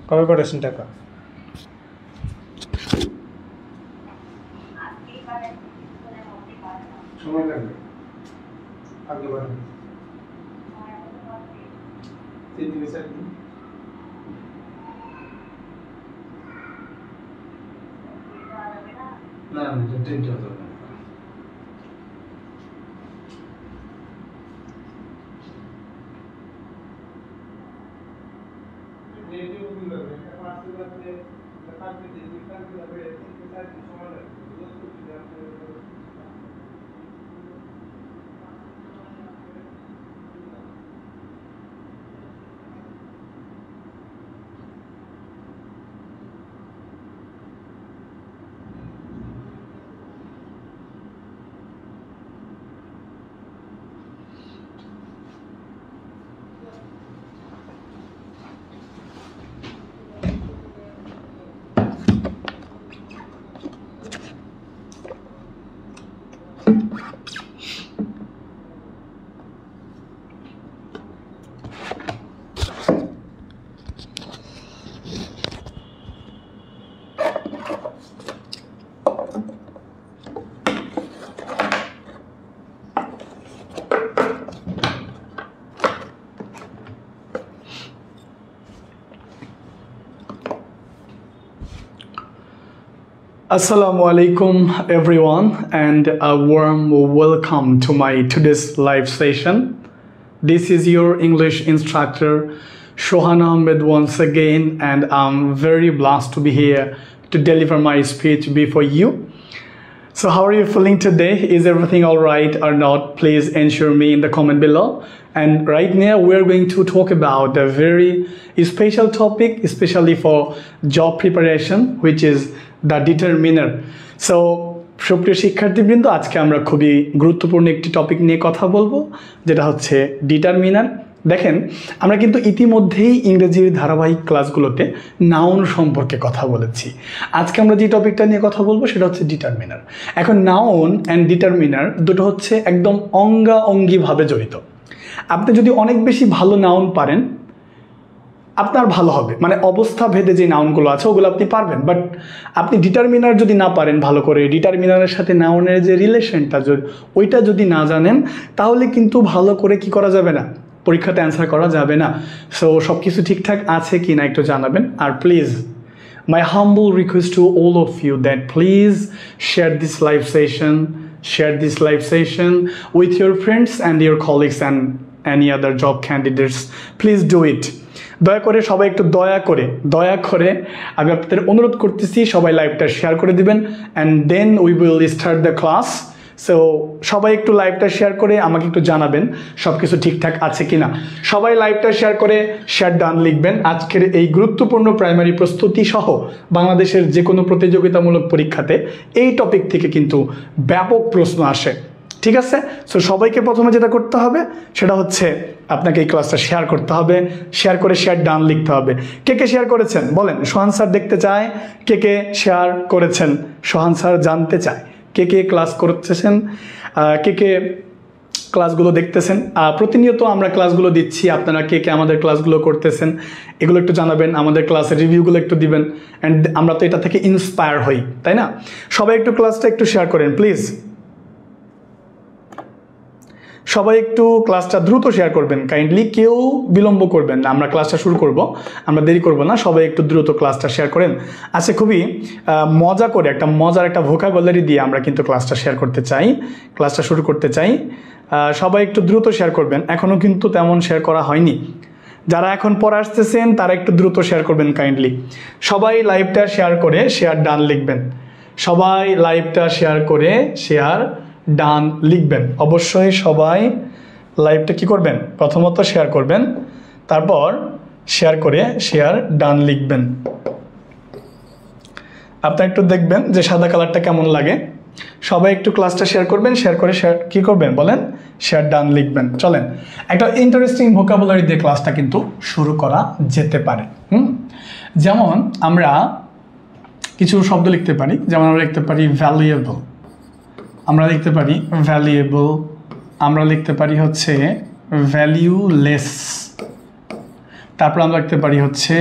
কবে পাঠাচ্ছেন টাকা? সময় লাগবে, আগে বাড়বে 3 দিন 4 দিন। না না, টেনশন হবে না। Assalamu alaikum everyone, and a warm welcome to my today's live session. This is your English instructor Shohan Ahmed once again, and I'm very blessed to be here to deliver my speech before you. So how are you feeling today? Is everything all right or not? Please ensure me in the comment below. And right now we're going to talk about a very special topic, especially for job preparation, which is the determiner. So সুপ্রিয় শিক্ষার্থীবৃন্দ, আজকে আমরা খুবই গুরুত্বপূর্ণ একটি topic নিয়ে কথা বলবো, যেটা হচ্ছে ডিটারমিনার। দেখেন, আমরা কিন্তু ইতিমধ্যেই ইংরেজির ধারাবাহিক ক্লাসগুলোতে নাউন সম্পর্কে কথা বলেছি। আজকে আমরা যে টপিকটা নিয়ে কথা বলবো সেটা হচ্ছে ডিটারমিনার। এখন নাউন অ্যান্ড ডিটারমিনার দুটো হচ্ছে একদম অঙ্গাঅঙ্গিভাবে জড়িত। আপনি যদি অনেক বেশি ভালো নাউন পারেন, আপনার ভালো হবে। মানে অবস্থা ভেদে যে নাউনগুলো আছে ওগুলো আপনি পারবেন, বাট আপনি ডিটারমিনার যদি না পারেন ভালো করে, ডিটারমিনারের সাথে নাউনের যে রিলেশনটা ওইটা যদি না জানেন, তাহলে কিন্তু ভালো করে কি করা যাবে না, পরীক্ষাতে অ্যান্সার করা যাবে না। সো সব কিছু ঠিকঠাক আছে কি না একটু জানাবেন। আর please, my humble request to all of you that please share this live session with your friends and your colleagues and any other job candidates. Please do it. দয়া করে সবাই একটু দয়া করে আমি আপনাদের অনুরোধ করতেছি সবাই লাইভটা শেয়ার করে দিবেন, and then we will start the class. So সবাই একটু লাইভটা শেয়ার করে আমাকে একটু জানাবেন সব কিছু ঠিকঠাক আছে কিনা। সবাই লাইভটা শেয়ার করে শেয়ার ডান লিখবেন। আজকের এই গুরুত্বপূর্ণ প্রাইমারি প্রস্তুতি সহ বাংলাদেশের যে কোনো প্রতিযোগিতামূলক পরীক্ষাতে এই টপিক থেকে কিন্তু ব্যাপক প্রশ্ন আসে, ঠিক আছে। সো সবাইকে প্রথমে যেটা করতে হবে সেটা হচ্ছে আপনাকে এই ক্লাসটা শেয়ার করতে হবে, শেয়ার করে শেয়ার ডান লিখতে হবে। কে কে শেয়ার করেছেন বলেন, সোহান স্যার দেখতে চায় কে কে শেয়ার করেছেন, সোহান স্যার জানতে চায় কে কে ক্লাস করতেছেন, কে কে ক্লাসগুলো দেখতেছেন। প্রতিনিয়ত আমরা ক্লাসগুলো দিচ্ছি, আপনারা কে কে আমাদের ক্লাসগুলো করতেছেন এগুলো একটু জানাবেন, আমাদের ক্লাসের রিভিউগুলো একটু দিবেন, অ্যান্ড আমরা তো এটা থেকে ইন্সপায়ার হই, তাই না। সবাই একটু ক্লাসটা একটু শেয়ার করেন প্লিজ, সবাই একটু ক্লাসটা দ্রুত শেয়ার করবেন কাইন্ডলি, কেউ বিলম্ব করবেন না, আমরা ক্লাসটা শুরু করব, আমরা দেরি করব না, সবাই একটু দ্রুত ক্লাসটা শেয়ার করেন। আচ্ছা, খুবই মজা করে মজার একটা ভোকাবুলারি দিয়ে আমরা কিন্তু ক্লাসটা শেয়ার করতে চাই, ক্লাসটা শুরু করতে চাই। সবাই একটু দ্রুত শেয়ার করবেন, এখনও কিন্তু তেমন শেয়ার করা হয়নি। যারা এখন পরে আসতেছেন তারা একটু দ্রুত শেয়ার করবেন কাইন্ডলি। সবাই লাইভটা শেয়ার করে শেয়ার ডান লিখবেন, সবাই লাইভটা শেয়ার করে শেয়ার ডান লিখবেন। অবশ্যই সবাই লাইভটা কি করবেন, প্রথমত শেয়ার করবেন, তারপর শেয়ার করে শেয়ার ডান লিখবেন। আপনি একটু দেখবেন যে সাদা কালারটা কেমন লাগে। সবাই একটু ক্লাসটা শেয়ার করবেন, শেয়ার করে শেয়ার কি করবেন বলেন, শেয়ার ডান লিখবেন। চলেন একটা ইন্টারেস্টিং ভোকাবুলারি দিয়ে ক্লাসটা কিন্তু শুরু করা যেতে পারে। যেমন আমরা কিছু শব্দ লিখতে পারি, যেমন আমরা লিখতে পারি ভ্যালুয়েবল, আমরা লিখতে পারি ভ্যালুয়েবল, আমরা লিখতে পারি হচ্ছে ভ্যালুলেস, তারপর আমরা লিখতে পারি হচ্ছে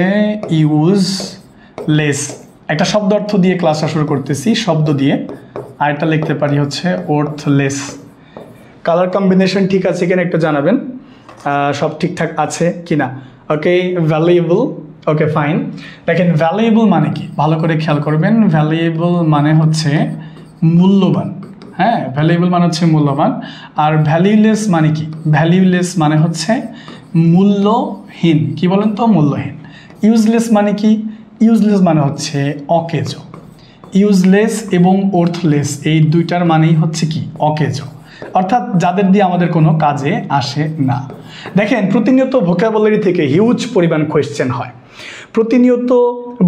ইউজলেস। একটা শব্দ অর্থ দিয়ে ক্লাসটা শুরু করতেছি, শব্দ দিয়ে। আর একটা লিখতে পারি হচ্ছে অর্থলেস। কালার কম্বিনেশন ঠিক আছে কিনা একটু জানাবেন, সব ঠিকঠাক আছে কিনা। ওকে, ভ্যালুয়েবল, ওকে ফাইন। দেখেন ভ্যালুয়েবল মানে কি, ভালো করে খেয়াল করবেন। ভ্যালুয়েবল মানে হচ্ছে মূল্যবান, হ্যাঁ, ভ্যালুয়েবল মানে হচ্ছে মূল্যবান। আর ভ্যালুলেস মানে কি, ভ্যালুলেস মানে হচ্ছে মূল্যহীন। কি বলেন তো, মূল্যহীন। ইউজলেস মানে কি, ইউজলেস মানে হচ্ছে অকেজ। ইউজলেস এবং অর্থলেস এই দুইটার মানেই হচ্ছে কি, অকেজ, অর্থাৎ যাদের দিয়ে আমাদের কোনো কাজে আসে না। দেখেন প্রতিনিয়ত ভোকাবুলারি থেকে হিউজ পরিমাণ কোয়েশ্চেন হয়, প্রতিনিয়ত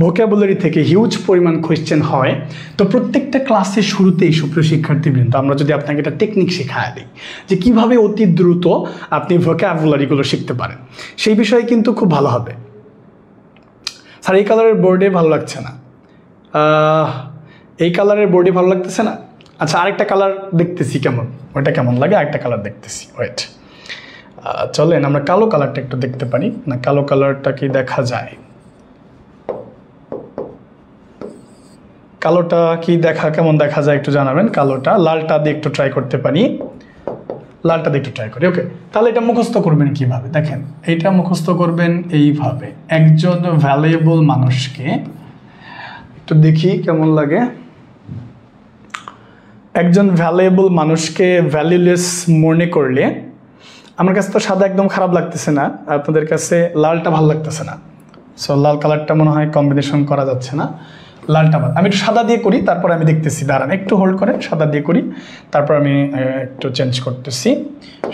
ভোকাবুলারি থেকে হিউজ পরিমাণ কোয়েশ্চেন হয়। তো প্রত্যেকটা ক্লাসের শুরুতেই সুপ্রিয় শিক্ষার্থীবৃন্দ আমরা যদি আপনাকে একটা টেকনিক শেখায় দিই যে কিভাবে অতি দ্রুত আপনি ভোকাবুলারিগুলো শিখতে পারেন, সেই বিষয়ে কিন্তু খুব ভালো হবে। স্যার এই কালারের বোর্ডে ভালো লাগছে না, এই কালারের বোর্ডে ভালো লাগতেছে না। আচ্ছা, আরেকটা কালার দেখতেছি কেমন, ওইটা কেমন লাগে, আরেকটা কালার দেখতেছি, ওয়েট। চলেন আমরা কালো কালারটা একটু দেখতে পারি না, কালো কালারটা কি দেখা যায়, কালোটা কি কেমন দেখা যায় একটু জানাবেন। কালোটা, লালটা দিয়ে একটু ট্রাই করতে পারি, লালটা দিয়ে একটু ট্রাই করি। ওকে, তাহলে এটা মুখস্থ করবেন কিভাবে, দেখেন এইটা মুখস্থ করবেন এইভাবে। একজন ভ্যালুয়েবল মানুষকে, একটু দেখি কেমন লাগে, একজন ভ্যালুয়েবল মানুষকে ভ্যালুলেস মনে করলে, আমার কাছে তো সাদা একদম খারাপ লাগতেছে না, আপনাদের কাছে লালটা ভালো লাগতেছে না। সো লাল কালারটা মনে হয় কম্বিনেশন করা যাচ্ছে না, লালটা বাদ। আমি একটু সাদা দিয়ে করি, তারপর আমি দেখতেছি, দাঁড়ান একটু হোল্ড করেন, সাদা দিয়ে করি, তারপর আমি একটু চেঞ্জ করতেছি,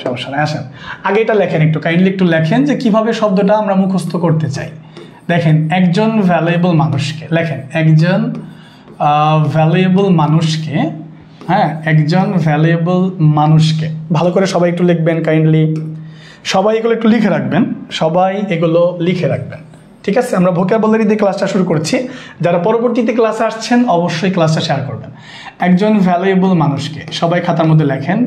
সমস্যা নেই। আসেন আগে এটা লেখেন, একটু কাইন্ডলি একটু লেখেন যে কিভাবে শব্দটা আমরা মুখস্থ করতে চাই। দেখেন একজন ভ্যালুয়েবল মানুষকে, লেখেন একজন ভ্যালুয়েবল মানুষকে, হ্যাঁ, একজন ভ্যালুয়েবল মানুষকে। ভালো করে সবাই একটু লিখবেন কাইন্ডলি, সবাই এগুলো একটু লিখে রাখবেন, সবাই এগুলো লিখে রাখবেন, ঠিক আছে। আমরা ভোকাবুলারি দিয়ে ক্লাসটা শুরু করছি, যারা পরবর্তীতে ক্লাসে আসছেন অবশ্যই ক্লাসটা শেয়ার করবেন। একজন ভ্যালুয়েবল মানুষকে, সবাই খাতার মধ্যে লেখেন,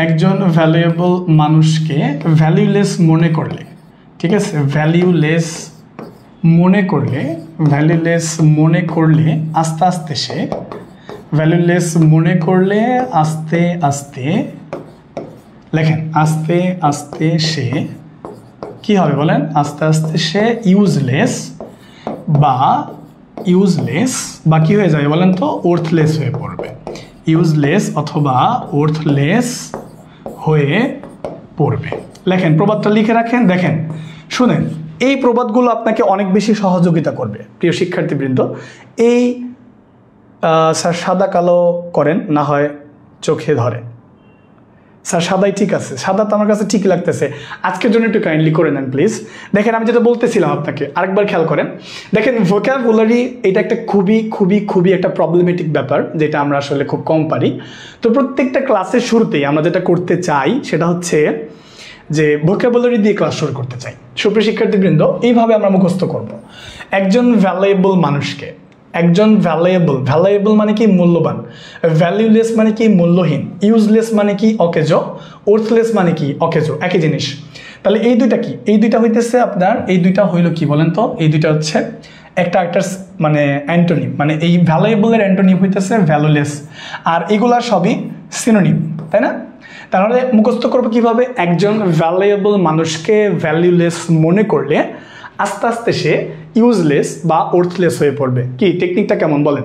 একজন ভ্যালুয়েবল মানুষকে ভ্যালুলেস মনে করলে, ঠিক আছে, ভ্যালুলেস মনে করলে, ভ্যালুলেস মনে করলে আস্তে আস্তে সে, ভ্যালুলেস মনে করলে আস্তে আস্তে, লেখেন আস্তে আস্তে সে কি হবে বলেন, আস্তে আস্তে সে ইউজলেস বা কি হয়ে যাবে বলেন তো, ওর্থলেস হয়ে পড়বে। ইউজলেস অথবা ওর্থলেস হয়ে পড়বে। লেখেন, প্রবাদটা লিখে রাখেন। দেখেন, শুনেন, এই প্রবাদগুলো আপনাকে অনেক বেশি সহযোগিতা করবে প্রিয় শিক্ষার্থীবৃন্দ। এই স্যার সাদা কালো করেন, না হয় চোখে ধরে। স্যার সাদাই ঠিক আছে, সাদা তো আমার কাছে ঠিক লাগতেছে, আজকের জন্য একটু কাইন্ডলি করে নেন প্লিজ। দেখেন, আমি যেটা বলতেছিলাম আপনাকে আরেকবার খেয়াল করেন। দেখেন, ভোকাবুলারি এটা একটা খুবই খুবই খুবই একটা প্রবলেমেটিক ব্যাপার, যেটা আমরা আসলে খুব কম পারি। তো প্রত্যেকটা ক্লাসের শুরুতেই আমরা যেটা করতে চাই সেটা হচ্ছে যে ভোকাবুলারি দিয়ে ক্লাস শুরু করতে চাই। সুপ্রিয় শিক্ষার্থীবৃন্দ, এইভাবে আমরা মুখস্থ করব। একজন ভ্যালুয়েবল মানুষকে, একজন ভ্যালুয়েবল মানে কি মূল্যবান, ভ্যালুলেস মানে কি মূল্যহীন, ইউজলেস মানে কি অকেজো, ওর্থলেস মানে কি অকেজো, একই জিনিস। তাহলে এই দুইটা কি, এই দুইটা হইতেছে আপনার, এই দুইটা হইল কি বলেন তো, এই দুইটা হচ্ছে একটা মানে অ্যান্টোনিম, মানে এই ভ্যালুয়েবলের অ্যান্টোনিম হইতেছে ভ্যালুলেস, আর এগুলা সবই সিনোনিম, তাই না? তাহলে মুখস্থ করবো কিভাবে, একজন ভ্যালুয়েবল মানুষকে ভ্যালুলেস মনে করলে আস্তে আস্তে সে ইউজলেস বা ওর্থলেস হয়ে পড়বে। কি টেকনিকটা কেমন বলেন?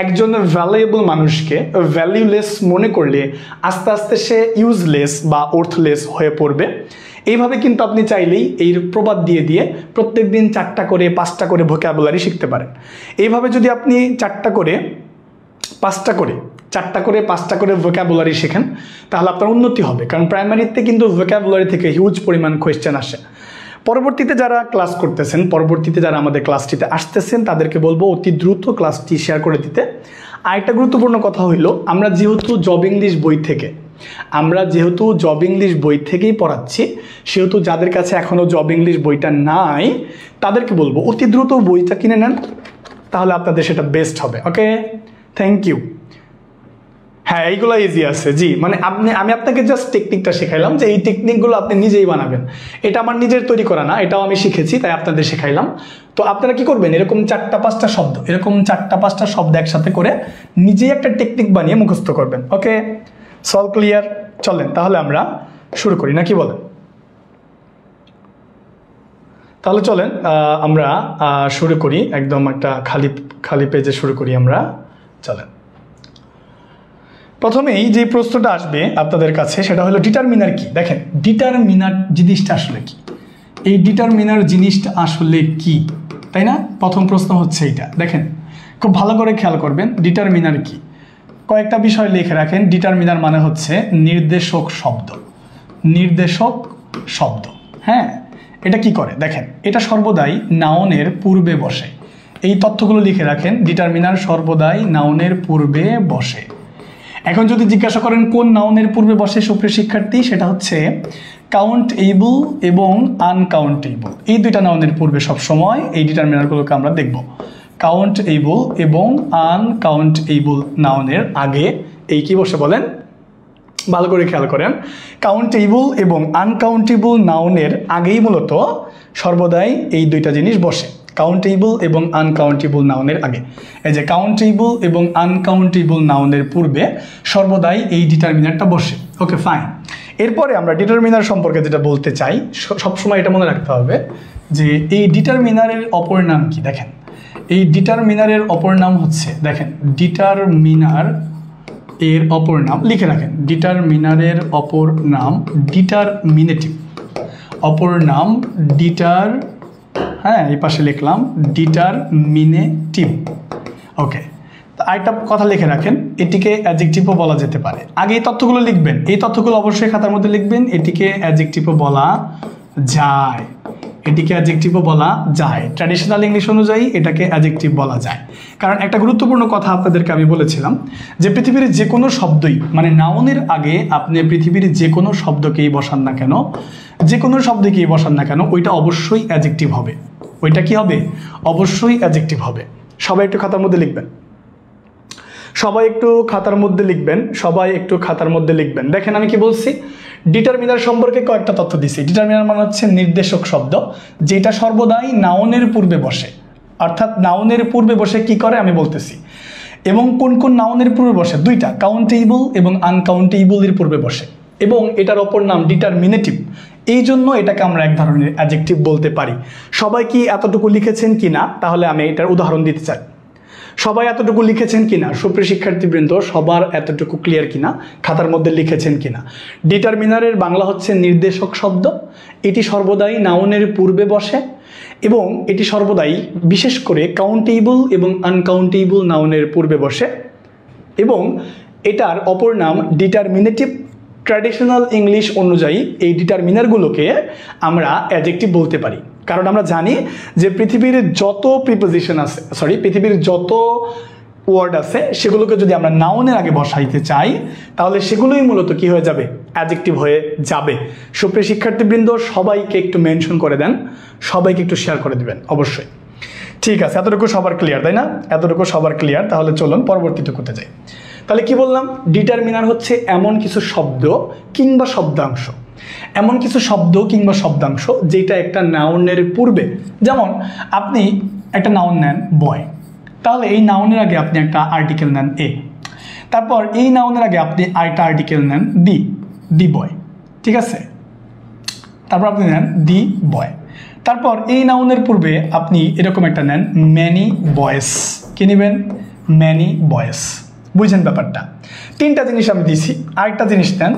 একজন ভ্যালুয়েবল মানুষকে ভ্যালুলেস মনে করলে আস্তে আস্তে সে ইউজলেস বা ওর্থলেস হয়ে পড়বে। এইভাবে কিন্তু আপনি চাইলেই এই প্রবাদ দিয়ে দিয়ে প্রত্যেক দিন 4টা করে 5টা করে ভোকাবুলারি শিখতে পারেন। এইভাবে যদি আপনি 4টা করে 5টা করে ভোকাবুলারি শেখেন, তাহলে আপনার উন্নতি হবে। কারণ প্রাইমারিতে কিন্তু ভোকাবুলারি থেকে হিউজ পরিমাণ কোয়েশ্চেন আসে। পরবর্তীতে যারা ক্লাস করতেছেন, পরবর্তীতে যারা আমাদের ক্লাসটিতে আসতেছেন, তাদেরকে বলবো অতি দ্রুত ক্লাসটি শেয়ার করে দিতে। আরেকটা গুরুত্বপূর্ণ কথা হইলো, আমরা যেহেতু জব ইংলিশ বই থেকেই পড়াচ্ছি, সেহেতু যাদের কাছে এখনও জব ইংলিশ বইটা নাই তাদেরকে বলবো অতি দ্রুত বইটা কিনে নেন, তাহলে আপনাদের সেটা বেস্ট হবে। ওকে, থ্যাংক ইউ। হ্যাঁ, এইগুলো ইজি আছে জি, মানে আমি আপনাকে জাস্ট টেকনিকটা শেখাইলাম যে এই টেকনিকগুলো আপনি নিজেই বানাবেন। এটা আমার নিজের তৈরি করা না, এটাও আমি শিখেছি, তাই আপনাদের শেখাইলাম। তো আপনারা কি করবেন, এরকম 4টা 5টা শব্দ একসাথে করে নিজেই একটা টেকনিক বানিয়ে মুখস্থ করবেন। ওকে, সল ক্লিয়ার? চলেন তাহলে আমরা শুরু করি, নাকি বলেন? তাহলে চলেন আমরা শুরু করি, একদম একটা খালি পেজে শুরু করি আমরা। চলেন, প্রথমেই যে প্রশ্নটা আসবে আপনাদের কাছে সেটা হলো ডিটারমিনার কি। দেখেন, ডিটারমিনার জিনিসটা আসলে কি, এই ডিটারমিনার জিনিসটা আসলে কি, তাই না? প্রথম প্রশ্ন হচ্ছে এইটা। দেখেন, খুব ভালো করে খেয়াল করবেন, ডিটারমিনার কি। কয়েকটা বিষয় লিখে রাখেন। ডিটারমিনার মানে হচ্ছে নির্দেশক শব্দ। হ্যাঁ, এটা কি করে দেখেন, এটা সর্বদাই নাউনের পূর্বে বসে। এই তথ্যগুলো লিখে রাখেন, ডিটারমিনার সর্বদাই নাউনের পূর্বে বসে। এখন যদি জিজ্ঞাসা করেন কোন নাউনের পূর্বে বসে সুপ্রিয় শিক্ষার্থী, সেটা হচ্ছে কাউন্টেবল এবং আনকাউন্টেবল। এই দুইটা নাউনের পূর্বে সবসময় এই ডিটারমিনারগুলোকে আমরা দেখব। কাউন্টেবল এবং আনকাউন্টেবল নাউনের আগে এই কি বসে বলেন, ভালো করে খেয়াল করেন। কাউন্টেবল এবং আনকাউন্টেবল নাউনের আগেই মূলত সর্বদাই এই দুইটা জিনিস বসে, কাউন্টেবল এবং আনকাউন্টেবল নাউনের আগে। এই যে কাউন্টেবল এবং আনকাউন্টেবল নাউনের পূর্বে সর্বদাই এই ডিটারমিনারটা বসে। ওকে, ফাইন। এরপরে আমরা ডিটারমিনার সম্পর্কে যেটা বলতে চাই, সবসময় এটা মনে রাখতে হবে যে এই ডিটারমিনারের অপর নাম কি। দেখেন, এই ডিটারমিনারের অপর নাম হচ্ছে, দেখেন, ডিটারমিনার এর অপর নাম লিখে রাখেন, ডিটারমিনারের অপর নাম ডিটারমিনেটিভ, অপর নাম হ্যাঁ, এই পাশে লিখলাম ডিটারমিনেটিভ। ওকে, তো আরেকটা কথা লিখে রাখেন, এটিকে অ্যাডজেক্টিভও বলা যেতে পারে। আগে এই তথ্যগুলো লিখবেন, এই তথ্যগুলো অবশ্যই খাতার মধ্যে লিখবেন। এটিকে অ্যাডজেক্টিভও বলা যায়, ট্র্যাডিশনাল ইংলিশ অনুযায়ী এটাকে অ্যাডজেক্টিভ বলা যায়। কারণ একটা গুরুত্বপূর্ণ কথা আপনাদেরকে আমি বলেছিলাম যে পৃথিবীর যে কোনো শব্দই, মানে নাউনের আগে আপনি পৃথিবীর যে কোনো শব্দকেই বসান না কেন, ওইটা অবশ্যই অ্যাডজেক্টিভ হবে। ওইটা কি হবে? অবশ্যই অ্যাডজেক্টিভ হবে। সবাই একটু খাতার মধ্যে লিখবেন। দেখেন, আমি কি বলছি, ডিটারমিনার সম্পর্কে কয়েকটা তথ্য দিছি। ডিটারমিনার মানে হচ্ছে নির্দেশক শব্দ, যেটা সর্বদাই নাউনের পূর্বে বসে। অর্থাৎ নাউনের পূর্বে বসে কি করে আমি বলতেছি। এবং কোন কোন নাউনের পূর্বে বসে? দুইটা, কাউন্টেবল এবং আনকাউন্টেবল এর পূর্বে বসে। এবং এটার অপর নাম ডিটারমিনেটিভ। এই জন্য এটাকে আমরা এক ধরনের অ্যাডজেক্টিভ বলতে পারি। সবাই কি এতটুকু লিখেছেন কিনা? তাহলে আমি এটার উদাহরণ দিতে চাই। সবাই এতটুকু লিখেছেন কিনা? সুপ্রিয় শিক্ষার্থীবৃন্দ, সবার এতটুকু ক্লিয়ার কিনা? খাতার মধ্যে লিখেছেন কিনা? ডিটারমিনারের বাংলা হচ্ছে নির্দেশক শব্দ। এটি সর্বদাই নাউনের পূর্বে বসে এবং এটি সর্বদাই বিশেষ করে কাউন্টেবল এবং আনকাউন্টেবল নাউনের পূর্বে বসে। এবং এটার অপর নাম ডিটারমিনেটিভ। ট্র্যাডিশনাল ইংলিশ অনুযায়ী এই ডিটারমিনারগুলোকে আমরা অ্যাডজেক্টিভ বলতে পারি, কারণ আমরা জানি যে পৃথিবীর যত প্রিপোজিশন আছে, পৃথিবীর যত ওয়ার্ড আছে, সেগুলোকে যদি আমরা নাউনের আগে বসাইতে চাই তাহলে সেগুলোই মূলত কি হয়ে যাবে? অ্যাডজেক্টিভ হয়ে যাবে। সুপ্রিয় শিক্ষার্থীবৃন্দ, সবাইকে একটু মেনশন করে দেন, সবাইকে একটু শেয়ার করে দিবেন অবশ্যই। ঠিক আছে, এতটুকু সবার ক্লিয়ার, তাই না? এতটুকু সবার ক্লিয়ার। তাহলে চলুন পরবর্তীটুকুতে যাই। তাহলে কি বললাম? ডিটারমিনার হচ্ছে এমন কিছু শব্দ কিংবা শব্দাংশ, এমন কিছু শব্দ কিংবা শব্দাংশ যেটা একটা নাউনের পূর্বে। যেমন আপনি একটা নাউন নেন বয়, তাহলে এই নাউনের আগে আপনি একটা আর্টিকেল নেন এ, তারপর এই নাউনের আগে আপনি আরেকটা আর্টিকেল নেন দি বয়, ঠিক আছে? তারপর আপনি নেন দি বয়, তারপর এই নাউনের পূর্বে আপনি এরকম একটা নেন ম্যানি বয়েস। কি নেবেন? ম্যানি বয়েস। বুঝছেন ব্যাপারটা? তিনটা জিনিস আমি দিছি। আরেকটা জিনিস নেন,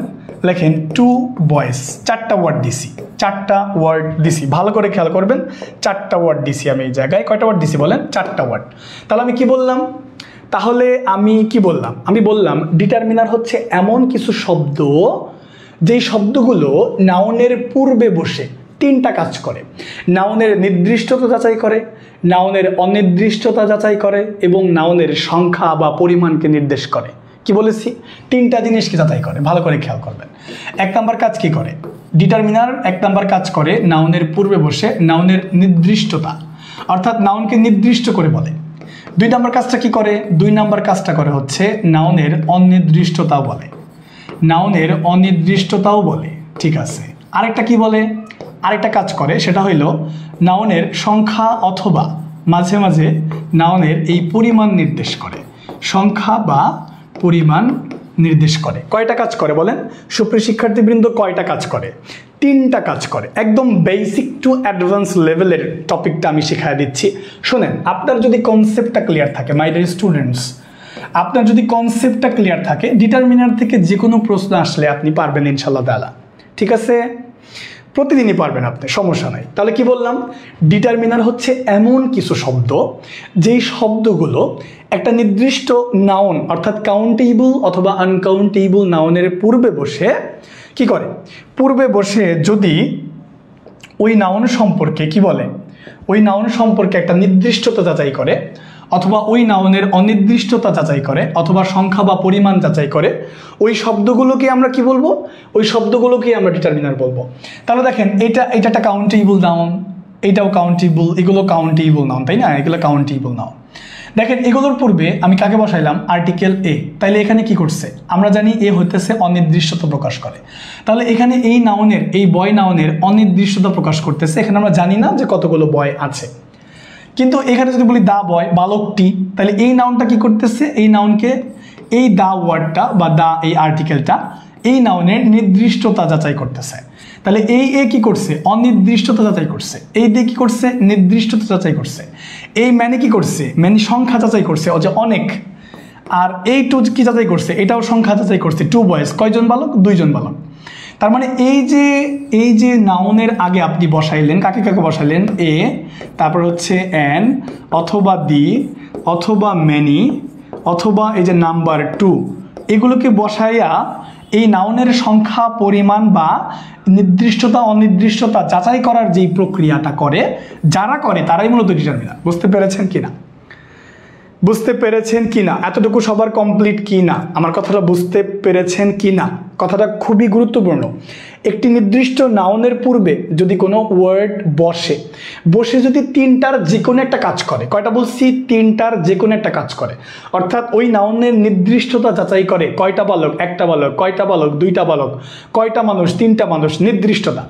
লেখেন টু বয়েস। চারটা ওয়ার্ড দিছি, চারটা ওয়ার্ড দিছি। ভালো করে খেয়াল করবেন, চারটা ওয়ার্ড দিছি আমি এই জায়গায়। কয়টা ওয়ার্ড দিছি বলেন? চারটা ওয়ার্ড। তাহলে আমি কি বললাম? আমি বললাম ডিটারমিনার হচ্ছে এমন কিছু শব্দ যেই শব্দগুলো নাউনের পূর্বে বসে তিনটা কাজ করে। নাউনের নির্দিষ্টতা যাচাই করে, নাউনের অনির্দিষ্টতা যাচাই করে এবং নাউনের সংখ্যা বা পরিমাণকে নির্দেশ করে। কি বলেছি? তিনটা জিনিসকে যাচাই করে। ভালো করে খেয়াল করবেন। এক নাম্বার কাজ কি করে ডিটারমিনার? এক নাম্বার কাজ করে নাউনের পূর্বে বসে নাউনের নির্দিষ্টতা, অর্থাৎ নাউনকে নির্দিষ্ট করে বলে। দুই নাম্বার কাজটা কি করে? দুই নাম্বার কাজটা করে হচ্ছে নাউনের অনির্দিষ্টতাও বলে, নাউনের অনির্দিষ্টতাও বলে। ঠিক আছে, আরেকটা কি বলে? আরেকটা কাজ করে, সেটা হইল নাউনের সংখ্যা অথবা মাঝে মাঝে নাউনের এই পরিমাণ নির্দেশ করে, সংখ্যা বা পরিমাণ নির্দেশ করে। কয়টা কাজ করে বলেন সুপ্রিয় শিক্ষার্থীবৃন্দ? কয়টা কাজ করে? তিনটা কাজ করে। একদম বেসিক টু অ্যাডভান্স লেভেলের টপিকটা আমি শিখাই দিচ্ছি। শোনেন, আপনার যদি কনসেপ্টটা ক্লিয়ার থাকে, মাই ডিয়ার স্টুডেন্টস, আপনার যদি কনসেপ্টটা ক্লিয়ার থাকে, ডিটারমিনার থেকে যে কোনো প্রশ্ন আসলে আপনি পারবেন ইনশাআল্লাহ তাআলা। ঠিক আছে? প্রতিদিনই পারবেন আপনি, সমস্যা নাই। তাহলে কি বললাম? ডিটারমিনার হচ্ছে এমন কিছু শব্দ যেই শব্দগুলো একটা নির্দিষ্ট নাউন অর্থাৎ কাউন্টেবল অথবা আনকাউন্টেবল নাউনের পূর্বে বসে কি করে? পূর্বে বসে যদি ওই নাউন সম্পর্কে কি বলে? ওই নাউন সম্পর্কে একটা নির্দিষ্টতা যাচাই করে, অথবা ওই নাউনের অনির্দিষ্টতা যাচাই করে, অথবা সংখ্যা বা পরিমাণ যাচাই করে, ওই শব্দগুলোকে আমরা কি বলবো? ওই শব্দগুলোকে আমরা ডিটারমিনার বলবো। তাহলে দেখেন, এটা একটা কাউন্টেবল নাউন, এইটাও কাউন্টেবল, এগুলো কাউন্টেবল নাউন, তাই না? এগুলো কাউন্টেবল নাউন। দেখেন, এগুলোর পূর্বে আমি কাকে বসাইলাম? Article a. তাইলে এখানে কি করছে? আমরা জানি এ হইতেছে অনির্দিষ্টতা প্রকাশ করে। তাহলে এখানে এই নাউনের, এই বয় নাউনের অনির্দিষ্টতা প্রকাশ করতেছে। এখানে আমরা জানি না যে কতগুলো বয় আছে, কিন্তু এখানে যদি বলি দা বয়, বালকটি, তাহলে এই নাউনটা কি করতেছে? এই নাউনকে, এই দা ওয়ার্ডটা বা দা এই আর্টিকেলটা এই নাউনের নির্দিষ্টতা যাচাই করতেছে। তাহলে এই এ কি করছে? অনির্দিষ্টতা যাচাই করছে। এই দিয়ে কি করছে? নির্দিষ্টতা যাচাই করছে। এই ম্যানে কি করছে? ম্যানে সংখ্যা যাচাই করছে, ও যে অনেক। আর এই টু কি যাচাই করছে? এটাও সংখ্যা যাচাই করছে। টু বয়েস, কয়জন বালক? দুইজন বালক। তার মানে এই যে নাউনের আগে আপনি বসাইলেন, কাকে কাকে বসাইলেন? এ, তারপর হচ্ছে অ্যান অথবা দি অথবা ম্যানি অথবা এই যে নাম্বার টু, এগুলোকে বসাইয়া এই নাউনের সংখ্যা, পরিমাণ বা নির্দিষ্টতা অনির্দিষ্টতা যাচাই করার যেই প্রক্রিয়াটা করে, যারা করে তারাই মূলত ডিটারমিনার। বুঝতে পেরেছেন কিনা? বুঝতে পেরেছেন কিনা? এতটুকু সবার কমপ্লিট কিনা? আমার কথাটা বুঝতে পেরেছেন কিনা? কথাটা খুবই গুরুত্বপূর্ণ। একটি নির্দিষ্ট নাউনের পূর্বে যদি কোনো ওয়ার্ড বসে বসে যদি তিনটার যে কোনো একটা কাজ করে, কয়টা বলছি, তিনটার যে কোনো একটা কাজ করে, অর্থাৎ ওই নাউনের নির্দিষ্টতা যাচাই করে, কয়টা বালক, একটা বালক, কয়টা বালক, দুইটা বালক, কয়টা মানুষ, তিনটা মানুষ, নির্দিষ্টতা।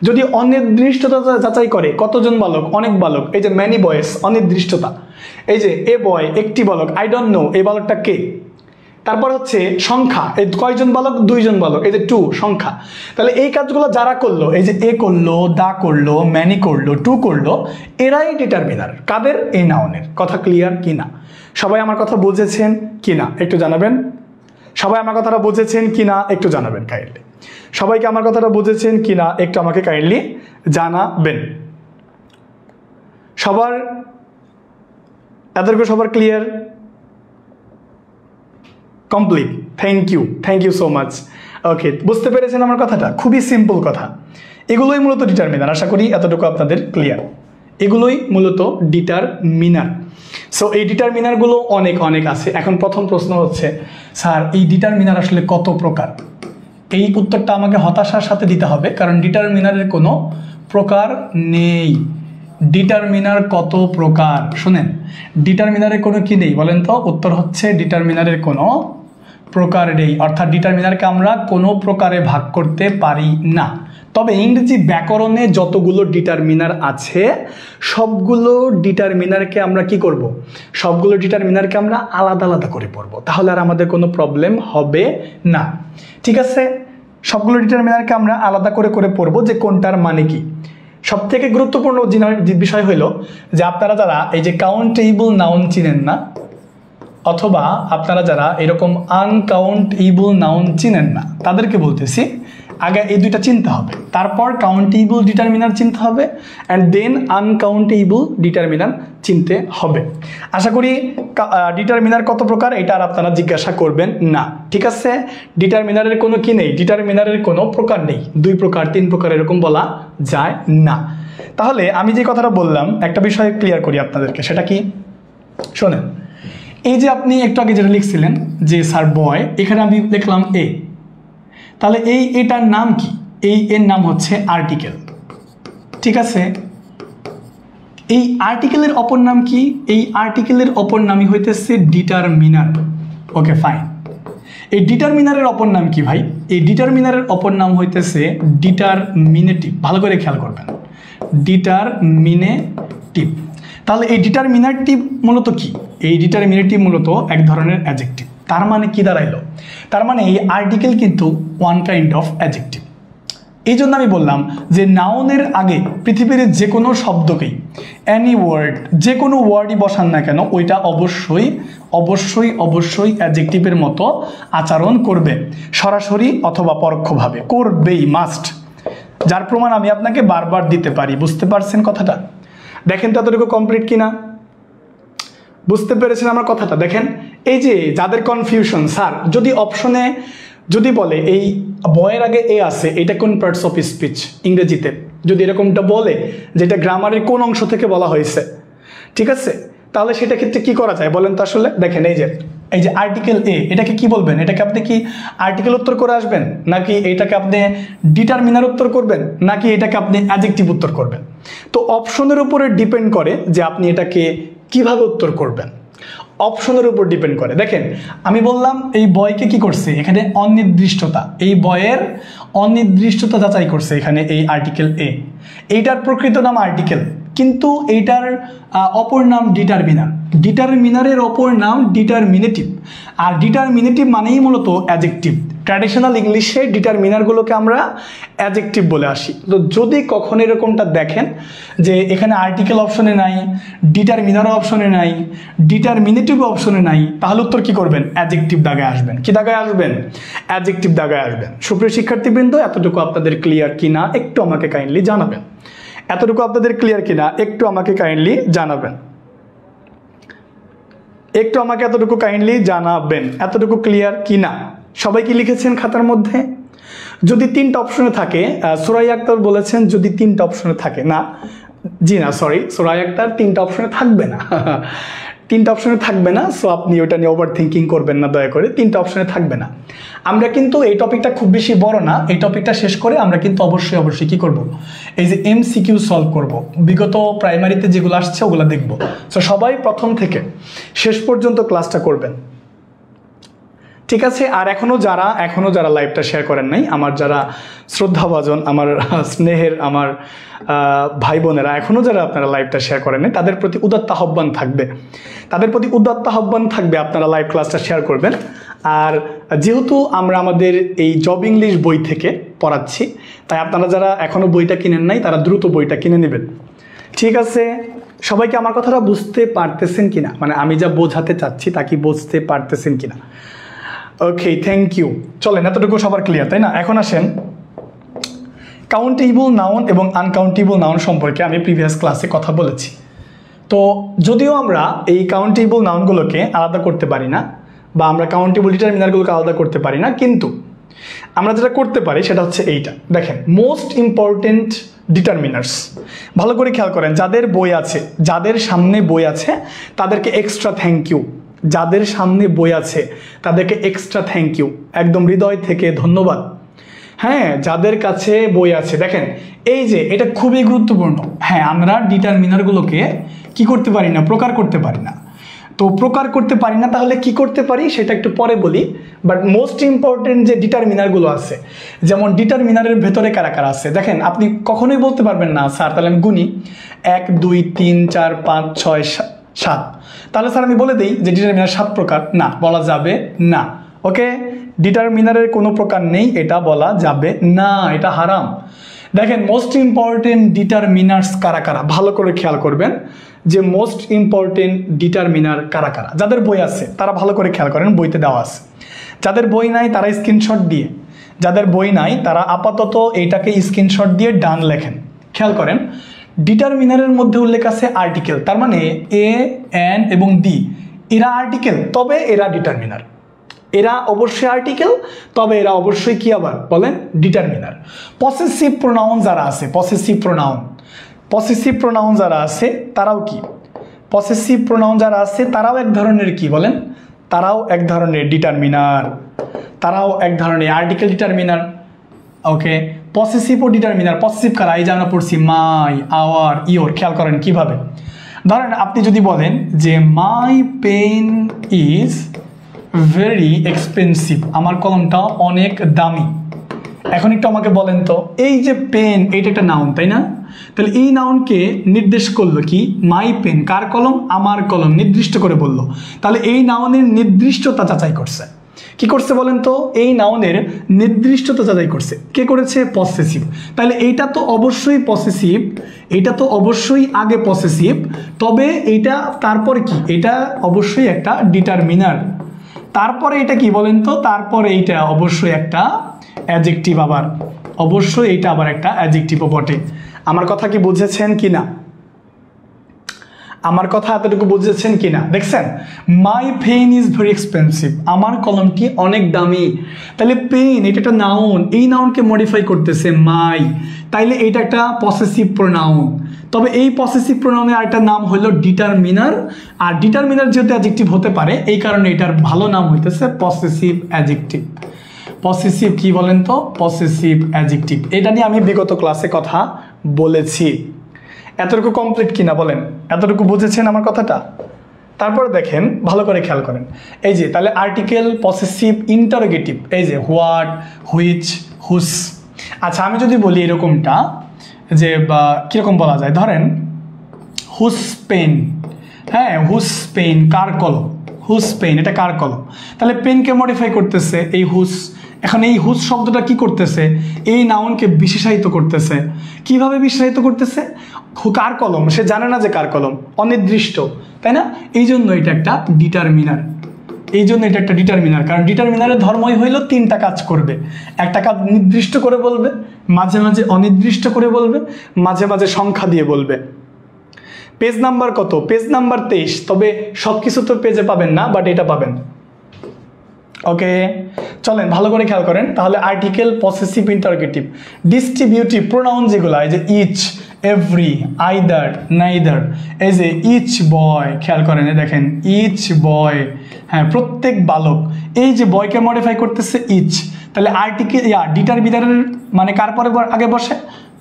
যদি অনির্দিষ্টতা যাচাই করে, কতজন বালক, অনেক বালক, এই যে ম্যানি বয়েস, অনির্দিষ্টতা। এই যে এ বয়, একটি বালক, আই ডোন্ট নো এই বালকটা কে। তারপর হচ্ছে সংখ্যা, এই কয়জন বালক, দুইজন বালক, এই যে টু, সংখ্যা। তাহলে এই কাজগুলো যারা করলো, এই যে এ করলো, দা করলো, ম্যানি করলো, টু করলো, এরাই ডিটারমিনার। কাদের? এই নাউনের। কথা ক্লিয়ার কিনা? সবাই আমার কথা বুঝেছেন কিনা একটু জানাবেন। সবাই আমার কথাটা বুঝেছেন কিনা একটু জানাবেন কাইন্ডলি। সবাইকে আমার কথাটা বুঝেছেন কিনা একটু আমাকে কাইন্ডলি জানাবেন। সবার এতটুকু সবার clear? Complete. Thank you so much. Okay, বুঝতে পেরেছেন আমার কথাটা? খুবই সিম্পল কথা। এগুলোই মূলত ডিটারমিনার। আশা করি এতটুকু আপনাদের ক্লিয়ার। এগুলোই মূলত ডিটারমিনার। সো এই ডিটারমিনারগুলো অনেক অনেক আছে। এখন প্রথম প্রশ্ন হচ্ছে, স্যার এই ডিটারমিনার আসলে কত প্রকার? এই উত্তরটা আমাকে হতাশার সাথে দিতে হবে, কারণ ডিটারমিনারের কোনো প্রকার নেই। ডিটারমিনার কত প্রকার? শুনেন, ডিটারমিনারের কোনো কি নেই বলেন তো? উত্তর হচ্ছে ডিটারমিনারের কোনো প্রকার নেই, অর্থাৎ ডিটারমিনারকে আমরা কোনো প্রকারে ভাগ করতে পারি না। তবে ইংরেজি ব্যাকরণে যতগুলো ডিটারমিনার আছে সবগুলো ডিটারমিনারকে আমরা কি করব? সবগুলো ডিটারমিনারকে আমরা আলাদা আলাদা করে পড়ব, তাহলে আর আমাদের কোনো প্রবলেম হবে না। ঠিক আছে, সবগুলো ডিটারমিনারকে আমরা আলাদা করে করে পড়ব যে কোনটার মানে কি। সবথেকে গুরুত্বপূর্ণ বিষয় হলো যে আপনারা যারা এই যে কাউন্টেবল নাউন চিনেন না, অথবা আপনারা যারা এরকম আনকাউন্টেবল নাউন চিনেন না, তাদেরকে বলতেছি আগে এই দুইটা চিনতে হবে, তারপর কাউন্টেবল ডিটারমিনার চিনতে হবে, অ্যান্ড দেন আনকাউন্টেবল ডিটারমিনার চিনতে হবে। আশা করি ডিটারমিনার কত প্রকার এটা আর আপনারা জিজ্ঞাসা করবেন না। ঠিক আছে, ডিটারমিনারের কোনো কি নেই, ডিটারমিনারের কোনো প্রকার নেই, 2 প্রকার 3 প্রকার এরকম বলা যায় না। তাহলে আমি যে কথাটা বললাম একটা বিষয় ক্লিয়ার করি আপনাদেরকে, সেটা কি? শোনেন, এই যে আপনি একটু আগে যেটা লিখছিলেন যে স্যার বয়, এখানে আমি লিখলাম এ, তাহলে এটার নাম কি? এর নাম হচ্ছে আর্টিকেল। ঠিক আছে, এই আর্টিকেলের অপর নাম কি? এই আর্টিকেলের অপর নামই হইতেছে ডিটারমিনার। Okay fine. এই ডিটারমিনারের অপর নাম কি ভাই? এই ডিটারমিনারের অপর নাম হইতেছে ডিটারমিনেটিভ। ভালো করে খেয়াল করবেন, ডিটারমিনেটিভ। তাহলে এই ডিটারমিনেটিভ মূলত কি? এই ডিটারমিনেটিভ মূলত এক ধরনের অ্যাডজেক্টিভ। তার মানে কি দাঁড়াইলো? তার মানে এই আর্টিকেল কিন্তু ওয়ান কাইন্ড অফ অ্যাডজেক্টিভ। এই জন্য আমি বললাম যে নাউনের আগে পৃথিবীর যে কোনো শব্দকেই, অ্যানি ওয়ার্ড, যে কোনো ওয়ার্ডই বসান না কেন, ওইটা অবশ্যই অবশ্যই অবশ্যই অ্যাডজেক্টিভের মতো আচরণ করবে, সরাসরি অথবা পরোক্ষভাবে করবেই, মাস্ট। যার প্রমাণ আমি আপনাকে বারবার দিতে পারি। বুঝতে পারছেন কথাটা? দেখেন তো এতটুকু কমপ্লিট কিনা, বুঝতে পেরেছেন আমার কথাটা? দেখেন, এই যে যাদের কনফিউশন, স্যার যদি অপশনে যদি বলে এই বয়ের আগে এ আছে, এটা কোন পার্টস অফ স্পিচ ইংরেজিতে, যদি এরকমটা বলে যেটা গ্রামারের কোন অংশ থেকে বলা হয়েছে, ঠিক আছে, তাহলে সেটা ক্ষেত্রে কি করা যায় বলেন তো? আসলে দেখেন, এই যে আর্টিকেল এ, এটাকে কি বলবেন? এটাকে আপনি কি আর্টিকেল উত্তর করে আসবেন, নাকি এটাকে আপনি ডিটারমিনার উত্তর করবেন, নাকি এটাকে আপনি অ্যাডজেক্টিভ উত্তর করবেন? তো অপশনের উপরে ডিপেন্ড করে যে আপনি এটাকে কিভাবে উত্তর করবেন, অপশনের উপর ডিপেন্ড করে। দেখেন, আমি বললাম এই বয়কে কি করছে এখানে? অনির্দিষ্টতা। এই বয়ের অনির্দিষ্টতা যাচাই করছে এখানে এই আর্টিকেল এ। এইটার প্রকৃত নাম আর্টিকেল, কিন্তু এইটার অপর নাম ডিটারমিনার। ডিটারমিনারের অপর নাম ডিটারমিনেটিভ, আর ডিটারমিনেটিভ মানেই মূলত অ্যাডজেক্টিভ। ট্র্যাডিশনাল ইংলিশে ডিটারমিনারগুলোকে আমরা অ্যাডজেক্টিভ বলে আসি। তো যদি কখনো এরকমটা দেখেন যে এখানে আর্টিকেল অপশনে নাই, ডিটারমিনার অপশনে নাই, ডিটারমিনেটিভ অপশনে নাই, তাহলে উত্তর কি করবেন? অ্যাডজেক্টিভ দাগায় আসবেন। কি দাগায় আসবেন? অ্যাডজেক্টিভ দাগায় আসবেন। সুপ্রিয় শিক্ষার্থীবৃন্দ, এতটুকু আপনাদের ক্লিয়ার কিনা একটু আমাকে কাইন্ডলি জানাবেন। এতটুকু আপনাদের ক্লিয়ার কিনা একটু আমাকে কাইন্ডলি জানাবেন। একটু আমাকে এতটুকু কাইন্ডলি জানাবেন, এতটুকু ক্লিয়ার কিনা। সবাই কি লিখেছেন খাতার মধ্যে? যদি 3টা অপশনে থাকে, সুরাইয়া আক্তার বলেছেন যদি 3টা অপশনে থাকে, না জি না সরি, সুরাইয়া আক্তার 3টা অপশনে থাকবে না। তিনটা অপশনে থাকবে না, সো আপনি ওটা নিয়ে ওভার থিঙ্কিং করবেন না দয়া করে, তিনটা অপশনে থাকবে না। আমরা কিন্তু এই টপিকটা খুব বেশি বড় না, এই টপিকটা শেষ করে আমরা কিন্তু অবশ্যই কি করব, এই যে MCQ সলভ করব, বিগত প্রাইমারিতে যেগুলো আসছে ওগুলো দেখব। সো সবাই প্রথম থেকে শেষ পর্যন্ত ক্লাসটা করবেন, ঠিক আছে? আর এখনো যারা লাইভটা শেয়ার করেন নাই, আমার যারা শ্রদ্ধাভাজন, আমার স্নেহের, আমার ভাই বোনেরা, এখনো যারা আপনারা লাইভটা শেয়ার করেন নাই, তাদের প্রতি উদাত্ত আহ্বান থাকবে, আপনারা লাইভ ক্লাসটা শেয়ার করবেন। আর যেহেতু আমরা আমাদের এই জব ইংলিশ বই থেকে পড়াচ্ছি, তাই আপনারা যারা এখনো বইটা কিনেন নাই তারা দ্রুত বইটা কিনে নেবেন, ঠিক আছে? সবাইকে আমার কথাটা বুঝতে পারতেছেন কিনা, মানে আমি যা বোঝাতে চাচ্ছি তা কি বুঝতে পারতেছেন কিনা? ওকে, থ্যাংক ইউ। চলেন, এতটুকু সবার ক্লিয়ার, তাই না? এখন আসেন, কাউন্টেবল নাউন এবং আনকাউন্টেবল নাউন সম্পর্কে আমি প্রিভিয়াস ক্লাসে কথা বলেছি। তো যদিও আমরা এই কাউন্টেবল নাউনগুলোকে আলাদা করতে পারি না, বা আমরা কাউন্টেবল ডিটারমিনারগুলোকে আলাদা করতে পারি না, কিন্তু আমরা যেটা করতে পারি সেটা হচ্ছে এইটা। দেখেন, মোস্ট ইম্পর্টেন্ট ডিটারমিনার্স, ভালো করে খেয়াল করেন, যাদের সামনে বই আছে তাদেরকে এক্সট্রা থ্যাংক ইউ, যাদের সামনে বই আছে তাদেরকে এক্সট্রা থ্যাংক ইউ, একদম হৃদয় থেকে ধন্যবাদ। হ্যাঁ, যাদের কাছে বই আছে, দেখেন এই যে এটা খুবই গুরুত্বপূর্ণ। হ্যাঁ, আমরা ডিটারমিনারগুলোকে কি করতে পারি না, প্রকার করতে পারি না। তো প্রকার করতে পারি না, তাহলে কি করতে পারি সেটা একটু পরে বলি। বাট মোস্ট ইম্পর্টেন্ট যে ডিটারমিনারগুলো আছে, যেমন ডিটারমিনারের ভেতরে কারা কারা আছে, দেখেন আপনি কখনোই বলতে পারবেন না স্যার তাহলে আমি গুনি 1 2 3 4 5 6 7, তাহলে স্যার আমি বলে দিই যে ডিটারমিনার 7 প্রকার, না, বলা যাবে না। ওকে, ডিটারমিনারের কোনো প্রকার নেই, এটা বলা যাবে না, এটা হারাম। দেখেন মোস্ট ইম্পর্টেন্ট ডিটারমিনার্স কারা কারা, ভালো করে খেয়াল করবেন যে মোস্ট ইম্পর্টেন্ট ডিটারমিনার কারা কারা। যাদের বই আছে তারা ভালো করে খেয়াল করেন, বইতে দেওয়া আছে। যাদের বই নাই তারা স্ক্রিনশট দিয়ে, যাদের বই নাই তারা আপাতত এইটাকে স্ক্রিনশট দিয়ে ডান লেখেন। খেয়াল করেন, ডিটারমিনারের মধ্যে উল্লেখ আছে আর্টিকেল, তার মানে এ, এন এবং ডি, এরা আর্টিকেল, তবে এরা ডিটারমিনার। এরা অবশ্যই আর্টিকেল, তবে এরা অবশ্যই কি আবার বলেন, ডিটারমিনার। পসেসিভ প্রোনাউন যারা আছে, পসেসিভ প্রোনাউন যারা আছে তারাও কি, পসেসিভ প্রোনাউন যারা আছে তারাও এক ধরনের কি বলেন, তারাও এক ধরনের ডিটারমিনার, তারাও এক ধরনের আর্টিকেল ডিটারমিনার। ওকে, পসেসিভ ও ডিটারমিনার। পসেসিভ কারা, এই যে আমরা পড়ছি মাই, আওয়ার, ইওর। খেয়াল করেন কিভাবে, ধরেন আপনি যদি বলেন যে my pen is very expensive, আমার কলমটা অনেক দামি। এখন একটু আমাকে বলেন তো, এই যে পেন, এটা একটা নাউন, তাই না? তাহলে এই নাউনকে নির্দেশ করলো কি, মাই পেন, কার কলম, আমার কলম, নির্দিষ্ট করে বললো। তাহলে এই নাউনের নির্দিষ্টতা যাচাই করছে, কি করছে বলেন তো, এই নাউনের নির্দিষ্টতা যাচাই করছে, কে করেছে, পসেসিভ। তাহলে এইটা তো অবশ্যই পসেসিভ, এটা তো অবশ্যই আগে পসেসিভ, তবে এইটা তারপরে কি, এটা অবশ্যই একটা ডিটারমিনার। তারপরে এটা কি বলেন তো, তারপরে এইটা অবশ্যই একটা অ্যাডজেক্টিভ, আবার অবশ্যই এইটা আবার একটা অ্যাডজেক্টিভও বটে। আমার কথা কি বুঝেছেন কিনা, আমার কথা এতটুকু বুঝেছেন কিনা? দেখছেন, my pen is very expensive, আমার কলমটি অনেক দামি। তাহলে পেন এটা একটা নাউন, এই নাউনকে মডিফাই করতেছে মাই, তাইলে এটা একটা পসেসিভ প্রোনাউন। তবে এই পসেসিভ প্রোনাউনের আরেকটা নাম হলো ডিটারমিনার, আর ডিটারমিনার যেহেতু অ্যাডজেক্টিভ হতে পারে, এই কারণে এটার ভালো নাম হইতেছে পসেসিভ অ্যাডজেক্টিভ। পসেসিভ কি বলেন তো, পসেসিভ অ্যাডজেক্টিভ। এটা নিয়ে আমি বিগত ক্লাসে কথা বলেছি। এতটুকু কমপ্লিট কিনা বলেন, এতটুকু বুঝেছেন আমার কথাটা? তারপরে দেখেন, ভালো করে খেয়াল করেন, এই যে তাহলে আর্টিকেল, পসেসিভ, ইন্টারোগেটিভ, এই যে হোয়াট, হুইচ, হুস। আচ্ছা, আমি যদি বলি এরকমটা যে কীরকম বলা যায়, ধরেন হুস পেন, হ্যাঁ হুস পেন, কার কলম, হুস পেন, এটা কার কলম। তাহলে পেনকে মডিফাই করতেছে এই হুস। এখন এই হুস শব্দটা কি করতেছে, এই নাউনকে বিশেষায়িত করতেছে। কিভাবে বিশেষায়িত করতেছে, কার কলম, সে জানে না যে কার কলম, অনির্দিষ্ট, তাই না? এই জন্য এটা একটা ডিটারমিনার, এই জন্য এটা একটা ডিটারমিনার। কারণ ডিটারমিনারের ধর্মই হইল তিনটা কাজ করবে, একটা কাজ নির্দিষ্ট করে বলবে, মাঝে মাঝে অনির্দিষ্ট করে বলবে, মাঝে মাঝে সংখ্যা দিয়ে বলবে। পেজ নাম্বার কত, পেজ নাম্বার 23, তবে সব কিছু তো পেজে পাবেন না, বাট এটা পাবেন। ওকে, চলেন ভালো করে খেয়াল করেন। তাহলে article, possessive, interrogative, distributive pronoun যেগুলো, এই যে ইচ, এভরি, আইদার, নাইদার। এই যে ইচ বয়, খেয়াল করেন, দেখেন ইচ বয়, হ্যাঁ প্রত্যেক বালক। এই যে বয়কে মডিফাই করতেছে ইচ, তাহলে আর্টিকেল ডিটারমিনারের মানে কার পরে আগে বসে?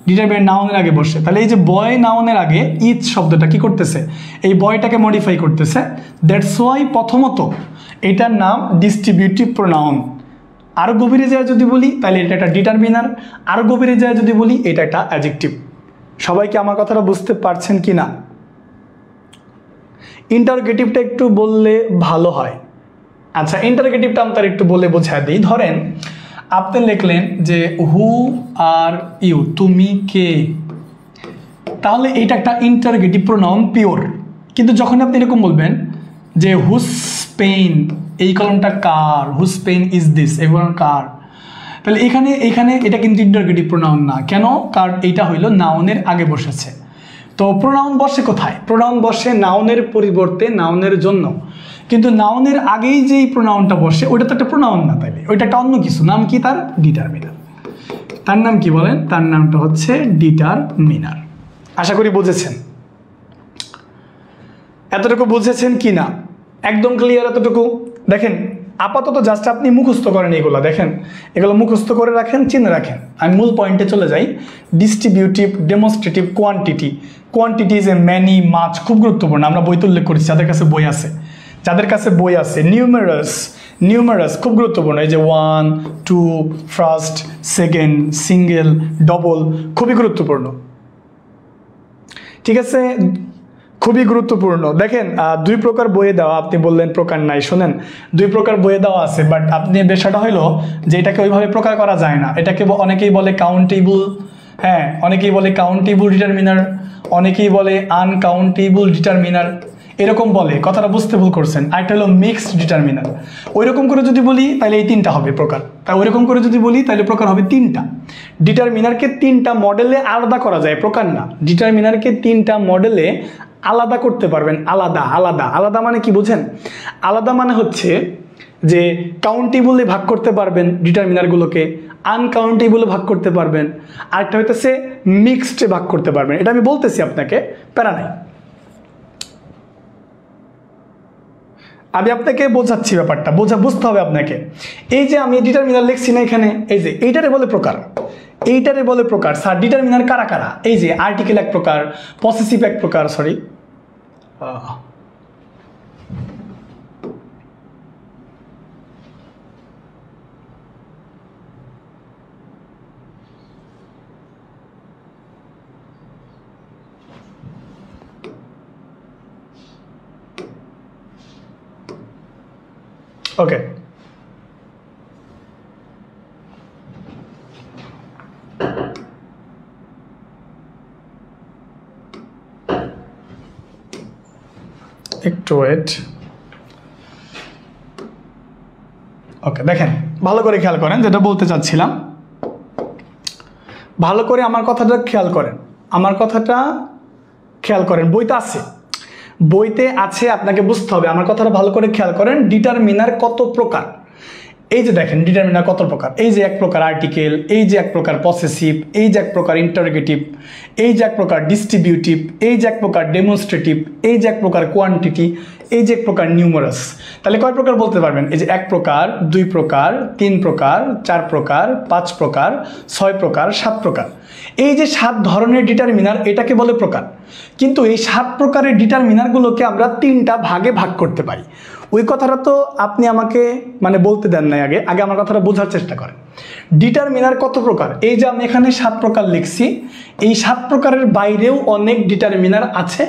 ডিটারমিনার নাউনের আগে বসে। তাহলে এই যে বয় নাউনের আগে ইচ শব্দটা কি করতেছে? এই বয়টাকে মডিফাই করতেছে। দ্যাটস ওয়াই প্রথমত এটার নাম ডিস্ট্রিবিউটিভ প্রোনাউন। আরো গভীরে যায় যদি বলি তাহলে এটা একটা ডিটারমিনার, আরো গভীরে যায় যদি বলি এটা একটা অ্যাডজেক্টিভ। সবাইকে আমার কথাটা বুঝতে পারছেন কি না? ইন্টারোগেটিভটা একটু বললে ভালো হয়। আচ্ছা, ইন্টারোগেটিভটা আমি তার একটু বলে বোঝায় দিই। ধরেন আপনি লিখলেন যে হু আর ইউ, তুমি কে, তাহলে এটা একটা ইন্টারোগেটিভ প্রোনাউন পিওর। কিন্তু যখন আপনি এরকম বলবেন যে হুস পেইন, এই কলমটা কার, হুস পেইন ইজ দিস, এই কলম কার, তাহলে এখানে এটা কিন্তু ইন্টারোগেটিভ প্রোনাউন না। কেন? কারণ এটা হইলো নাউনের আগে বসেছে। তো প্রোনাউন বসে কোথায়? প্রোনাউন বসে নাউনের পরিবর্তে নাউনের জন্য। কিন্তু নাউনের আগেই যেই প্রোনাউনটা বসে ওইটা তো একটা প্রোনাউন না, তাইলে ওইটা একটা অন্য কিছু। নাম কি তার? ডিটারমিনার। তার নাম কি বলেন? তার নামটা হচ্ছে ডিটারমিনার। আশা করি বুঝেছেন। এতটুকু বুঝেছেন কি না? একদম ক্লিয়ার এতটুকু? দেখেন আপাতত জাস্ট আপনি মুখস্থ করেন এগুলো, দেখেন এগুলো মুখস্থ করে রাখেন, চিনে রাখেন। আমি মূল পয়েন্টে চলে যাই। Distributive, demonstrative, quantity. Quantity is a many, much, খুব গুরুত্বপূর্ণ। আমরা বইতে উল্লেখ করেছি, যাদের কাছে বই আছে, যাদের কাছে বই আছে। নিউমেরাস, নিউমেরাস খুব গুরুত্বপূর্ণ। এই যে 1, 2, ফার্স্ট, সেকেন্ড, সিঙ্গেল, ডবল, খুবই গুরুত্বপূর্ণ। ঠিক আছে, খুবই গুরুত্বপূর্ণ। দেখেন দুই প্রকার বইয়ে দেওয়া, আপনি বললেন প্রকার নাই, শোনেন দুই প্রকার বইয়ে দেওয়া আছে, বাট আপনি বিষয়টা হইলো যে এটাকে ওইভাবে প্রকার করা যায় না। এটাকে অনেকেই বলে কাউন্টেবল, হ্যাঁ অনেকেই বলে কাউন্টেবল ডিটারমিনার, অনেকেই বলে আনকাউন্টেবল ডিটারমিনার, এরকম বলে। কথাটা বুঝতে ভুল করছেন। আরেকটা হলো মিক্সড ডিটারমিনার। ওই রকম করে যদি বলি তাহলে এই তিনটা হবে প্রকার, তাই ওই রকম করে যদি বলি তাহলে প্রকার হবে তিনটা। ডিটারমিনারকে তিনটা মডেলে আলাদা করা যায়, প্রকার না। ডিটারমিনারকে তিনটা মডেলে আলাদা করতে পারবেন। আলাদা আলাদা আলাদা মানে কি বুঝেন? আলাদা মানে হচ্ছে যে কাউন্টেবলে ভাগ করতে পারবেন ডিটারমিনারগুলোকে, আনকাউন্টেবলে ভাগ করতে পারবেন, আরেকটা হইতেছে মিক্সডে ভাগ করতে পারবেন। এটা আমি বলতেছি আপনাকে, প্যারা নাই। আমি আপনাকে বোঝাচ্ছি ব্যাপারটা, বুঝতে হবে আপনাকে। এই যে আমি ডিটারমিনার লিখছি না এখানে, এই যে এইটারে বলে প্রকার, এইটারে বলে প্রকার। স্যার ডিটারমিনার কারা কারা? এই যে আর্টিকেল এক প্রকার, পসেসিভ এক প্রকার, সরি ওকে। একটু ওয়েট। ওকে, দেখেন ভালো করে খেয়াল করেন যেটা বলতে চাচ্ছিলাম। ভালো করে আমার কথাটা খেয়াল করেন, আমার কথাটা খেয়াল করেন। বইতে আছে, বইতে আছে, আপনাকে বুঝতে হবে। আমার কথাটা ভালো করে খেয়াল করেন। ডিটারমিনার কত প্রকার? এই যে দেখেন ডিটারমিনার কত প্রকার। এই যে এক প্রকার আর্টিকেল, এই যে এক প্রকার পসেসিভ, এই যে এক প্রকার ইন্টারোগেটিভ, এই যে এক প্রকার ডিস্ট্রিবিউটিভ, এই যে এক প্রকার ডেমনস্ট্রেটিভ, এই যে এক প্রকার কোয়ান্টিটি, এই যে এক প্রকার নিউমারাস। তাহলে কয় প্রকার বলতে পারবেন? এই যে এক প্রকার, দুই প্রকার, তিন প্রকার, চার প্রকার, পাঁচ প্রকার, ছয় প্রকার, সাত প্রকার। এই যে 7 ধরনের ডিটারমিনার, এটাকে বলে প্রকার। কিন্তু এই 7 প্রকারের ডিটারমিনারগুলোকে আমরা 3টা ভাগে ভাগ করতে পারি। ওই কথাটা তো আপনি আমাকে মানে বলতে দেন নাই, আগে আমার কথাটা বোঝার চেষ্টা করেন। ডিটারমিনার কত প্রকার? এই যে আমি এখানে 7 প্রকার লিখছি, এই 7 প্রকারের বাইরেও অনেক ডিটারমিনার আছে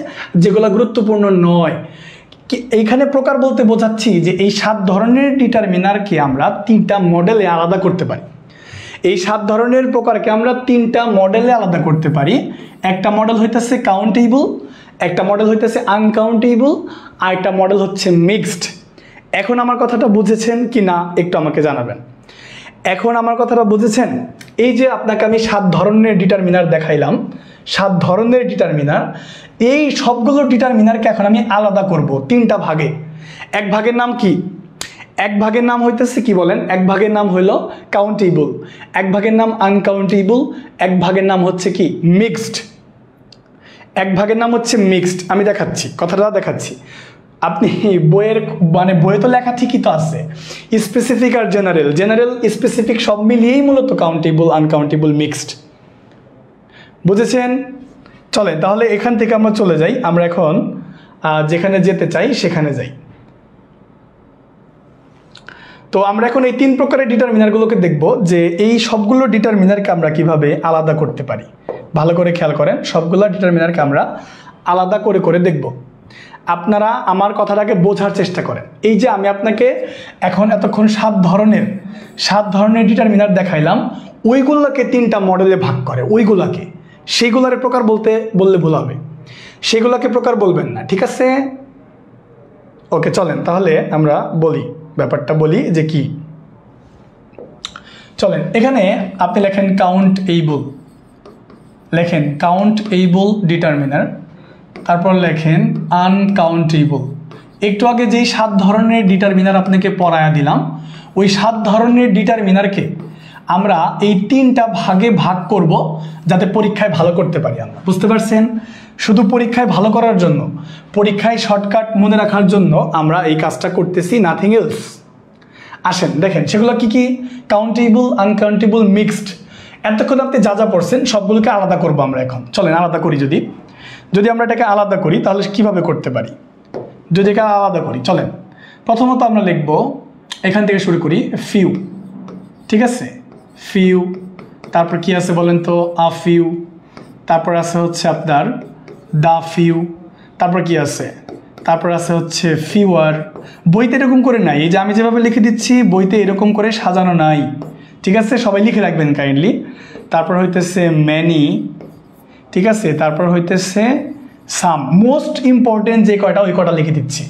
যেগুলো গুরুত্বপূর্ণ নয়। এইখানে প্রকার বলতে বোঝাচ্ছি যে এই 7 ধরনের ডিটারমিনারকে আমরা 3টা মডেলে আলাদা করতে পারি। এই 7 ধরনের প্রকারকে আমরা 3টা মডেলে আলাদা করতে পারি। একটা মডেল হইতেছে কাউন্টেবল, একটা মডেল হইতেছে আনকাউন্টেবল, আর একটা মডেল হচ্ছে মিক্সড। এখন আমার কথাটা বুঝেছেন কি না একটু আমাকে জানাবেন। এখন আমার কথাটা বুঝেছেন? এই যে আপনাকে আমি 7 ধরনের ডিটারমিনার দেখাইলাম, 7 ধরনের ডিটারমিনার, এই সবগুলো ডিটারমিনারকে এখন আমি আলাদা করব 3টা ভাগে। এক ভাগের নাম কি? এক ভাগের নাম হইতেছে কি বলেন? এক ভাগের নাম হইলো কাউন্টেবল, এক ভাগের নাম আনকাউন্টেবল, এক ভাগের নাম হচ্ছে কি মিক্সড। এক ভাগের নাম হচ্ছে মিক্সড। আমি দেখাচ্ছি, কথাটা দেখাচ্ছি। আপনি বইয়ের মানে বইয়ে তো লেখা ঠিকই তো আছে, স্পেসিফিক আর জেনারেল, জেনারেল স্পেসিফিক সব মিলিয়েই মূলত কাউন্টেবল আনকাউন্টেবল মিক্সড। বুঝেছেন? চলেন তাহলে এখান থেকে আমরা চলে যাই, আমরা এখন যেখানে যেতে চাই সেখানে যাই। তো আমরা এখন এই 3 প্রকারের ডিটারমিনারগুলোকে দেখব যে এই সবগুলো ডিটারমিনারকে আমরা কিভাবে আলাদা করতে পারি। ভালো করে খেয়াল করেন, সবগুলো ডিটারমিনারকে আমরা আলাদা করে করে দেখব। আপনারা আমার কথাটাকে বোঝার চেষ্টা করেন। এই যে আমি আপনাকে এতক্ষণ 7 ধরনের ডিটারমিনার দেখাইলাম, ওইগুলোকে 3টা মডেলে ভাগ করে, ওইগুলোকে সেইগুলোর প্রকার বললে ভুল হবে, সেগুলোকে প্রকার বলবেন না, ঠিক আছে? ওকে, চলেন তাহলে আমরা ব্যাপারটা বলি যে কি। চলেন এখানে আপনি লেখেন কাউন্টেবল ডিটারমিনার, তারপর লেখেন আনকাউন্টেবল। একটু আগে যেই 7 ধরনের ডিটারমিনার আপনাকে পড়ায়া দিলাম, ওই 7 ধরনের ডিটারমিনারকে আমরা এই 3টা ভাগে ভাগ করব যাতে পরীক্ষায় ভালো করতে পারি আমরা। বুঝতে পারছেন? শুধু পরীক্ষায় ভালো করার জন্য, পরীক্ষায় শর্টকাট মনে রাখার জন্য আমরা এই কাজটা করতেছি, নাথিং এলস। আসেন দেখেন সেগুলো কি কি। Countable, uncountable, mixed. এতক্ষণ আপনি যা যা পড়ছেন সবগুলোকে আলাদা করবো আমরা এখন। চলেন আলাদা করি। যদি আমরা এটাকে আলাদা করি তাহলে কিভাবে করতে পারি, যদি এটা আলাদা করি, চলেন প্রথমত আমরা লিখব, এখান থেকে শুরু করি, ফিউ। ঠিক আছে, ফিউ। তারপর কি আছে বলেন তো? A few. তারপর আছে হচ্ছে আপনার দা ফিউ। তারপর কি আছে? তারপর আছে হচ্ছে ফিওয়ার। বইতে এরকম করে নাই, এই যে আমি যেভাবে লিখে দিচ্ছি বইতে এরকম করে সাজানো নাই, ঠিক আছে? সবাই লিখে রাখবেন কাইন্ডলি। তারপর হইতেছে ম্যানি, ঠিক আছে? তারপর হইতেছে সাম। মোস্ট ইম্পর্টেন্ট যে কয়টা ওই কয়টা লিখে দিচ্ছি।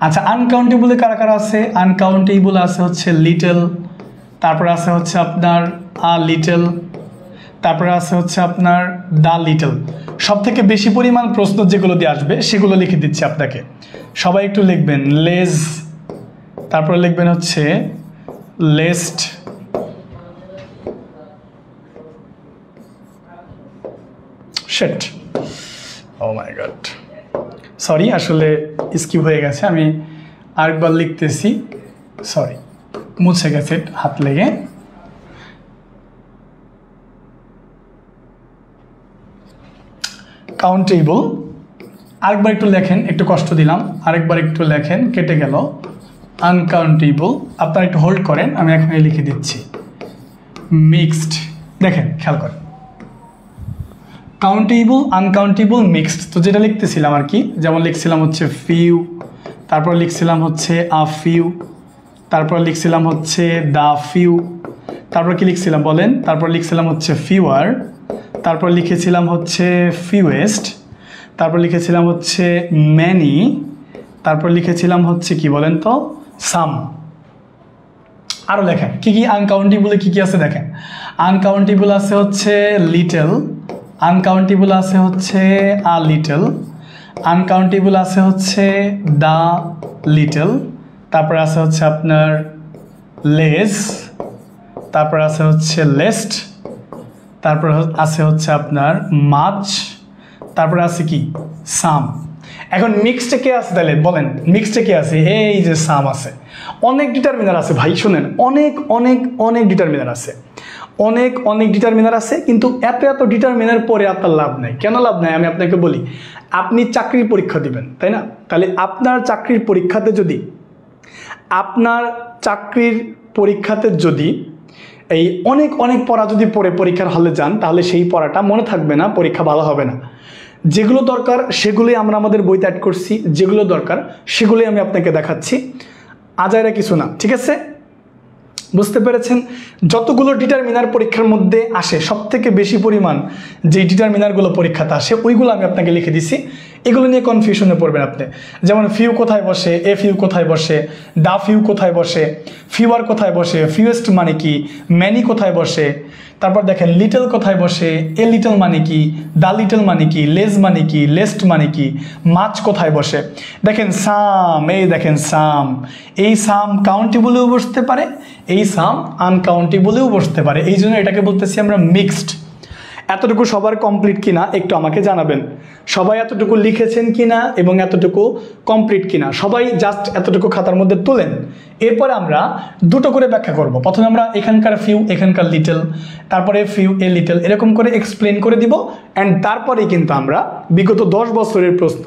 আচ্ছা, আনকাউন্টেবলে কারা কারা আছে? আনকাউন্টেবল আছে হচ্ছে লিটল, তারপর আছে হচ্ছে আপনার আ লিটল, তারপরে আছে হচ্ছে আপনার দা লিটল। সব থেকে বেশি পরিমাণ প্রশ্ন যেগুলো দিয়ে আসবে সেগুলো লিখে দিচ্ছি আপনাকে। সবাই একটু লিখবেন লেজ, তারপরে লিখবেন হচ্ছে লেস্ট, শিট, ও মাই গড, সরি, আসলে স্কিপ হয়ে গেছে, আমি আরেকবার লিখতেছি, সরি, মুছে গেছে হাত লেগে। কাউন্টেবল, আরেকবার একটু লেখেন, একটু কষ্ট দিলাম, আরেকবার একটু লেখেন, কেটে গেল। আনকাউন্টেবল, আপনারা একটু হোল্ড করেন, আমি এখন লিখে দিচ্ছি। মিক্সড, দেখেন খেয়াল করেন, কাউন্টেবল, আনকাউন্টেবল, মিক্সড। তো যেটা লিখতেছিলাম আর কি, যেমন লিখছিলাম হচ্ছে ফিউ, তারপর লিখছিলাম হচ্ছে আ ফিউ, তারপর লিখছিলাম হচ্ছে দা ফিউ, তারপর কি লিখছিলাম বলেন? তারপর লিখছিলাম হচ্ছে ফিওয়ার, তারপর লিখেছিলাম হচ্ছে ফিউয়েস্ট, তারপর লিখেছিলাম হচ্ছে ম্যানি, তারপর লিখেছিলাম হচ্ছে কি বলেন তো? সাম। আরও লেখেন কি কি আনকাউন্টেবলে কি কি আছে দেখেন। আনকাউন্টেবল আছে হচ্ছে লিটল, আনকাউন্টেবল আছে হচ্ছে আ লিটল, আনকাউন্টেবল আছে হচ্ছে দা লিটল, তারপর আছে হচ্ছে আপনার লেজ, তারপর আছে হচ্ছে লেস্ট, তারপর আছে হচ্ছে আপনার মাছ, তারপরে আছে কি? সাম। এখন মিক্সডে কে আছে তাহলে বলেন? মিক্সডে কে আছে? এই যে সাম আছে। অনেক ডিটারমিনার আছে ভাই, শুনেন, অনেক অনেক অনেক ডিটারমিনার আছে, অনেক ডিটারমিনার আছে, কিন্তু এত ডিটারমিনার পরে আপনার লাভ নাই। কেন লাভ নাই আমি আপনাকে বলি। আপনি চাকরির পরীক্ষা দিবেন, তাই না? তাহলে আপনার চাকরির পরীক্ষাতে যদি এই অনেক পড়া যদি পড়ে পরীক্ষার হলে যান, তাহলে সেই পড়াটা মনে থাকবে না, পরীক্ষা ভালো হবে না। যেগুলো দরকার সেগুলোই আমরা আমাদের বইতে অ্যাড করছি, যেগুলো দরকার সেগুলোই আমি আপনাকে দেখাচ্ছি, আজাইরা কিছু না, ঠিক আছে? বুঝতে পেরেছেন? যতগুলো ডিটারমিনার পরীক্ষার মধ্যে আসে, সব থেকে বেশি পরিমাণ যে ডিটারমিনারগুলো পরীক্ষাতে আসে ওইগুলো আমি আপনাকে লিখে দিছি। এগুলো নিয়ে কনফিউশনে পড়বেন আপনি। যেমন ফিউ কোথায় বসে, এ ফিউ কোথায় বসে, দা ফিউ কোথায় বসে, ফিওয়ার কোথায় বসে, ফিউয়েস্ট মানে কি, ম্যানি কোথায় বসে, তারপর দেখেন লিটল কোথায় বসে, এ লিটল মানে কি, দা লিটল মানে কি, লেজ মানে কি, লেস্ট মানে কি, মাছ কোথায় বসে। দেখেন সাম, এই দেখেন সাম, এই সাম কাউন্টেবলেও বসতে পারে, এই সাম আনকাউন্টেবলেও বসতে পারে, এই জন্য এটাকে বলতেছি আমরা মিক্সড। এতটুকু সবার কমপ্লিট কিনা একটু আমাকে জানাবেন। সবাই এতটুকু লিখেছেন কিনা এবং এতটুকু কমপ্লিট কিনা সবাই জাস্ট এতটুকু খাতার মধ্যে তোলেন। এরপরে আমরা দুটো করে ব্যাখ্যা করব। প্রথমে আমরা এখানকার ফিউ, এখানকার লিটল, তারপরে ফিউ এ লিটল এরকম করে এক্সপ্লেন করে দিব। অ্যান্ড তারপরে কিন্তু আমরা বিগত 10 বছরের প্রশ্ন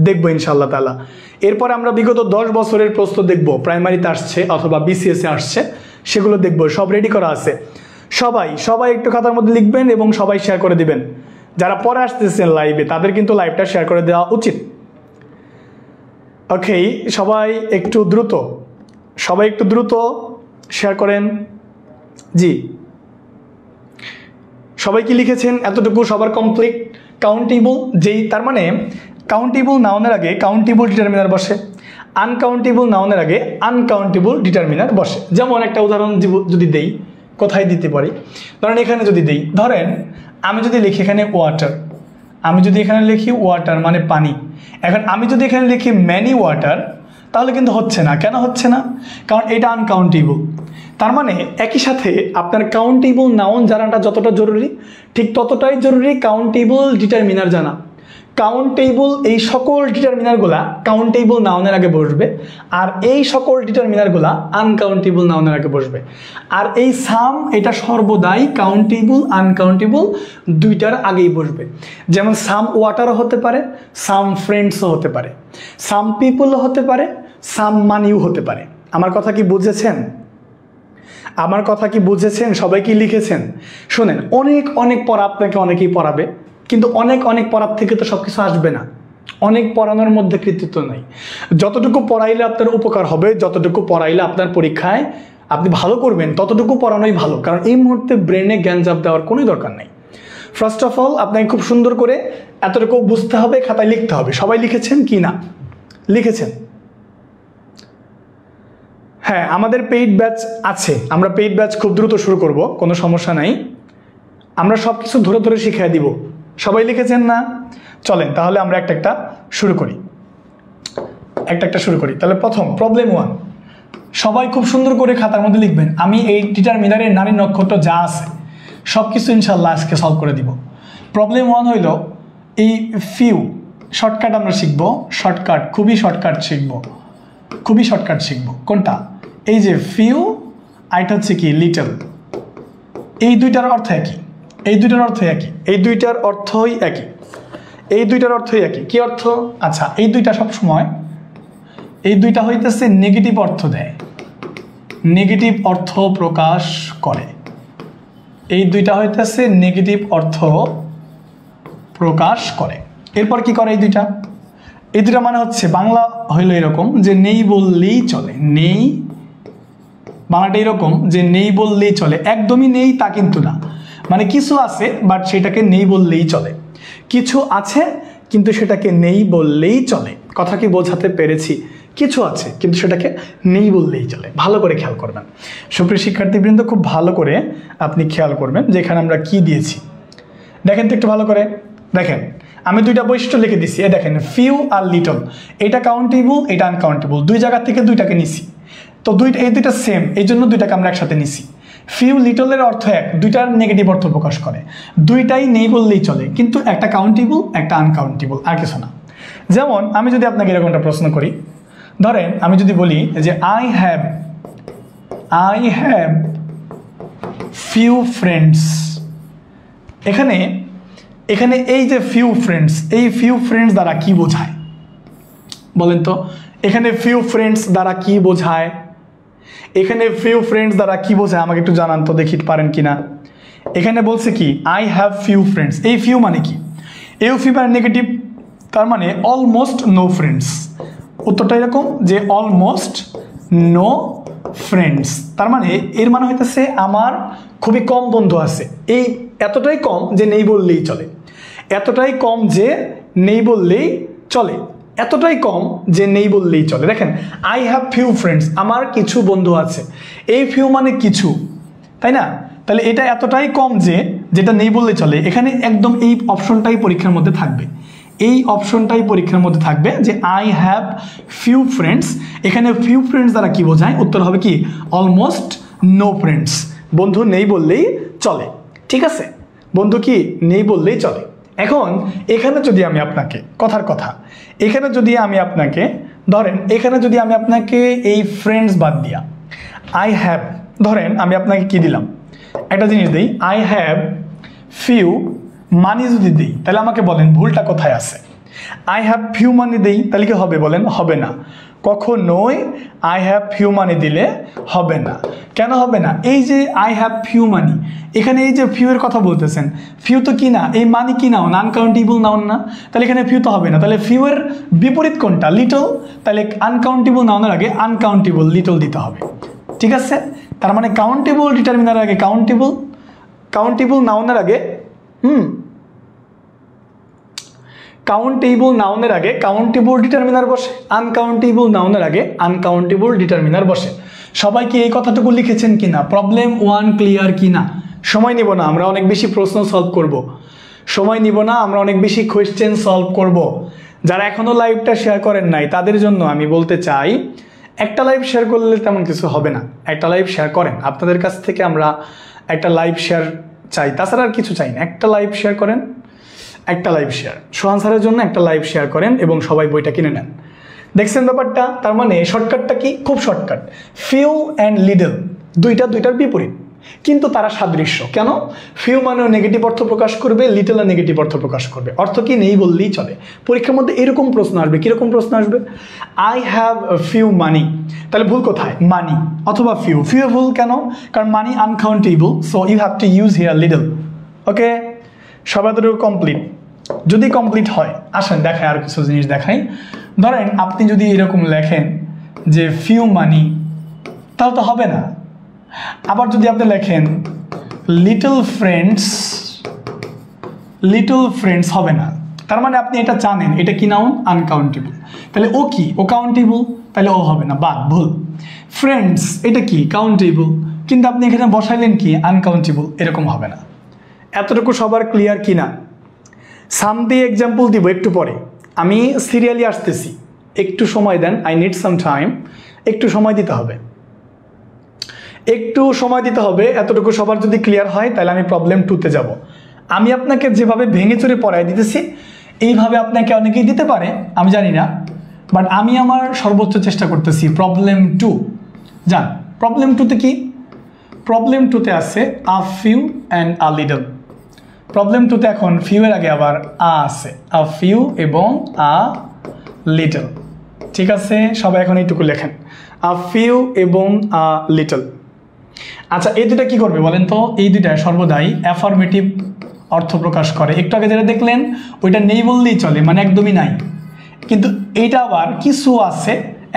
দেখবো ইনশাআল্লাহ তাআলা। এরপরে আমরা বিগত 10 বছরের প্রশ্ন দেখব, প্রাইমারিতে আসছে অথবা বিসিএসে আসছে, সেগুলো দেখব। সব রেডি করা আছে। সবাই একটু খাতার মধ্যে লিখবেন এবং সবাই শেয়ার করে দিবেন। যারা পরে আসতেছেন লাইভে তাদের কিন্তু লাইভটা শেয়ার করে দেওয়া উচিত। ওকে, সবাই একটু দ্রুত শেয়ার করেন। জি, সবাই কি লিখেছেন? এতটুকু সবার কমপ্লিট। কাউন্টেবল যেই, তার মানে কাউন্টেবল নাউনের আগে কাউন্টেবল ডিটারমিনার বসে, আনকাউন্টেবল নাউনের আগে আনকাউন্টেবল ডিটারমিনার বসে। যেমন একটা উদাহরণ যদি দেই, কোথায় দিতে পারি, ধরেন এখানে যদি দেই, ধরেন আমি যদি লিখি এখানে ওয়াটার, আমি যদি এখানে লিখি ওয়াটার মানে পানি, এখন আমি যদি এখানে লিখি ম্যানি ওয়াটার, তাহলে কিন্তু হচ্ছে না। কেন হচ্ছে না? কারণ এটা আনকাউন্টেবল। তার মানে একই সাথে আপনার কাউন্টেবল নাউন জানাটা যতটা জরুরি, ঠিক ততটাই জরুরি কাউন্টেবল ডিটারমিনার জানা। কাউন্টেবল এই সকল ডিটারমিনারগুলা কাউন্টেবল নাউনের আগে বসবে, আর এই সকল ডিটারমিনারগুলা আনকাউন্টেবল নাউনের আগে বসবে। আর এই সাম, এটা সর্বদাই কাউন্টেবল আনকাউন্টেবল দুইটার আগেই বসবে। যেমন সাম ওয়াটারও হতে পারে, সাম ফ্রেন্ডসও হতে পারে, সাম পিপলও হতে পারে, সাম মানিও হতে পারে। আমার কথা কি বুঝেছেন? সবাই কি লিখেছেন? শোনেন, অনেক পড়া আপনাকে অনেকেই পড়াবে, কিন্তু অনেক পড়ার থেকে তো সব কিছু আসবে না। অনেক পড়ানোর মধ্যে কৃতিত্ব নাই। যতটুকু পড়াইলে আপনার উপকার হবে, যতটুকু পড়াইলে আপনার পরীক্ষায় আপনি ভালো করবেন, ততটুকু পড়ানোই ভালো। কারণ এই মুহূর্তে ব্রেনে জ্ঞান চাপ দেওয়ার কোনো দরকার নেই। ফার্স্ট অফ অল আপনাকে খুব সুন্দর করে এতটুকু বুঝতে হবে, খাতায় লিখতে হবে। সবাই লিখেছেন কি না? লিখেছেন? হ্যাঁ, আমাদের পেইড ব্যাচ আছে। আমরা পেইড ব্যাচ খুব দ্রুত শুরু করব, কোনো সমস্যা নাই। আমরা সব কিছু ধরে শিখিয়ে দিব। সবাই লিখেছেন না? চলেন তাহলে আমরা একটা শুরু করি। তাহলে প্রথম প্রবলেম 1, সবাই খুব সুন্দর করে খাতার মধ্যে লিখবেন। আমি এই ডিটারমিনারের নারী নক্ষত্র যা আছে সব কিছু ইনশাল্লাহ আজকে সলভ করে দিব। প্রবলেম 1 হইল এই ফিউ, শর্টকাট আমরা শিখব। খুবই শর্টকাট শিখব। কোনটা? এই যে ফিউ, আইটা হচ্ছে কি লিটল। এই দুইটার অর্থ একই, এই দুইটার অর্থই একই। কি অর্থ? আচ্ছা, এই দুইটা সবসময়, এই দুইটা হইতেছে নেগেটিভ অর্থ দেয়, নেগেটিভ অর্থ প্রকাশ করে। এই দুইটা হইতেছে নেগেটিভ অর্থ প্রকাশ করে। এরপর কি করে? এই দুইটা মানে হচ্ছে, বাংলা হইল এরকম যে নেই বললেই চলে। নেই বাংলাটা এরকম যে নেই বললেই চলে। একদমই নেই তা কিন্তু না, মানে কিছু আছে বাট সেটাকে নেই বললেই চলে। কিছু আছে কিন্তু সেটাকে নেই বললেই চলে। কথা কি বোঝাতে পেরেছি? কিছু আছে কিন্তু সেটাকে নেই বললেই চলে। ভালো করে খেয়াল করবেন সুপ্রিয় শিক্ষার্থীবৃন্দ, খুব ভালো করে আপনি খেয়াল করবেন যে এখানে আমরা কি দিয়েছি। দেখেন তো একটু ভালো করে দেখেন, আমি দুইটা বৈশিষ্ট্য লিখে দিছি। দেখেন ফিউ আর লিটল, এটা কাউন্টেবল, এটা আনকাউন্টেবল। দুই জায়গা থেকে দুইটাকে নিছি, তো এই দুইটা সেম, এই জন্য দুইটাকে আমরা একসাথে নিছি। ফিউ লিটলের অর্থ এক, দুইটার নেগেটিভ অর্থ প্রকাশ করে। দুইটাই নেই বললেই চলে, কিন্তু একটা কাউন্টেবল একটা আনকাউন্টেবল, আর কিছু না। যেমন আমি যদি আপনাকে এরকমটা প্রশ্ন করি, ধরেন আমি যদি বলি যে আই হ্যাভ ফিউ ফ্রেন্ডস। এখানে এই যে ফিউ ফ্রেন্ডস, এই ফিউ ফ্রেন্ডস দ্বারা কি বোঝায় বলেন তো? এখানে ফিউ ফ্রেন্ডস দ্বারা কি বোঝায়? আমাকে একটু জানান তো, দেখি পারেন কিনা। এখানে বলছে কি আই হ্যাভ ফিউ ফ্রেন্ডস। এই ফিউ মানে কি? এই ফিউ মানে নেগেটিভ, তার মানে অলমোস্ট নো ফ্রেন্ডস। উত্তরটা এরকম যে অলমোস্ট নো ফ্রেন্ডস, তার মানে এর মানে হইতেছে আমার খুবই কম বন্ধু আছে। এই এতটাই কম যে নেই বললেই চলে, এতটাই কম যে নেই বললেই চলে, এতটাই কম যে নেই বললেই চলে। দেখেন আই হ্যাভ ফিউ ফ্রেন্ডস, আমার কিছু বন্ধু আছে। এই ফিউ মানে কিছু, তাই না? তাহলে এটা এতটাই কম যে যেটা নেই বললেই চলে। এখানে একদম এই অপশনটাই পরীক্ষার মধ্যে থাকবে, যে আই হ্যাভ ফিউ ফ্রেন্ডস। এখানে ফিউ ফ্রেন্ডস দ্বারা কি বোঝায়? উত্তর হবে কি অলমোস্ট নো ফ্রেন্ডস, বন্ধু নেই বললেই চলে। ঠিক আছে, বন্ধু কি নেই বললেই চলে। এখন এখানে যদি আমি আপনাকে কথার কথা এখানে যদি আমি আপনাকে ধরেন এখানে যদি আমি আপনাকে এই ফ্রেন্ডস বাদ দিয়া আই হ্যাভ, ধরেন আমি আপনাকে কি দিলাম একটা জিনিস দিই, আই হ্যাভ ফিউ মানি যদি দিই তাহলে আমাকে বলেন ভুলটা কোথায় আছে। আই হ্যাভ ফিউ মানি দিই তাহলে কি হবে বলেন? হবে না, কখনোই আই হ্যাভ ফিউ মানি দিলে হবে না। কেন হবে না? এই যে আই হ্যাভ ফিউ মানি, এখানে এই যে ফিউ এর কথা বলতেছেন, ফিউ তো কি না, এই মানি কি নাউন, আনকাউন্টেবল নাউন না, তাহলে এখানে ফিউ তো হবে না। তাহলে ফিউ এর বিপরীত কোনটা? লিটল। তাহলে আনকাউন্টেবল নাউনের আগে আনকাউন্টেবল লিটল দিতে হবে, ঠিক আছে? তার মানে কাউন্টেবল ডিটারমিনার আগে কাউন্টেবল, কাউন্টেবল নাউনের আগে কাউন্টেবল নাউনের আগে কাউন্টেবল ডিটারমিনার বসে, আনকাউন্টেবল নাউনের আগে আনকাউন্টেবল ডিটারমিনার বসে। সবাই কি এই কথাটুকু লিখেছেন কিনা? প্রবলেম 1 ক্লিয়ার কিনা? সময় নিব না, আমরা অনেক বেশি প্রশ্ন সলভ করব। সময় নিব না, আমরা অনেক বেশি কোয়েশ্চেন সলভ করব। যারা এখনো লাইভটা শেয়ার করেন নাই তাদের জন্য আমি বলতে চাই, একটা লাইভ শেয়ার করলে তেমন কিছু হবে না, একটা লাইভ শেয়ার করেন। আপনাদের কাছ থেকে আমরা একটা লাইভ শেয়ার চাই, তাছাড়া আর কিছু চাই না। একটা লাইভ শেয়ার করেন, একটা লাইভ শেয়ার সোহান স্যারের জন্য একটা লাইভ শেয়ার করেন এবং সবাই বইটা কিনে নেন। দেখছেন ব্যাপারটা? তার মানে শর্টকাটটা কি? খুব শর্টকাট। ফিউ অ্যান্ড লিটল দুইটার বিপরীত, কিন্তু তারা সাদৃশ্য। কেন? ফিউ মানেও নেগেটিভ অর্থ প্রকাশ করবে, লিটলও নেগেটিভ অর্থ প্রকাশ করবে। অর্থ কি নেই বললেই চলে। পরীক্ষার মধ্যে এরকম প্রশ্ন আসবে। কিরকম প্রশ্ন আসবে? আই হ্যাভ ফিউ মানি, তাহলে ভুল কোথায়? মানি অথবা ফিউ। ফিউ ভুল কেন? কারণ money uncountable, so you have to use here little. Okay, সবাই তো কমপ্লিট? যদি কমপ্লিট হয় আসেন দেখাই, আর কিছু জিনিস দেখাই। ধরেন আপনি যদি এরকম লেখেন যে ফিউ মানি, তাহলে তো হবে না। আবার যদি আপনি লেখেন লিটল ফ্রেন্ডস, লিটল ফ্রেন্ডস হবে না। তার মানে আপনি এটা জানেন এটা কি নাউন? আনকাউন্টেবল। তাহলে ও কি? ও কাউন্টেবল, তাহলে ও হবে না, বাদ, ভুল। ফ্রেন্ডস এটা কি? কাউন্টেবল, কিন্তু আপনি এখানে বসাইলেন কি? আনকাউন্টেবল, এরকম হবে না। এতটুকু সবার ক্লিয়ার কিনা? সাম দিয়ে এক্সাম্পল দিব একটু পরে, আমি সিরিয়ালি আসতেছি, একটু সময় দেন। আই নিড সাম টাইম, একটু সময় দিতে হবে, একটু সময় দিতে হবে। এতটুকু সবার যদি ক্লিয়ার হয় তাহলে আমি প্রবলেম 2তে যাব। আমি আপনাকে যেভাবে ভেঙে চুরে পড়াই দিতেছি এইভাবে আপনাকে অনেকেই দিতে পারে, আমি জানি না, বাট আমি আমার সর্বোচ্চ চেষ্টা করতেছি। প্রবলেম 2 যান। প্রবলেম 2তে কি? প্রবলেম 2তে আছে a few and a little. Problem 2তে এখন ফিউ এর আগে আবার আ আছে, আ ফিউ এবং আ লিটল, ঠিক আছে? সবাই এখন এইটুকু লেখেন, আ ফিউ এবং আ লিটল। আচ্ছা, এই দুটা কি করবে বলেন তো? এই দুটা সর্বদাই অ্যাফার্মেটিভ অর্থ প্রকাশ করে। একটু আগে যেটা দেখলেন ওইটা নেই বললেই চলে, মানে একদমই নাই। কিন্তু এইটা আবার কিছু আছে,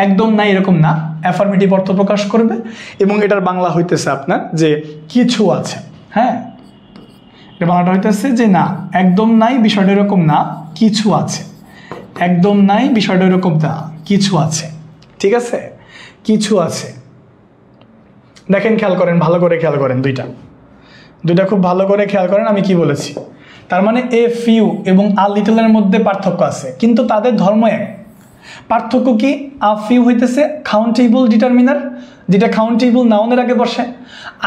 একদম নাই এরকম না, অ্যাফার্মেটিভ অর্থ প্রকাশ করবে। এবং এটার বাংলা হইতেছে আপনার যে কিছু আছে। হ্যাঁ, এটা বাংলাটা হইতেছে যে না, একদম নাই বিষয়টা এরকম না, কিছু আছে। একদম নাই বিষয়টা এরকম না, কিছু আছে, ঠিক আছে? কিছু আছে। দেখেন, খেয়াল করেন, ভালো করে খেয়াল করেন, দুইটা খুব ভালো করে খেয়াল করেন আমি কি বলেছি। তার মানে এ ফিউ এবং আ লিটলের মধ্যে পার্থক্য আছে, কিন্তু তাদের ধর্ম এক। পার্থক্য কি? আ ফিউ হইতেছে কাউন্টেবল ডিটারমিনার, যেটা কাউন্টেবল নাউনের আগে বসে।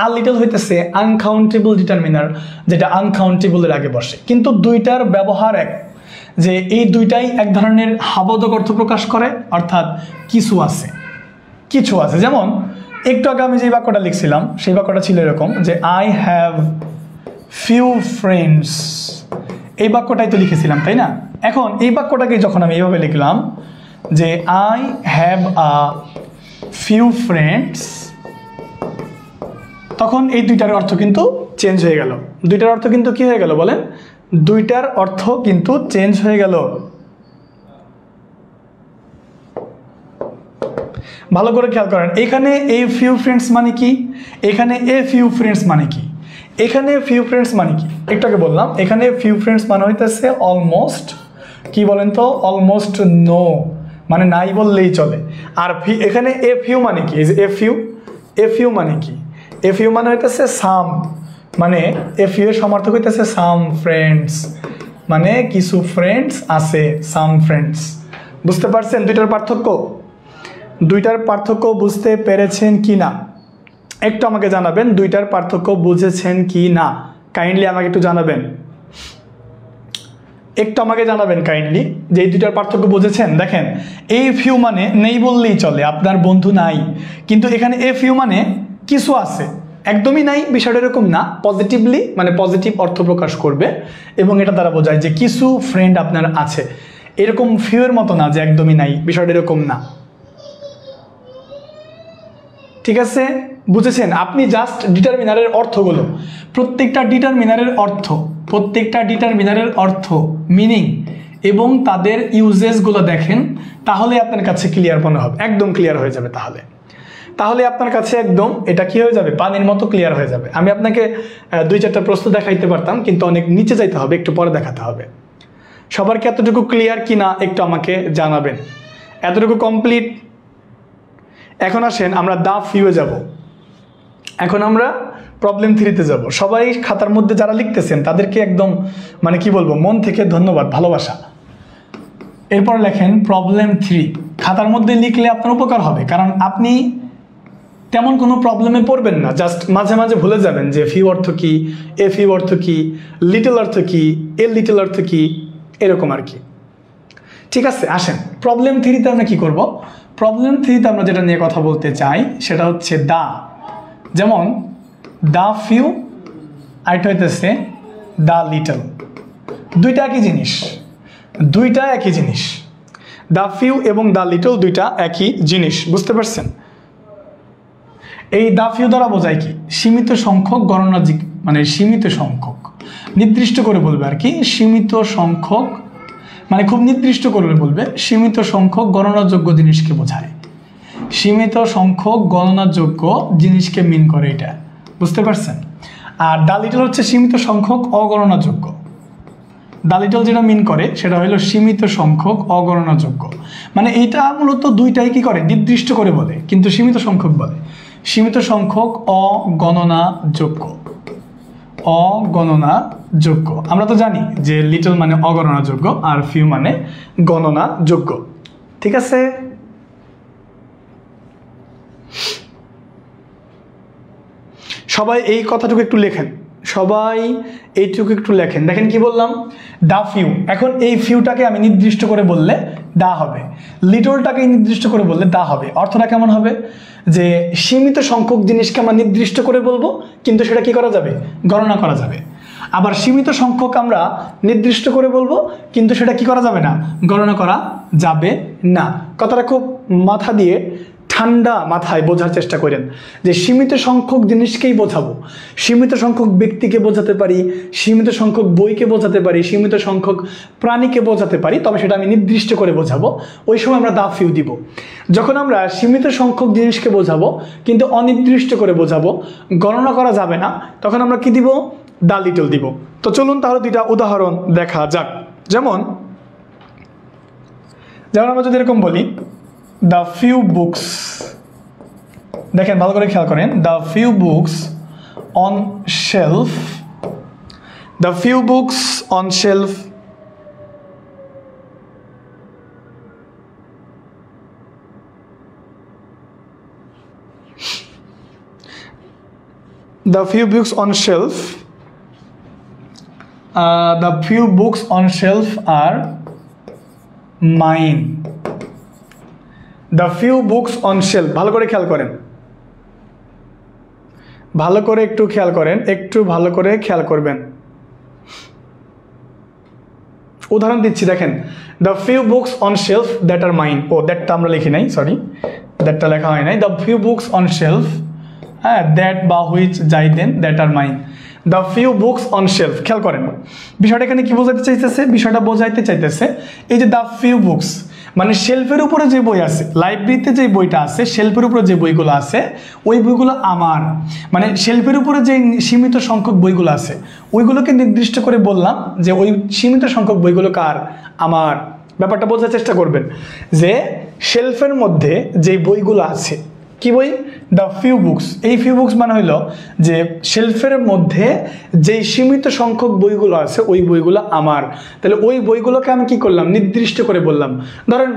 আ লিটল হইতেছে আনকাউন্টেবল ডিটারমিনার, যেটা আনকাউন্টেবলের আগে বসে। কিন্তু দুইটার ব্যবহার এক, যে এই দুইটাই এক ধরনের হাবোধক অর্থ প্রকাশ করে, অর্থাৎ কিছু আছে, কিছু আছে। যেমন একটু আগে আমি যে বাক্যটা লিখছিলাম সেই বাক্যটা ছিল এরকম যে আই হ্যাভ ফিউ ফ্রেন্ডস, এই বাক্যটাই তো লিখেছিলাম, তাই না? এখন এই বাক্যটাকে যখন আমি এইভাবে লিখলাম যে I have a few friends, তখন এই দুইটার অর্থ কিন্তু চেঞ্জ হয়ে গেল। দুইটার অর্থ কিন্তু কি হয়ে গেল বলেন? দুইটার অর্থ কিন্তু চেঞ্জ হয়ে গেল। ভালো করে খেয়াল করেন, এখানে এই ফিউ ফ্রেন্ডস মানে কি, এখানে এ ফিউ ফ্রেন্ডস মানে কি, এখানে ফিউ ফ্রেন্ডস মানে কি? একটু আগে বললাম এখানে ফিউ ফ্রেন্ডস মানে হইতেছে অলমোস্ট, কি বলেন তো? অলমোস্ট নো, মানে নাই বললেই চলে। আর এখানে এ ফিউ মানে কি? এ ফিউ, এ ফিউ মানে কি? এ ফিউ মানে হইতেছে সাম, মানে এ ফিউ এর সমার্থক হইতেছে সাম ফ্রেন্ডস, মানে কিছু ফ্রেন্ডস আছে, সাম ফ্রেন্ডস। বুঝতে পারছেন দুইটার পার্থক্য? দুইটার পার্থক্য বুঝতে পেরেছেন কি না একটু আমাকে জানাবেন, দুইটার পার্থক্য বুঝেছেন কি না? কাইন্ডলি আমাকে একটু জানাবেন, একটু আমাকে জানাবেন কাইন্ডলি যে এই দুইটার পার্থক্য বুঝেছেন। দেখেন এই ফিউ মানে নেই বললেই চলে, আপনার বন্ধু নাই, কিন্তু এখানে এ ফিউ মানে কিছু আছে, একদমই নাই বিষয়টা এরকম না, পজিটিভলি মানে পজিটিভ অর্থ প্রকাশ করবে এবং এটা দ্বারা বোঝায় যে কিছু ফ্রেন্ড আপনার আছে, এরকম ফিউ এর মতো না যে একদমই নাই, বিষয়টা এরকম না। ঠিক আছে, বুঝেছেন? আপনি জাস্ট ডিটারমিনারের অর্থগুলো, প্রত্যেকটা ডিটারমিনারের অর্থ মিনিং এবং তাদের ইউজেসগুলো দেখেন, তাহলে আপনার কাছে ক্লিয়ার মনে হবে, একদম ক্লিয়ার হয়ে যাবে। তাহলে আপনার কাছে একদম এটা কি হয়ে যাবে, পানির মতো ক্লিয়ার হয়ে যাবে। আমি আপনাকে 2-4টা প্রশ্ন দেখাইতে পারতাম, কিন্তু অনেক নিচে যাইতে হবে, একটু পরে দেখাতে হবে। সবার কি এতটুকু ক্লিয়ার কিনা একটু আমাকে জানাবেন। এতটুকু কমপ্লিট? এখন আসেন আমরা দা ফিউয়ে যাব। এখন আমরা প্রবলেম 3-তে যাব। সবাই খাতার মধ্যে যারা লিখতেছেন তাদেরকে একদম মানে কি বলবো, মন থেকে ধন্যবাদ, ভালোবাসা। এরপর লেখেন প্রবলেম 3। খাতার মধ্যে লিখলে আপনার উপকার হবে, কারণ আপনি তেমন কোনো প্রবলেমে পড়বেন না, জাস্ট মাঝে মাঝে ভুলে যাবেন যে ফিউ অর্থ কি, এ ফিউ অর্থ কি, লিটল অর্থ কি, এ লিটল অর্থ কি, এরকম আর কি। ঠিক আছে, আসেন প্রবলেম 3-তে আমরা কি করব। প্রবলেম 3-তে আমরা যেটা নিয়ে কথা বলতে চাই সেটা হচ্ছে দা। যেমন দা ফিউ, আরেকটা হইতেছে দা লিটল, দুইটা একই জিনিস। দা ফিউ এবং দা লিটল দুইটা একই জিনিস, বুঝতে পারছেন? এই দা ফিউ দ্বারা বোঝায় কি, সীমিত সংখ্যক গণনা, মানে সীমিত সংখ্যক, নির্দিষ্ট করে বলবে আর কি, সীমিত সংখ্যক মানে খুব নির্দিষ্ট করে বলবে, সীমিত সংখ্যক গণনাযোগ্য জিনিসকে বোঝায়, সীমিত সংখ্যক গণনাযোগ্য জিনিসকে মিন করে, এটা বুঝতে পারছেন? আর দা লিটল হচ্ছে সীমিত সংখ্যক অগণনাযোগ্য। দা লিটল যেটা মিন করে সেটা হলো সীমিত সংখ্যক অগণনাযোগ্য, মানে এইটা মূলত দুইটাই কি করে, নির্দিষ্ট করে বলে, কিন্তু সীমিত সংখ্যক বলে। সীমিত সংখ্যক অগণনাযোগ্য। আমরা তো জানি যে লিটল মানে অগণনাযোগ্য আর ফিউ মানে গণনাযোগ্য। ঠিক আছে, সবাই এই কথাটুকু একটু লেখেন, দেখেন কি বললাম, দা ফিউ। এখন এই ফিউটাকে আমি নির্দিষ্ট করে বললে দা হবে, লিটলটাকে নির্দিষ্ট করে বললে দা হবে। অর্থটা কেমন হবে, যে সীমিত সংখ্যক জিনিসকে আমরা নির্দিষ্ট করে বলবো, কিন্তু সেটা কি করা যাবে, গণনা করা যাবে। আবার সীমিত সংখ্যক আমরা নির্দিষ্ট করে বলবো, কিন্তু সেটা কি করা যাবে না, গণনা করা যাবে না। কথাটা খুব মাথা দিয়ে ঠান্ডা মাথায় বোঝার চেষ্টা করেন যে সীমিত সংখ্যক জিনিসকেই বোঝাবো, সীমিত সংখ্যক ব্যক্তিকে বোঝাতে পারি, সীমিত সংখ্যক বইকে বোঝাতে পারি, সীমিত সংখ্যক প্রাণীকে বোঝাতে পারি, তবে সেটা আমি নির্দিষ্ট করে বোঝাবো, ওই সময় আমরা দা ফিউ দিব। যখন আমরা সীমিত সংখ্যক জিনিসকে বোঝাবো কিন্তু অনির্দিষ্ট করে বোঝাবো, গণনা করা যাবে না, তখন আমরা কি দিব, দা লিটল দিব। তো চলুন তাহলে দুইটা উদাহরণ দেখা যাক। যেমন আমরা যদি এরকম বলি, the few books, দেখেন ভালো করে খেয়াল করেন, the few books on shelf, the few books on shelf, the few books on shelf, the few books on shelf are mine. The few books on shelf, ভালো করে খেয়াল করেন, ভালো করে একটু খেয়াল করেন, একটু ভালো করে খেয়াল করবেন। উদাহরণ দিচ্ছি, দেখেন the few books on shelf that are mine, ও দ্যাটটা আমরা লিখি নাই, সরি দ্যাটটা লেখা হয় নাই। the few books on shelf, হ্যাঁ, দ্যাট বা হুইচ যাই দেন, that are mine, the few books on shelf। খেয়াল করেন বিষয়টা এখানে কি বোঝাতে চাইতেছে, বিষয়টা বোঝাইতে চাইতেছে এই যে the few books মানে শেলফের উপরে যে বই আছে, লাইব্রেরিতে যে বইটা আছে, শেলফের উপরে যে বইগুলো আছে, ওই বইগুলো আমার, মানে শেলফের উপরে যে সীমিত সংখ্যক বইগুলো আছে ওইগুলোকে নির্দিষ্ট করে বললাম যে ওই সীমিত সংখ্যক বইগুলো কার, আমার। ব্যাপারটা বোঝার চেষ্টা করবেন যে শেলফের মধ্যে যে বইগুলো আছে, কি বই? The few books. এই ফিউ বুকস মানে হইল যে শেলফের মধ্যে যেই সীমিত সংখ্যক বইগুলো আছে ওই বইগুলো আমার। তাহলে ওই বইগুলোকে আমি কি করলাম? নির্দিষ্ট করে বললাম। ধরেন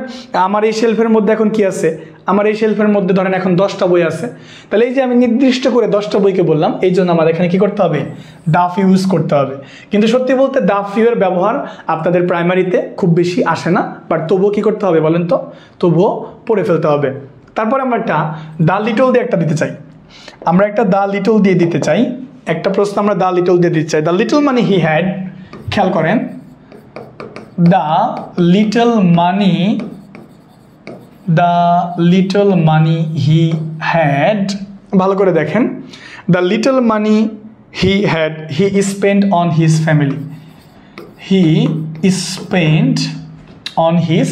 আমার এই শেলফের মধ্যে এখন কি আছে? আমার এই শেলফের মধ্যে ধরেন এখন 10টা বই আছে। তাহলে এই যে আমি নির্দিষ্ট করে 10টা বইকে বললাম, এই জন্য আমার এখানে কি করতে হবে? দা ফিউ ইউজ করতে হবে। কিন্তু সত্যি বলতে দা ফিউ এর ব্যবহার আপনাদের প্রাইমারিতে খুব বেশি আসে না, বাট তবুও কি করতে হবে বলেন তো? তবুও পড়ে ফেলতে হবে। তারপর আমরা একটা দা লিটল দিয়ে একটা দিতে চাই। আমরা একটা দা লিটল দিয়ে দিতে চাই। একটা প্রশ্ন আমরা দা লিটল দিয়ে দিতে চাই। দ্য লিটল মানে হি হ্যাড, খেয়াল করেন, the little money, the little money he had, ভালো করে দেখেন, the little money he had he spent on his family, he spent on his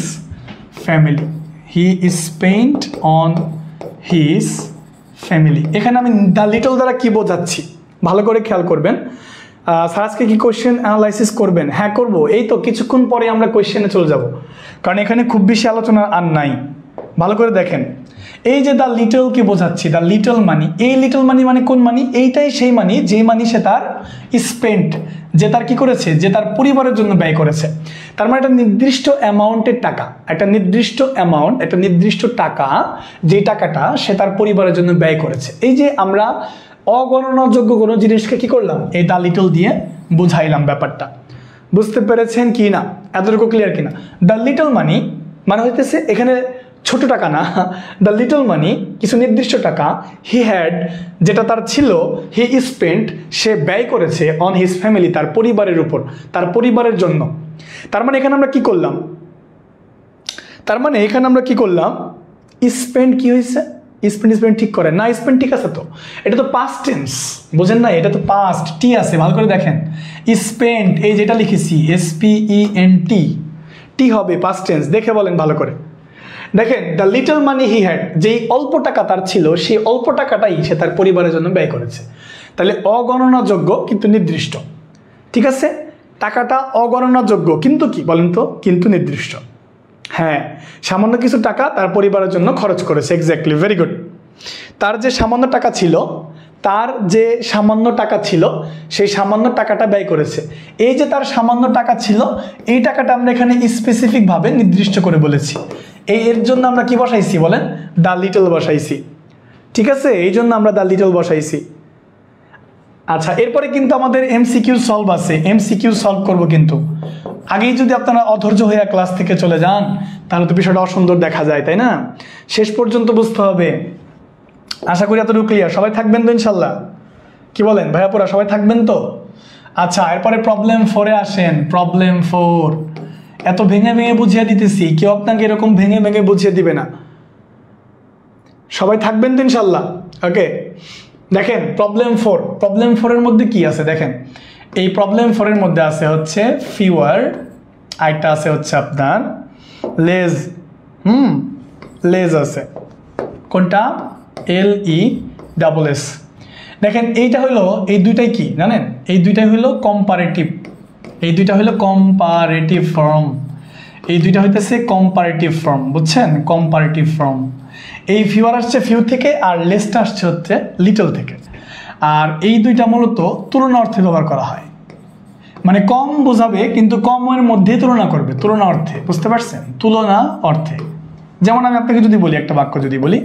family, he spent on his family. এখানে আমি the little দ্বারা কি বোঝাচ্ছি ভালো করে খেয়াল করবেন। স্যার আজকে কি কোয়েশ্চেন অ্যানালাইসিস করবেন? হ্যাঁ করবো, এই তো কিছুক্ষণ পরে আমরা কোয়েশ্চেনে চলে যাব, কারণ এখানে খুব বেশি আলোচনা আর নাই। ভালো করে দেখেন, এই যে দ্য লিটল কি বোঝাচ্ছি? দ্য লিটল মানি, এই লিটল মানি মানে কোন মানি? এইটাই সেই মানি যে মানি সে তার স্পেন্ট, যে তার কি করেছে, যে তার পরিবারের জন্য ব্যয় করেছে। তার মানে একটা নির্দিষ্ট অ্যামাউন্টের টাকা, একটা নির্দিষ্ট অ্যামাউন্ট, একটা নির্দিষ্ট টাকা, যে টাকাটা সে তার পরিবারের জন্য ব্যয় করেছে। এই যে আমরা অগণনাযোগ্য কোনো জিনিসকে কি করলাম? এই দ্য লিটল দিয়ে বুঝাইলাম ব্যাপারটা। বুঝতে পেরেছেন কি না? এতটুকু ক্লিয়ার কিনা? দ্য লিটল মানি মানে হইতেছে এখানে ছোট টাকা না, দ্য লিটল মানি কিছু নির্দিষ্ট টাকা, হি হ্যাড যেটা তার ছিল, হি স্পেন্ট সে ব্যয় করেছে, অন হিজ ফ্যামিলি তার পরিবারের উপর, তার পরিবারের জন্য। তার মানে এখানে আমরা কি করলাম? তার মানে এখানে আমরা কি করলাম? স্পেন্ট কি হয়েছে? স্পেন্ট ঠিক করে না, স্পেন্ট ঠিক আছে তো, এটা তো পাস্ট টেন্স, বুঝেন না? এটা তো পাস্ট, টি আছে, ভালো করে দেখেন। স্পেন্ট এই যেটা লিখেছি SPENT, টি হবে পাস্ট টেন্স, দেখে বলেন ভালো করে। দেখেন the little money he had, যেই অল্প টাকা তার ছিল সেই অল্প টাকাটাই সে তার পরিবারের জন্য ব্যয় করেছে। তাহলে অগণনাযোগ্য কিন্তু নির্দিষ্ট, ঠিক আছে? টাকাটা অগণনাযোগ্য কিন্তু কি বলেন তো? কিন্তু নির্দিষ্ট। হ্যাঁ, সামান্য কিছু টাকা তার পরিবারের জন্য খরচ করেছে, এক্স্যাক্টলি, ভেরি গুড। তার যে সামান্য টাকা ছিল, তার যে সামান্য টাকা ছিল সেই সামান্য টাকাটা ব্যয় করেছে। এই যে তার সামান্য টাকা ছিল, এই টাকাটা আমরা এখানে স্পেসিফিকভাবে নির্দিষ্ট করে বলেছি। এর জন্য আমরা কি বসাইছি বলেন? দ্য লিটল বসাইছি, ঠিক আছে? এই জন্য আমরা দ্য লিটল বসাইছি। আচ্ছা, এরপরে কিন্তু আমাদের MCQ সলভ আছে, MCQ সলভ করব। কিন্তু আগেই যদি আপনারা অধৈর্য হয়ে ক্লাস থেকে চলে যান তাহলে তো বিষয়টা অসুন্দর দেখা যায়, তাই না? শেষ পর্যন্ত বুঝতে হবে। আশা করি এতটুকু ক্লিয়ার। সবাই থাকবেন তো ইনশাল্লাহ? কি বলেন ভাইয়াপুরা, সবাই থাকবেন তো? আচ্ছা, এরপরে প্রবলেম 4-এ আসেন। প্রবলেম 4 এত ভেঙে ভেঙে বুঝিয়ে দিতেছি, কেউ আপনাকে এরকম ভেঙে ভেঙে বুঝিয়ে দিবে না। সবাই থাকবেন তো ইনশাল্লাহ? ওকে, দেখেন প্রবলেম 4। প্রবলেম 4-এর মধ্যে কি আছে দেখেন। এই প্রবলেম 4-এর মধ্যে আছে হচ্ছে ফিওয়ার, আরেকটা আছে হচ্ছে আপনার লেজ। লেজ আছে, কোনটা? LESS। দেখেন এইটা হলো, এই দুইটাই কি জানেন? এই দুইটাই হলো কম্পারেটিভ, এই দুইটা হলো কম্পারেটিভ ফর্ম, এই দুইটা হইতেছে কম্পারেটিভ ফর্ম, বুঝছেন? Comparative form. এই ফিওয়ার আসছে ফিউ থেকে, আর লেসটা আসছে হচ্ছে লিটল থেকে। আর এই দুইটা মূলত তুলনা অর্থে ব্যবহার করা হয়, মানে কম বোঝাবে কিন্তু কমের মধ্যেই তুলনা করবে, তুলনা অর্থে, বুঝতে পারছেন? তুলনা অর্থে। যেমন আমি আপনাকে যদি বলি, একটা বাক্য যদি বলি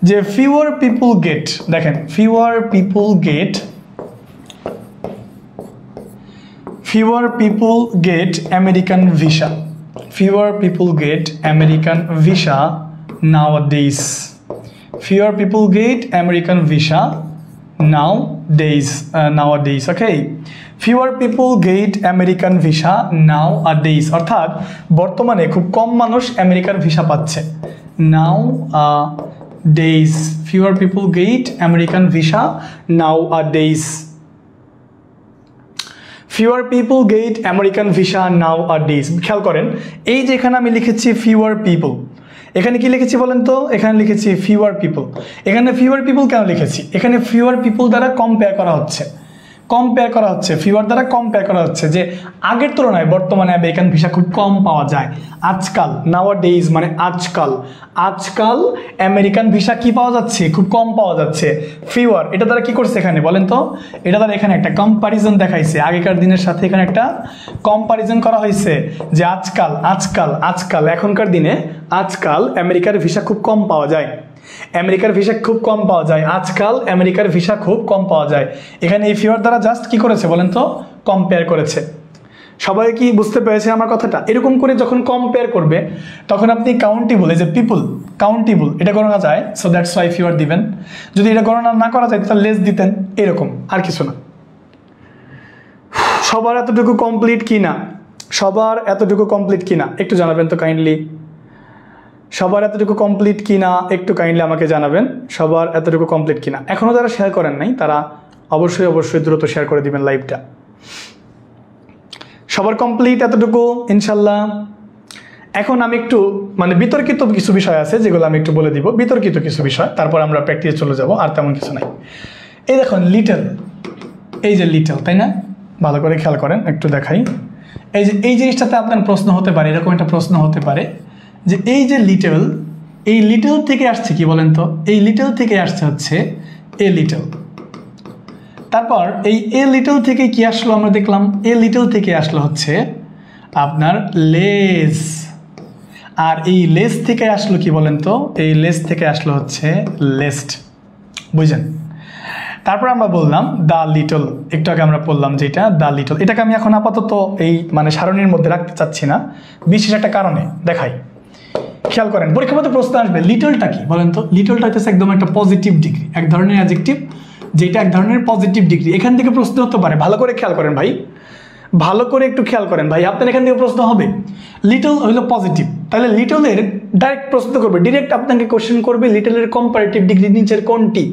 যে ফিউয়ার পিপল গেট, দেখেন fewer people gate, fewer people get American visa, fewer people get American visa nowadays, fewer people get American visa nowadays, okay? fewer people get American visa nowadays অর্থাৎ বর্তমানে খুব কম মানুষ আমেরিকার ভিসা পাচ্ছে। nowadays, fewer people get American visa nowadays, fewer people get American visa nowadays। খেয়াল করেন, এই যে এখানে আমি লিখেছি fewer people, এখানে কি লিখেছি বলেন তো? এখানে লিখেছি fewer people। এখানে fewer people কেন লিখেছি? এখানে fewer people দ্বারা কম্পেয়ার করা হচ্ছে, কম্পেয়ার করা হচ্ছে, ফিওয়ার দ্বারা কম্পেয়ার করা হচ্ছে যে আগের তুলনায় বর্তমানে আমেরিকান ভিসা খুব কম পাওয়া যায়। আজকাল, নাওয়া ডেইজ মানে আজকাল, আজকাল আমেরিকান ভিসা কি পাওয়া যাচ্ছে, খুব কম পাওয়া যাচ্ছে। ফিওয়ার এটা দ্বারা কি করছে এখানে বলেন তো, এটা দ্বারা এখানে একটা কম্পারিজন দেখাইছে, আগেকার দিনের সাথে এখানে একটা কম্পারিজন করা হয়েছে যে আজকাল আজকাল আজকাল এখনকার দিনে আজকাল আমেরিকার ভিসা খুব কম পাওয়া যায়, আমেরিকার ভিসা খুব কম পাওয়া যায়, আজকাল আমেরিকার ভিসা খুব কম পাওয়া যায়। এখানে এই ফিওয়ার দ্বারা জাস্ট কি করেছে বলেন তো, কম্পেয়ার করেছে। সবাই কি বুঝতে পেরেছে আমার কথাটা? এরকম করে যখন কম্পেয়ার করবে তখন আপনি কাউন্টেবল, এই যে পিপল কাউন্টেবল এটা গণনা যায়, সো দ্যাটস ওয়াই ফিওয়ার দিবেন। যদি এটা গণনা না করা যায় তাহলে লেস দিতেন, এরকম আর কিছু না। সবার এতটুকু কমপ্লিট কিনা, সবার এতটুকু কমপ্লিট কিনা একটু জানাবেন তো কাইন্ডলি। সবার এতটুকু কমপ্লিট কিনা একটু কাইন্ডলি আমাকে জানাবেন, সবার এতটুকু কমপ্লিট কিনা। এখনও যারা শেয়ার করেন নাই তারা অবশ্যই অবশ্যই দ্রুত শেয়ার করে দিবেন লাইভটা। সবার কমপ্লিট এতটুকু ইনশাল্লাহ। এখন আমি একটু মানে বিতর্কিত কিছু বিষয় আছে যেগুলো আমি একটু বলে দিব, বিতর্কিত কিছু বিষয়, তারপর আমরা প্র্যাকটিসে চলে যাব, আর তেমন কিছু নাই। এই দেখুন লিটল, এই যে লিটল, তাই না? ভালো করে খেয়াল করেন, একটু দেখাই। এই যে এই জিনিসটাতে আপনার প্রশ্ন হতে পারে, এরকম একটা প্রশ্ন হতে পারে যে এই যে লিটল, এই লিটল থেকে আসছে কি বলেন তো, এই লিটল থেকে আসছে হচ্ছে এ লিটল। তারপর এই এ লিটল থেকে কি আসলো আমরা দেখলাম, এ লিটল থেকে আসলো হচ্ছে আপনার লেস, আর এই লেস থেকে আসলো কি বলেন তো, এই লেস থেকে আসলো হচ্ছে লেস্ট, বুঝলেন? তারপর আমরা বললাম দ্য লিটল, একটু আগে আমরা বললাম যেটা দ্য লিটল, এটাকে আমি এখন আপাতত এই মানে সারণীর মধ্যে রাখতে চাচ্ছি না, বিশেষ একটা কারণে দেখাই। খেয়াল করেন পরীক্ষার মধ্যে প্রশ্ন আসবে লিটলটা কি বলেন তো, লিটলটা হচ্ছে একদম একটা পজিটিভ ডিগ্রি, এক ধরনের অ্যাডজেক্টিভ যেটা এক ধরনের পজিটিভ ডিগ্রি। এখান থেকে প্রশ্ন হতে পারে, ভালো করে খেয়াল করেন ভাই, ভালো করে একটু খেয়াল করেন ভাই, আপনার এখান থেকে প্রশ্ন হবে। লিটল হলো পজিটিভ, তাহলে লিটলের ডাইরেক্ট প্রশ্ন করবে, ডিরেক্ট আপনাকে কোশ্চেন করবে লিটলের কম্পারেটিভ ডিগ্রি নিচের কোনটি,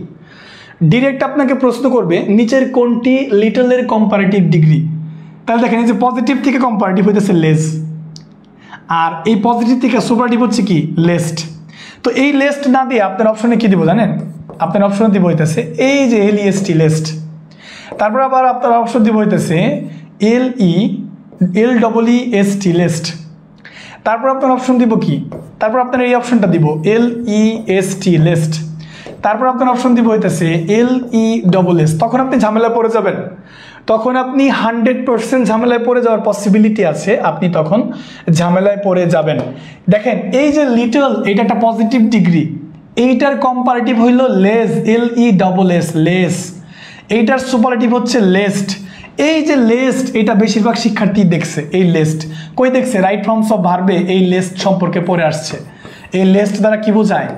ডিরেক্ট আপনাকে প্রশ্ন করবে নিচের কোনটি লিটলের কম্পারেটিভ ডিগ্রি। তাহলে দেখেন এই যে পজিটিভ থেকে কম্পারেটিভ হইতেছে লেস, আর এই পজিটিভ থেকে সুপারটিভ হচ্ছে কি লেস্ট। তো এই লেস্ট না দিয়ে আপনার অপশনে কি দিব জানেন, আপনার অপশন দিব হইতেছে এই যে LEST লেস্ট, তারপর আবার আপনার অপশন দিব হইতেছে LEST লেস্ট, তারপর আপনার অপশন দিব কি, তারপর আপনার এই অপশনটা দিব LEST লেস্ট, তারপর আপনার অপশন দিব হইতেছে LESS। তখন আপনি ঝামেলায় পড়ে যাবেন, তখন আপনি 100% ঝামেলায় পড়ে যাওয়ার পসিবিলিটি আছে, আপনি তখন ঝামেলায় পড়ে যাবেন। দেখেন এই যে লিটল, এটা একটা পজিটিভ ডিগ্রি, এইটার কম্পারেটিভ হইল লেস, LESS লেস, এইটার সুপারলেটিভ হচ্ছে লেস্ট। এই যে লেস্ট, এটা বেশিরভাগ শিক্ষার্থী দেখছে, এই লেস্ট কই দেখছে, রাইট ফর্মস অফ ভার্বে এই লেস্ট সম্পর্কে পড়ে আসছে। এই লেস্ট দ্বারা কি বোঝায়,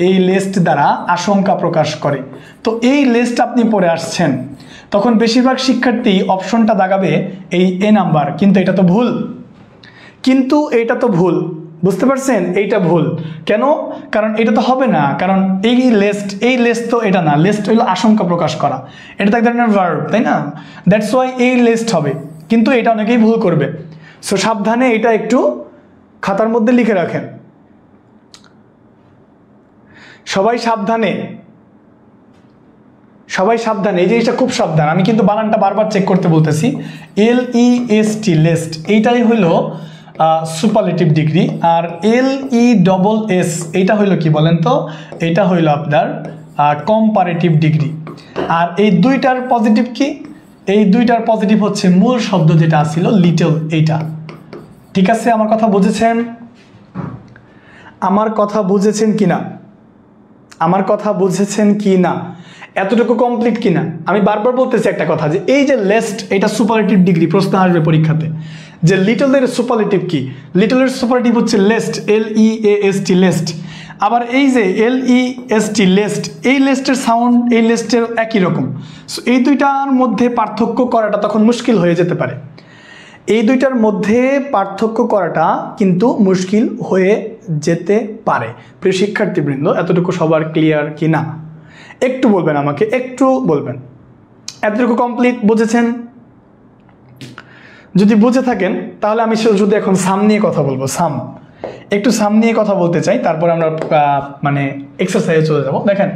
এই লিস্ট দ্বারা আশঙ্কা প্রকাশ করে। তো এই লিস্ট আপনি পড়ে আসছেন, তখন বেশিরভাগ শিক্ষার্থী অপশনটা দাগাবে এই এ নাম্বার, কিন্তু এটা তো ভুল, কিন্তু এটা তো ভুল, বুঝতে পারছেন? এইটা ভুল কেন? কারণ এটা তো হবে না, কারণ এই লিস্ট, এই লিস্ট তো এটা না, লিস্ট হলো আশঙ্কা প্রকাশ করা, এটা তো এক ধরনের ভার্ব, তাই না? দ্যাটস ওয়াই এই লিস্ট হবে, কিন্তু এটা অনেকেই ভুল করবে। সো সাবধানে এটা একটু খাতার মধ্যে লিখে রাখেন, সবাই সাবধানে, সবাই সাবধানে, এই জিনিসটা খুব সাবধান, আমি কিন্তু বানানটা বারবার চেক করতে বলতেছি। LEST লেস্ট, এইটাই হইল সুপারলেটিভ ডিগ্রি, আর LESS এইটা হইল কি বলেন তো, এটা হইল আপনার কম্পারেটিভ ডিগ্রি। আর এই দুইটার পজিটিভ কি, এই দুইটার পজিটিভ হচ্ছে মূল শব্দ যেটা ছিল লিটল, এইটা। ঠিক আছে, আমার কথা বুঝেছেন? আমার কথা বুঝেছেন কিনা, আমার কথা বুঝেছেন কি না, এতটুকু কমপ্লিট কিনা? আমি বারবার বলতেছি একটা কথা, যে এই যে লেস্ট, এটা সুপারলেটিভ ডিগ্রি, প্রশ্ন আসবে পরীক্ষাতে যে লিটলের সুপারলেটিভ কি, লিটলের সুপারলেটিভ হচ্ছে লেস্ট, LEAST লেস্ট। আবার এই যে LEST লেস্ট, এই লেস্টের সাউন্ড এই লেস্টের একই রকম, সো এই দুইটার মধ্যে পার্থক্য করাটা তখন মুশকিল হয়ে যেতে পারে, এই দুইটার মধ্যে পার্থক্য করাটা কিন্তু মুশকিল হয়ে যেতে পারে। প্রিয় শিক্ষার্থীবৃন্দ, এতটুকু সবার ক্লিয়ার কি না একটু বলবেন আমাকে, একটু বলবেন। এতটুকু কমপ্লিট বুঝেছেন? যদি বুঝে থাকেন তাহলে আমি শুধু এখন সাম নিয়ে কথা বলবো, সাম, একটু সাম নিয়ে কথা বলতে চাই, তারপর আমরা মানে এক্সারসাইজে চলে যাব। দেখেন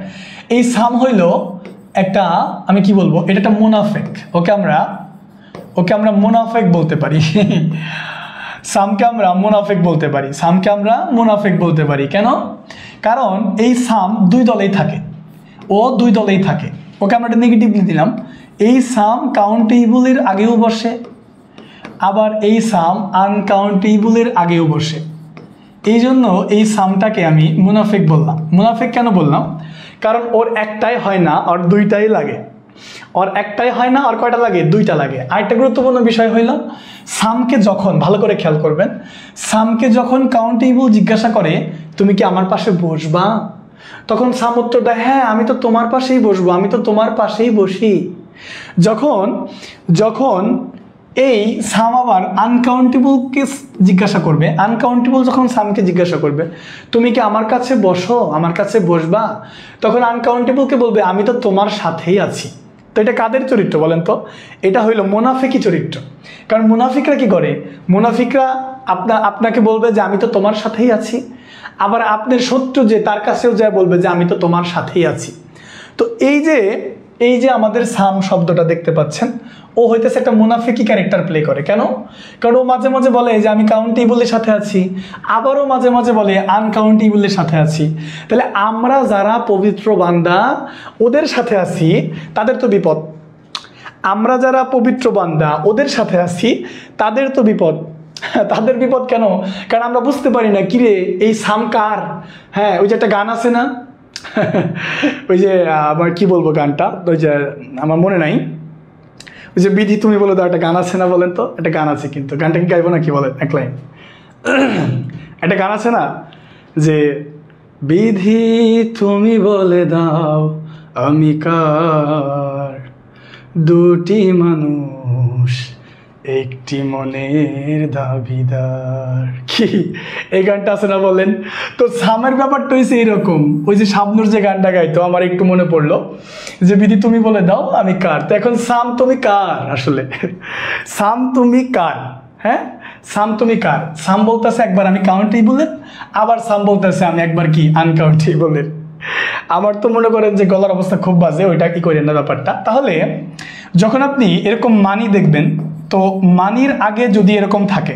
এই সাম হইল একটা আমি কি বলবো, এটা একটা মুনাফিক। ওকে আমরা মুনাফিক বলতে পারি। সামকে আমরা মুনাফিক বলতে পারি, কেন? কারণ এই সাম দুই দলেই থাকে, ওকে আমরা একটা নেগেটিভলি দিলাম। এই সাম কাউন্টেবলের আগেও বসে, আবার এই সাম আনকাউন্টেবলের আগেও বসে। এই জন্য এই সামটাকে আমি মুনাফিক বললাম। মুনাফিক কেন বললাম? কারণ ওর একটাই হয় না, ওর দুইটাই লাগে। কয়টা লাগে? দুইটা লাগে। আরেকটা গুরুত্বপূর্ণ বিষয় হইল, সামকে যখন, ভালো করে খেয়াল করবেন, সামকে যখন কাউন্টেবল জিজ্ঞাসা করে তুমি কি আমার পাশে বসবা, তখন সাম উত্তর দেয় হ্যাঁ আমি তো তোমার পাশেই বসবো, আমি তো তোমার পাশেই বসি। যখন এই সাম আবার আনকাউন্টেবলকে জিজ্ঞাসা করবে, আনকাউন্টেবল যখন সামকে জিজ্ঞাসা করবে তুমি কি আমার কাছে বসো, আমার কাছে বসবা, তখন আনকাউন্টেবলকে বলবে আমি তো তোমার সাথেই আছি। তো এটা কাদের চরিত্র বলেন তো? এটা হইল মুনাফিকি চরিত্র। কারণ মুনাফিকরা কি করে? মুনাফিকরা আপনাকে বলবে যে আমি তো তোমার সাথেই আছি, আবার আপনার শত্রু যে তার কাছেও যা বলবে যে আমি তো তোমার সাথেই আছি। তো এই যে আমাদের সাম শব্দটা দেখতে পাচ্ছেন, ও হইতেছে একটা মুনাফিকি ক্যারেক্টার প্লে করে। কেন? কারণ ও মাঝে মাঝে বলে যে আমি কাউন্টেবলের সাথে আছি, আবারও মাঝে মাঝে বলে আনকাউন্টেবলের সাথে আছি। তাহলে আমরা যারা পবিত্র বান্দা ওদের সাথে আছি তাদের তো বিপদ, আমরা যারা পবিত্র বান্দা ওদের সাথে আছি তাদের তো বিপদ। তাদের বিপদ কেন? কারণ আমরা বুঝতে পারি না কিরে এই সাম কার। হ্যাঁ, ওই যে একটা গান আছে না, ওই যে আমার কি বলবো গানটা, ওই যে আমার মনে নাই, ওই যে বিধি তুমি বলে দাও, একটা গান আছে না বলেন তো? একটা গান আছে, কিন্তু গানটা কি গাইবো না কি বলেন? এক লাইন একটা গান আছে না যে বিধি তুমি বলে দাও আমি কার, দুটি মানুষ একটি মনের দাবিদার। কি এই গানটা আছে না বলেন? তো সামের ব্যাপারটা হয়েছে এইরকম। ওই যে শাবনূর যে গানটা গাইতো, আমার একটু মনে পড়লো যে বিধি তুমি বলে দাও আমি কার। তো এখন সাম তুমি কার আসলে? সাম তুমি কার? হ্যাঁ, সাম তুমি কার? সাম বলতেছে একবার আমি কাউন্টেবলের, আবার সাম বলতেছে আমি একবার কি আনকাউন্টেবলের। আমার তো মনে করেন যে গলার অবস্থা খুব বাজে, ওইটা কি করেন না ব্যাপারটা। তাহলে যখন আপনি এরকম মানি দেখবেন, তো মানির আগে যদি এরকম থাকে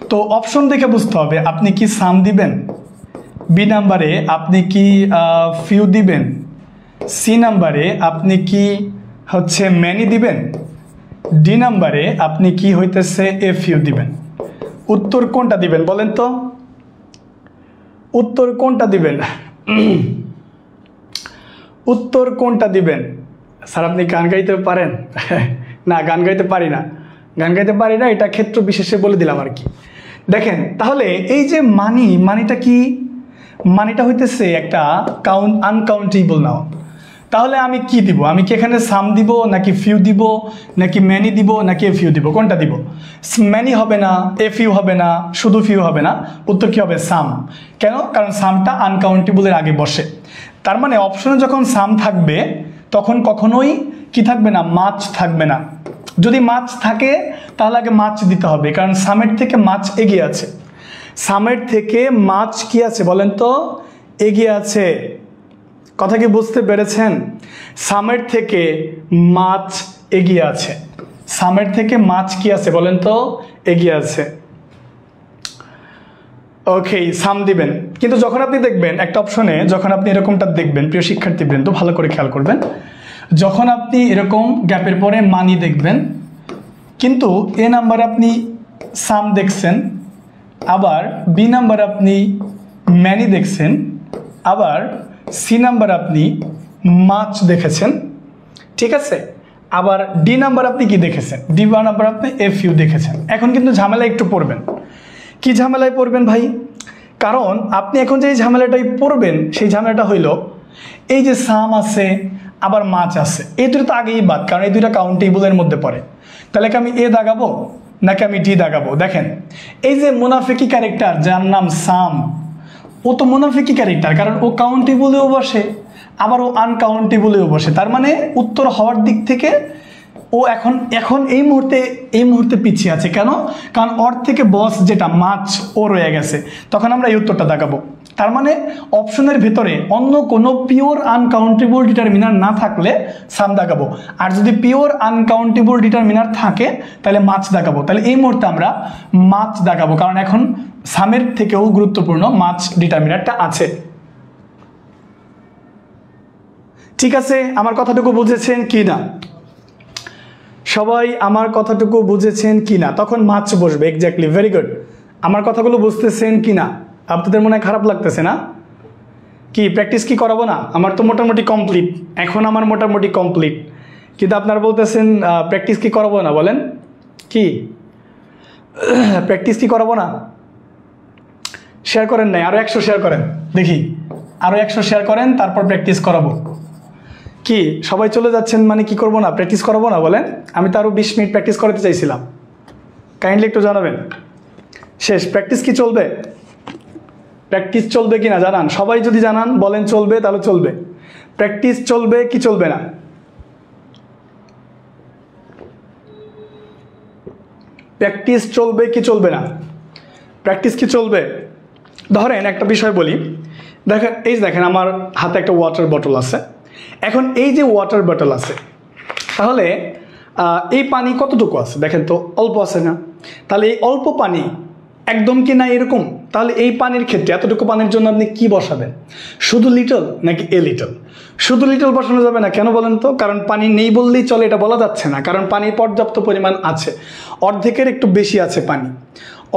তো অপশন দেখে বুঝতে হবে আপনি কি সাম দিবেন, বি নাম্বারে আপনি কি ফিউ দিবেন, সি নাম্বারে আপনি কি হচ্ছে ম্যানি দিবেন, ডি নাম্বারে আপনি কি হইতেছে এ ফিউ দিবেন। উত্তর কোনটা দিবেন বলেন তো? উত্তর কোনটা দিবেন? উত্তর কোনটা দিবেন? স্যার আপনি গান গাইতে পারেন? না, গান গাইতে পারি না, এটা ক্ষেত্র বিশেষে বলে দিলাম আর কি। দেখেন তাহলে এই যে মানিটা কি? মানিটা হইতেছে একটা আনকাউন্টেবল নাউন। তাহলে আমি কি দিব? আমি কি এখানে সাম দিব, নাকি ফিউ দিব, নাকি ম্যানি দিব, নাকি এ ফিউ দিব? কোনটা দিব? ম্যানি হবে না, এ ফিউ হবে না, শুধু ফিউ হবে না, উত্তর কি হবে? সাম। কেন? কারণ সামটা আনকাউন্টেবলের আগে বসে। তার মানে অপশনে যখন সাম থাকবে তখন কখনোই কি থাকবে না? মাছ থাকবে না। যদি মাছ থাকে তাহলে আগে মাছ দিতে হবে, কারণ সামের থেকে মাছ এগিয়ে আছে। সামের থেকে মাছ কি আছে বলেন তো? এগিয়ে আছে। কথা কি বুঝতে পেরেছেন? সামের থেকে মাছ এগিয়ে আছে। সামের থেকে মাছ কি আছে বলেন তো? এগিয়ে আছে। ওকে, সাম দিবেন। কিন্তু যখন আপনি দেখবেন একটা অপশনে, যখন আপনি এরকমটা দেখবেন, প্রিয় শিক্ষার্থীবৃন্দ ভালো করে খেয়াল করবেন, যখন আপনি এরকম গ্যাপের পরে মানি দেখবেন, কিন্তু এ নাম্বার আপনি সাম দেখছেন, আবার বি নাম্বার আপনি ম্যানি দেখছেন, আবার সি নাম্বার আপনি মাছ দেখেছেন, ঠিক আছে, আবার ডি নাম্বার আপনি কি দেখেছেন? ডি নাম্বার আপনি এ ফিউ দেখেছেন। এখন কিন্তু ঝামেলায় একটু পড়বেন। কি ঝামেলায় পড়বেন ভাই? কারণ আপনি এখন যে ঝামেলাটাই পড়বেন সেই ঝামেলাটা হইল এই যে সাম আছে আবার মাছ আছে, এই দুটো তো আগেই বাদ, কারণ এই দুটো কাউন্টেবলের মধ্যে পড়ে। তাহলে কি আমি এ দাগাবো নাকি আমি ডি দাগাবো? দেখেন এই যে মুনাফিকি ক্যারেক্টার যার নাম সাম, ও তো মুনাফিকি ক্যারেক্টার, কারণ ও কাউন্টেবলেও বসে আবার ও আনকাউন্টেবলেও বসে। তার মানে উত্তর হওয়ার দিক থেকে ও এখন এই মুহূর্তে পিছিয়ে আছে। কেন? কারণ ওর থেকে বস যেটা মাছ ও রয়ে গেছে, তখন আমরা এই উত্তরটা দেখাবো। তার মানে অপশনের ভেতরে অন্য কোনো পিওর আনকাউন্টেবল ডিটারমিনার না থাকলে সাম দেখাবো, আর যদি পিওর আনকাউন্টেবল ডিটারমিনার থাকে তাহলে মাছ দেখাবো। তাহলে এই মুহূর্তে আমরা মাছ দেখাবো, কারণ এখন সামের থেকেও গুরুত্বপূর্ণ মাছ ডিটারমিনারটা আছে। ঠিক আছে, আমার কথাটুকু বুঝেছেন কি না? সবাই আমার কথাটুকু বুঝেছেন কি না? তখন মাছ বসবে। Exactly, very good. আমার কথাগুলো বুঝতেছেন কি না? আপনাদের মনে হয় খারাপ লাগতেছে না? কি প্র্যাকটিস কি করাবো না? আমার তো মোটামুটি কমপ্লিট, এখন আমার মোটামুটি কমপ্লিট, কিন্তু আপনারা বলতেছেন প্র্যাকটিস কি করাবো না? বলেন কি প্র্যাকটিস কি করাবো না? শেয়ার করেন নাই, আরও 100 শেয়ার করেন দেখি, আরও 100 শেয়ার করেন, তারপর প্র্যাকটিস করাবো। কি সবাই চলে যাচ্ছেন মানে কি করবো না? প্র্যাকটিস করাবো না? বলেন। আমি তো আরও 20 মিনিট প্র্যাকটিস করাতে চাইছিলাম, কাইন্ডলি একটু জানাবেন। শেষ, প্র্যাকটিস কি চলবে? প্র্যাকটিস চলবে কি না জানান। সবাই যদি জানান বলেন চলবে, তাহলে চলবে। প্র্যাকটিস চলবে কি চলবে না? প্র্যাকটিস চলবে কি চলবে না? প্র্যাকটিস কি চলবে? ধরেন একটা বিষয় বলি, দেখেন এই দেখেন আমার হাতে একটা ওয়াটার বটল আছে। এখন এই যে ওয়াটার বটল আছে, তাহলে এই পানি কতটুকু আছে? দেখেন তো অল্প আছে না? তাহলে এই অল্প পানি একদম কি না এরকম? তাহলে এই পানির ক্ষেত্রে এতটুকু পানির জন্য আপনি কি বসাবেন? শুধু লিটল নাকি এ লিটল? শুধু লিটল বসানো যাবে না। কেন বলেন তো? কারণ পানি নেই বললেই চলে, এটা বলা যাচ্ছে না, কারণ পানির পর্যাপ্ত পরিমাণ আছে। অর্ধেকের একটু বেশি আছে পানি,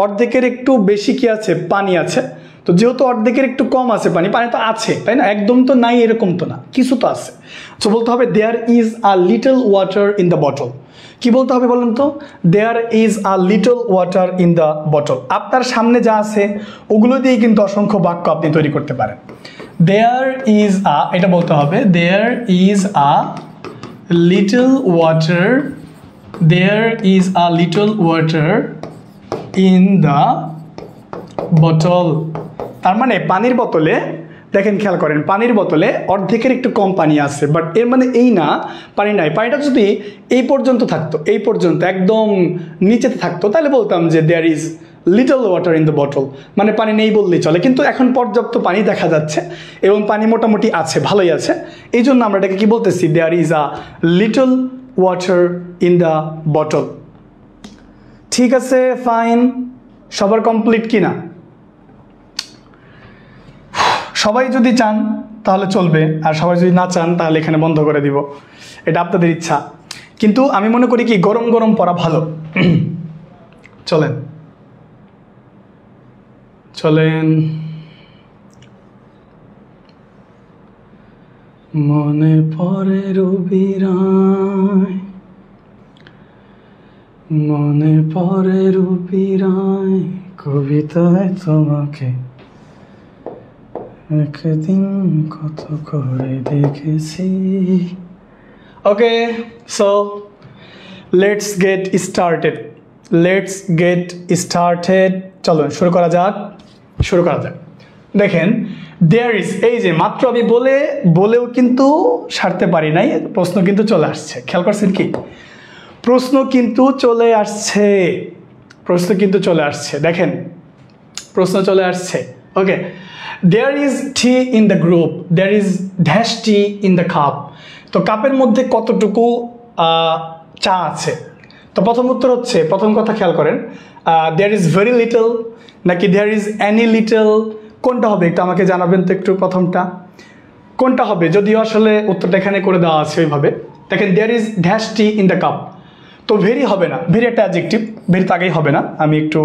অর্ধেকের একটু বেশি কি আছে? পানি আছে। তো যেহেতু অর্ধেকের একটু কম আছে পানি, পানি তো আছে তাই না? একদম তো নাই এরকম তো না, কিছু তো আছে। তো বলতে হবে there is a little water in the bottle. কি বলতে হবে বলেন তো? There is a little water in the bottle. আপনার সামনে যা আছে ওগুলো দিয়েই কিন্তু অসংখ্য বাক্য আপনি তৈরি করতে পারেন। দেয়ার ইজ আ, এটা বলতে হবে there is a little water, there is a little water in the bottle. তার মানে পানির বোতলে, দেখেন খেয়াল করেন, পানির বোতলে অর্ধেকের একটু কম পানি আছে, বাট এর মানে এই না পানি নাই। পানিটা যদি এই পর্যন্ত থাকতো, এই পর্যন্ত একদম নিচেতে থাকতো, তাহলে বলতাম যে there is little water in the bottle, মানে পানি নেই বললেই চলে। কিন্তু এখন পর্যাপ্ত পানি দেখা যাচ্ছে এবং পানি মোটামুটি আছে, ভালোই আছে, এই জন্য আমরা এটাকে কি বলতেছি? There is a little water in the bottle. ঠিক আছে, ফাইন। সবার কমপ্লিট কি না? সবাই যদি চান তাহলে চলবে, আর সবাই যদি না চান তাহলে এখানে বন্ধ করে দিব, এটা আপনাদের ইচ্ছা। কিন্তু আমি মনে করি কি গরম গরম পড়া ভালো। চলেন চলেন। মনে পড়ে রবিরায়, মনে পড়ে রবিরায়, কবিতায় তোমাকে একদিন কত করে দেখেছি। Okay, so let's get started, let's get started. চলো শুরু করা যাক, শুরু করা যাক। দেখেন দেয়ার ইজ, এই যে মাত্র আমি বলেও কিন্তু সারতে পারি নাই, প্রশ্ন কিন্তু চলে আসছে। খেয়াল করছেন কি? প্রশ্ন কিন্তু চলে আসছে, প্রশ্ন কিন্তু চলে আসছে। দেখেন প্রশ্ন চলে আসছে। Okay, there is tea in the group, there is dash tea in the cup. তো কাপের মধ্যে কতটুকু চা আছে? তো প্রথম উত্তর হচ্ছে, প্রথম কথা খেয়াল করেন, দেয়ার ইজ ভেরি লিটল নাকি দেয়ার ইজ এনি লিটল, কোনটা হবে একটু আমাকে জানাবেন তো একটু। প্রথমটা কোনটা হবে? যদিও আসলে উত্তরটা এখানে করে দেওয়া আছে ওইভাবে। দেখেন there is dash tea in the cup, তো ভেরি হবে না, ভেরি একটা অ্যাডজেক্টিভ, ভেরি তো আগেই হবে না। আমি একটু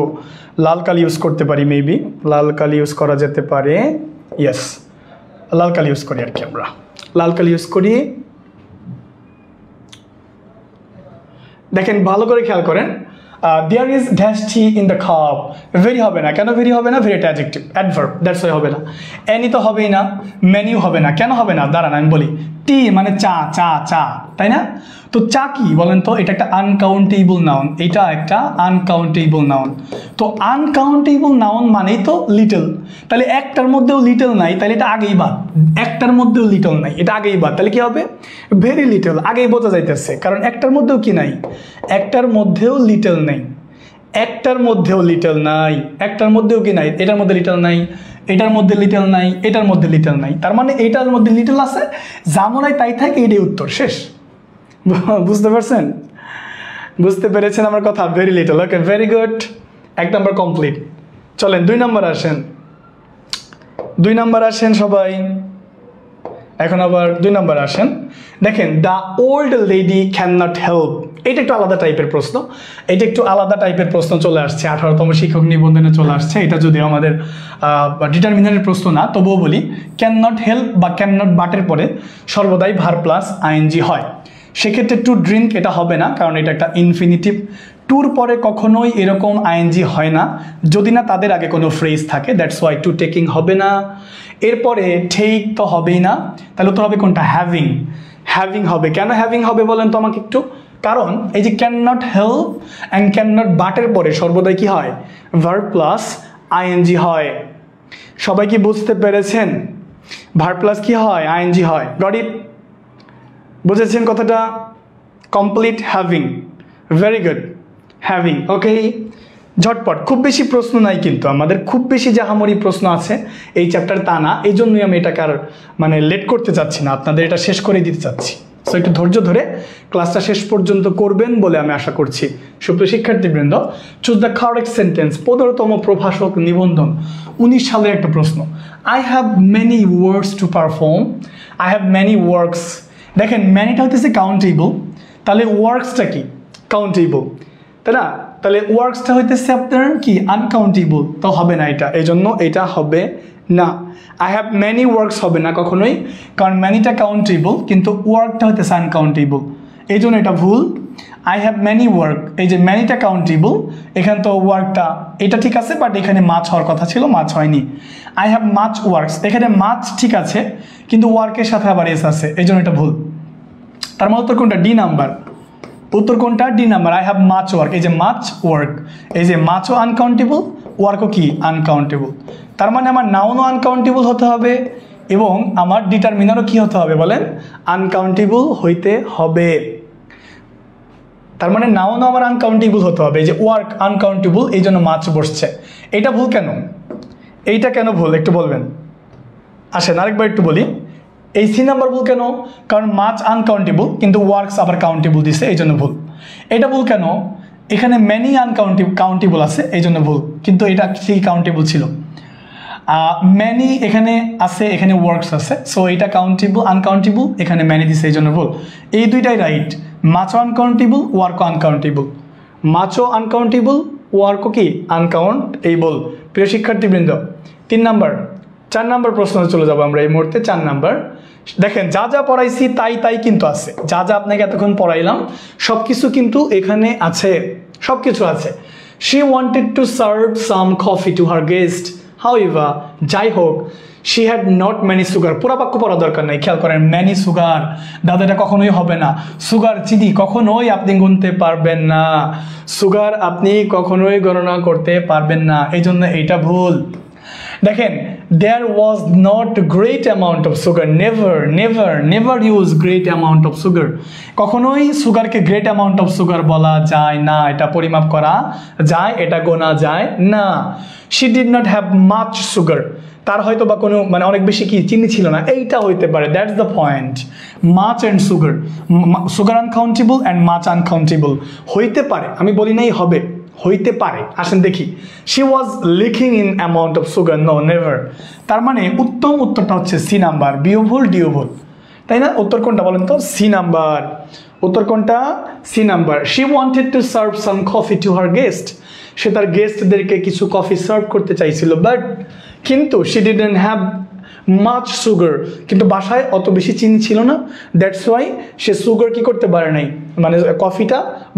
লাল কালি ইউজ করতে পারি, মেবি লাল কালি ইউজ করা যেতে পারে। ইয়েস, লাল কালি ইউজ করি আর কি, আমরা লাল কালি ইউজ করি। দেখেন ভালো করে খেয়াল করেন, there is dash tea in the cup, very হবে না। কেন ভেরি হবে না? ভেরি একটা অ্যাডজেক্টিভ, অ্যাডভার্ব, দ্যাটস ওয়াই হবে না। এনি তো হবেই না, মেনিও হবে না। কেন হবে না? দাঁড়ান আমি বলি। টি মানে চা, চা চা, তাই না? তো চা কি বলেন তো? এটা একটা আনকাউন্টেবল নাউন, এটা একটা আনকাউন্টেবল নাউন। তো আনকাউন্টেবল নাউন মানেই তো লিটল, তাহলে একটার মধ্যেও লিটল নাই, তাহলে এটা আগেই বাদ। একটার মধ্যেও লিটল নাই, এটা আগেই বাদ। তাহলে কি হবে? ভেরি লিটল, আগেই বোঝা যাইতেছে, কারণ একটার মধ্যেও কি নাই, একটার মধ্যেও লিটল নেই, একটার মধ্যেও লিটল নাই, একটার মধ্যেও কি নাই, এটার মধ্যে লিটল নাই, এটার মধ্যে লিটল নাই, এটার মধ্যে লিটল নাই, তার মানে এইটার মধ্যে লিটল আছে, যা মনে হয় তাই থাকে, এটাই উত্তর, শেষ। বুঝতে পারছেন? বুঝতে পেরেছেন আমার কথা? Very little. Okay, very good, 1 নম্বর কমপ্লিট। চলেন 2 নম্বর আসেন, 2 নম্বর আসেন সবাই। এখন আবার 2 নম্বর আসেন। দেখেন, the old lady can not help, এটা একটু আলাদা টাইপের প্রশ্ন, এটা একটু আলাদা টাইপের প্রশ্ন চলে আসছে, 18তম শিক্ষক নিবন্ধনে চলে আসছে। এটা যদিও আমাদের ডিটারমিনারের প্রশ্ন না, তবুও বলি, ক্যান নট হেল্প বা ক্যান নট বাটের পরে সর্বদাই ভার প্লাস আইএনজি হয়। সেক্ষেত্রে টু ড্রিঙ্ক এটা হবে না, কারণ এটা একটা ইনফিনিটিভ। টুর পরে কখনোই এরকম আইএনজি হয় না যদি না তাদের আগে কোনো ফ্রেজ থাকে, দ্যাটস ওয়াই টু টেকিং হবে না। এরপরে ঠেক তো হবেই না, তাহলে তো হবে কোনটা? হ্যাভিং। হ্যাভিং হবে। কেন হ্যাভিং হবে বলেন তো আমাকে একটু? কারণ এই যে can not help and can not বাটের পরে সর্বদাই কি হয়? ভার্ব প্লাস আইএনজি হয়। সবাই কি বুঝতে পেরেছেন? ভার্ব প্লাস কি হয়? আইএনজি হয়। Got it? বুঝেছেন কথাটা? Complete having. Very good, having. Okay, ঝটপট, খুব বেশি প্রশ্ন নাই কিন্তু আমাদের, খুব বেশি জাহামরি প্রশ্ন আছে এই চ্যাপ্টার তা না, এই জন্যই আমি এটাকে আর মানে লেট করতে চাচ্ছি না, আপনাদের এটা শেষ করে দিতে চাচ্ছি। সো একটু ধৈর্য ধরে ক্লাসটা শেষ পর্যন্ত করবেন বলে আমি আশা করছি। সুপ্রিয় শিক্ষার্থীবৃন্দ, চুজ দ্য কারেক্ট সেন্টেন্স। 15তম প্রভাষক নিবন্ধন, 19 সালের একটা প্রশ্ন। I have many works to perform, I have many works. দেখেন, ম্যানিটা হতেছে কাউন্টেবল, তাহলে ওয়ার্কসটা কি? কাউন্টেবল, তাই না? তাহলে ওয়ার্কসটা হইতেছে আপনার কি? আনকাউন্টেবল, তো হবে না এটা, এই জন্য এটা হবে না। আই হ্যাভ মেনি ওয়ার্কস হবে না কখনোই, কারণ ম্যানিটা কাউন্টেবল কিন্তু ওয়ার্কটা হইতেছে আনকাউন্টেবল, এই জন্য এটা ভুল। আই হ্যাভ মেনি ওয়ার্ক, এই যে ম্যানিটা কাউন্টেবল, এখানে তো ওয়ার্কটা এটা ঠিক আছে, বাট এখানে মাছ হওয়ার কথা ছিল, মাছ হয়নি। আই হ্যাভ মাচ ওয়ার্কস, এখানে মাছ ঠিক আছে কিন্তু ওয়ার্কের সাথে আবার এস আছে, এই জন্য এটা ভুল। তার মানে উত্তর কোনটা? D number. উত্তর কোনটা? D number. I have much work, এই যে মাচ ওয়ার্ক, এই যে মাছও আনকাউন্টেবল, ওয়ার্কও কি? আনকাউন্টেবল। তার মানে আমার নাউনও আনকাউন্টেবল হতে হবে এবং আমার ডিটারমিনারও কি হতে হবে বলেন? আনকাউন্টেবল হইতে হবে। তার মানে নাউনও আমার আনকাউন্টেবল হতে হবে, এই যে ওয়ার্ক আনকাউন্টেবল, এই জন্য মাছ বসছে। এটা ভুল কেন? এইটা কেন ভুল একটু বলবেন? আসেন আরেকবার একটু বলি, এই সি নাম্বার ভুল কেন? কারণ মাছ আনকাউন্টেবল কিন্তু ওয়ার্কস আবার কাউন্টেবল দিছে, এই জন্য ভুল। এটা ভুল কেন? এখানে ম্যানি কাউন্টেবল আছে, এই জন্য ভুল, কিন্তু এটা ঠিক কাউন্টেবল ছিল। ম্যানি এখানে আছে, এখানে ওয়ার্কস আছে, সো এটা কাউন্টেবল, আনকাউন্টেবল এখানে ম্যানি দিছে, এই জন্য ভুল। এই দুইটাই রাইট, মাছও আনকাউন্টেবল, ওয়ার্কও আনকাউন্টেবল। মাছও আনকাউন্টেবল, ওয়ার্কও কি? আনকাউন্টেবল। প্রিয় শিক্ষার্থীবৃন্দ, 3 নাম্বার, 4 নাম্বার প্রশ্ন চলে যাবো আমরা এই মুহূর্তে। 4 নাম্বার, দেখেন যা যা পড়াইছি তাই তাই কিন্তু আছে, যা যা আপনাকে এতক্ষণ পড়াইলাম সব কিছু কিন্তু এখানে আছে, সব কিছু আছে। She wanted to serve some coffee to her guest. However, যাই হোক, she had not many sugar. পুরা বাক্য পড়া দরকার নাই, খেয়াল করেন, many sugar, দাদা এটা কখনোই হবে না। সুগার চিনি কখনোই আপনি গুনতে পারবেন না, সুগার আপনি কখনোই গণনা করতে পারবেন না, এই জন্য এইটা ভুল। দেখেন, there was not great amount of sugar, never use great amount of sugar। কখনোই সুগারকে গ্রেট অ্যামাউন্ট অফ সুগার বলা যায় না, এটা পরিমাপ করা যায়, এটা গোনা যায় না। she did not have much sugar, তার হয়তো বা কোনো মানে অনেক বেশি কি চিনি ছিল না, এইটা হইতে পারে, দ্যাটস দ্য পয়েন্ট। মাছ and sugar, sugar uncountable and মাছ আনকাউন্টেবল হইতে পারে, আমি বলি নাই হবে, হইতে পারে। আসেন দেখি, she was lacking in amount of sugar, no never। তার মানে উত্তম উত্তরটা হচ্ছে সি নাম্বার, বিও ভুল ডিও ভুল, তাই না? উত্তর কোনটা বলেন তো? C number. উত্তর কোনটা? C number. she wanted to serve some coffee to her guest, সে তার গেস্টদেরকে কিছু কফি সার্ভ করতে চাইছিল, বাট কিন্তু she didn't have much sugar, কিন্তু বাসায় অত বেশি চিনি ছিল না, দ্যাটস ওয়াই সে সুগার কি করতে পারে নাই, মানে কফিটা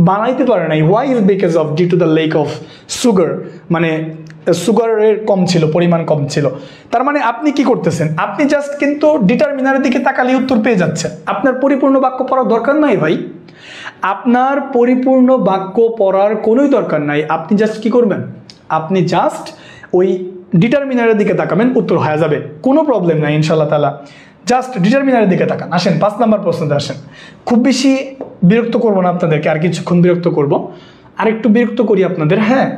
বানাইতে পারে নাই। Why is because of due to the lack of sugar, মানে সুগারের কম ছিল, পরিমাণ কম ছিল। তার মানে আপনি কি করতেছেন? আপনি জাস্ট কিন্তু ডিটারমিনারের দিকে তাকালে উত্তর পেয়ে যাচ্ছেন, আপনার পরিপূর্ণ বাক্য পড়ার দরকার নাই ভাই, আপনার পরিপূর্ণ বাক্য পড়ার কোনোই দরকার নাই। আপনি জাস্ট কি করবেন? আপনি জাস্ট ওই ডিটারমিনারের দিকে তাকাবেন, উত্তর হয়ে যাবে, কোনো প্রবলেম নাই ইনশাআল্লাহ তাআলা। জাস্ট ডিটারমিনারের দিকে তাকান। আসেন 5 নাম্বার প্রশ্নতে আসেন। খুব বেশি বিরক্ত করব না আপনাদেরকে, আর কিছুক্ষণ বিরক্ত করব, আর একটু বিরক্ত করি আপনাদের। হ্যাঁ,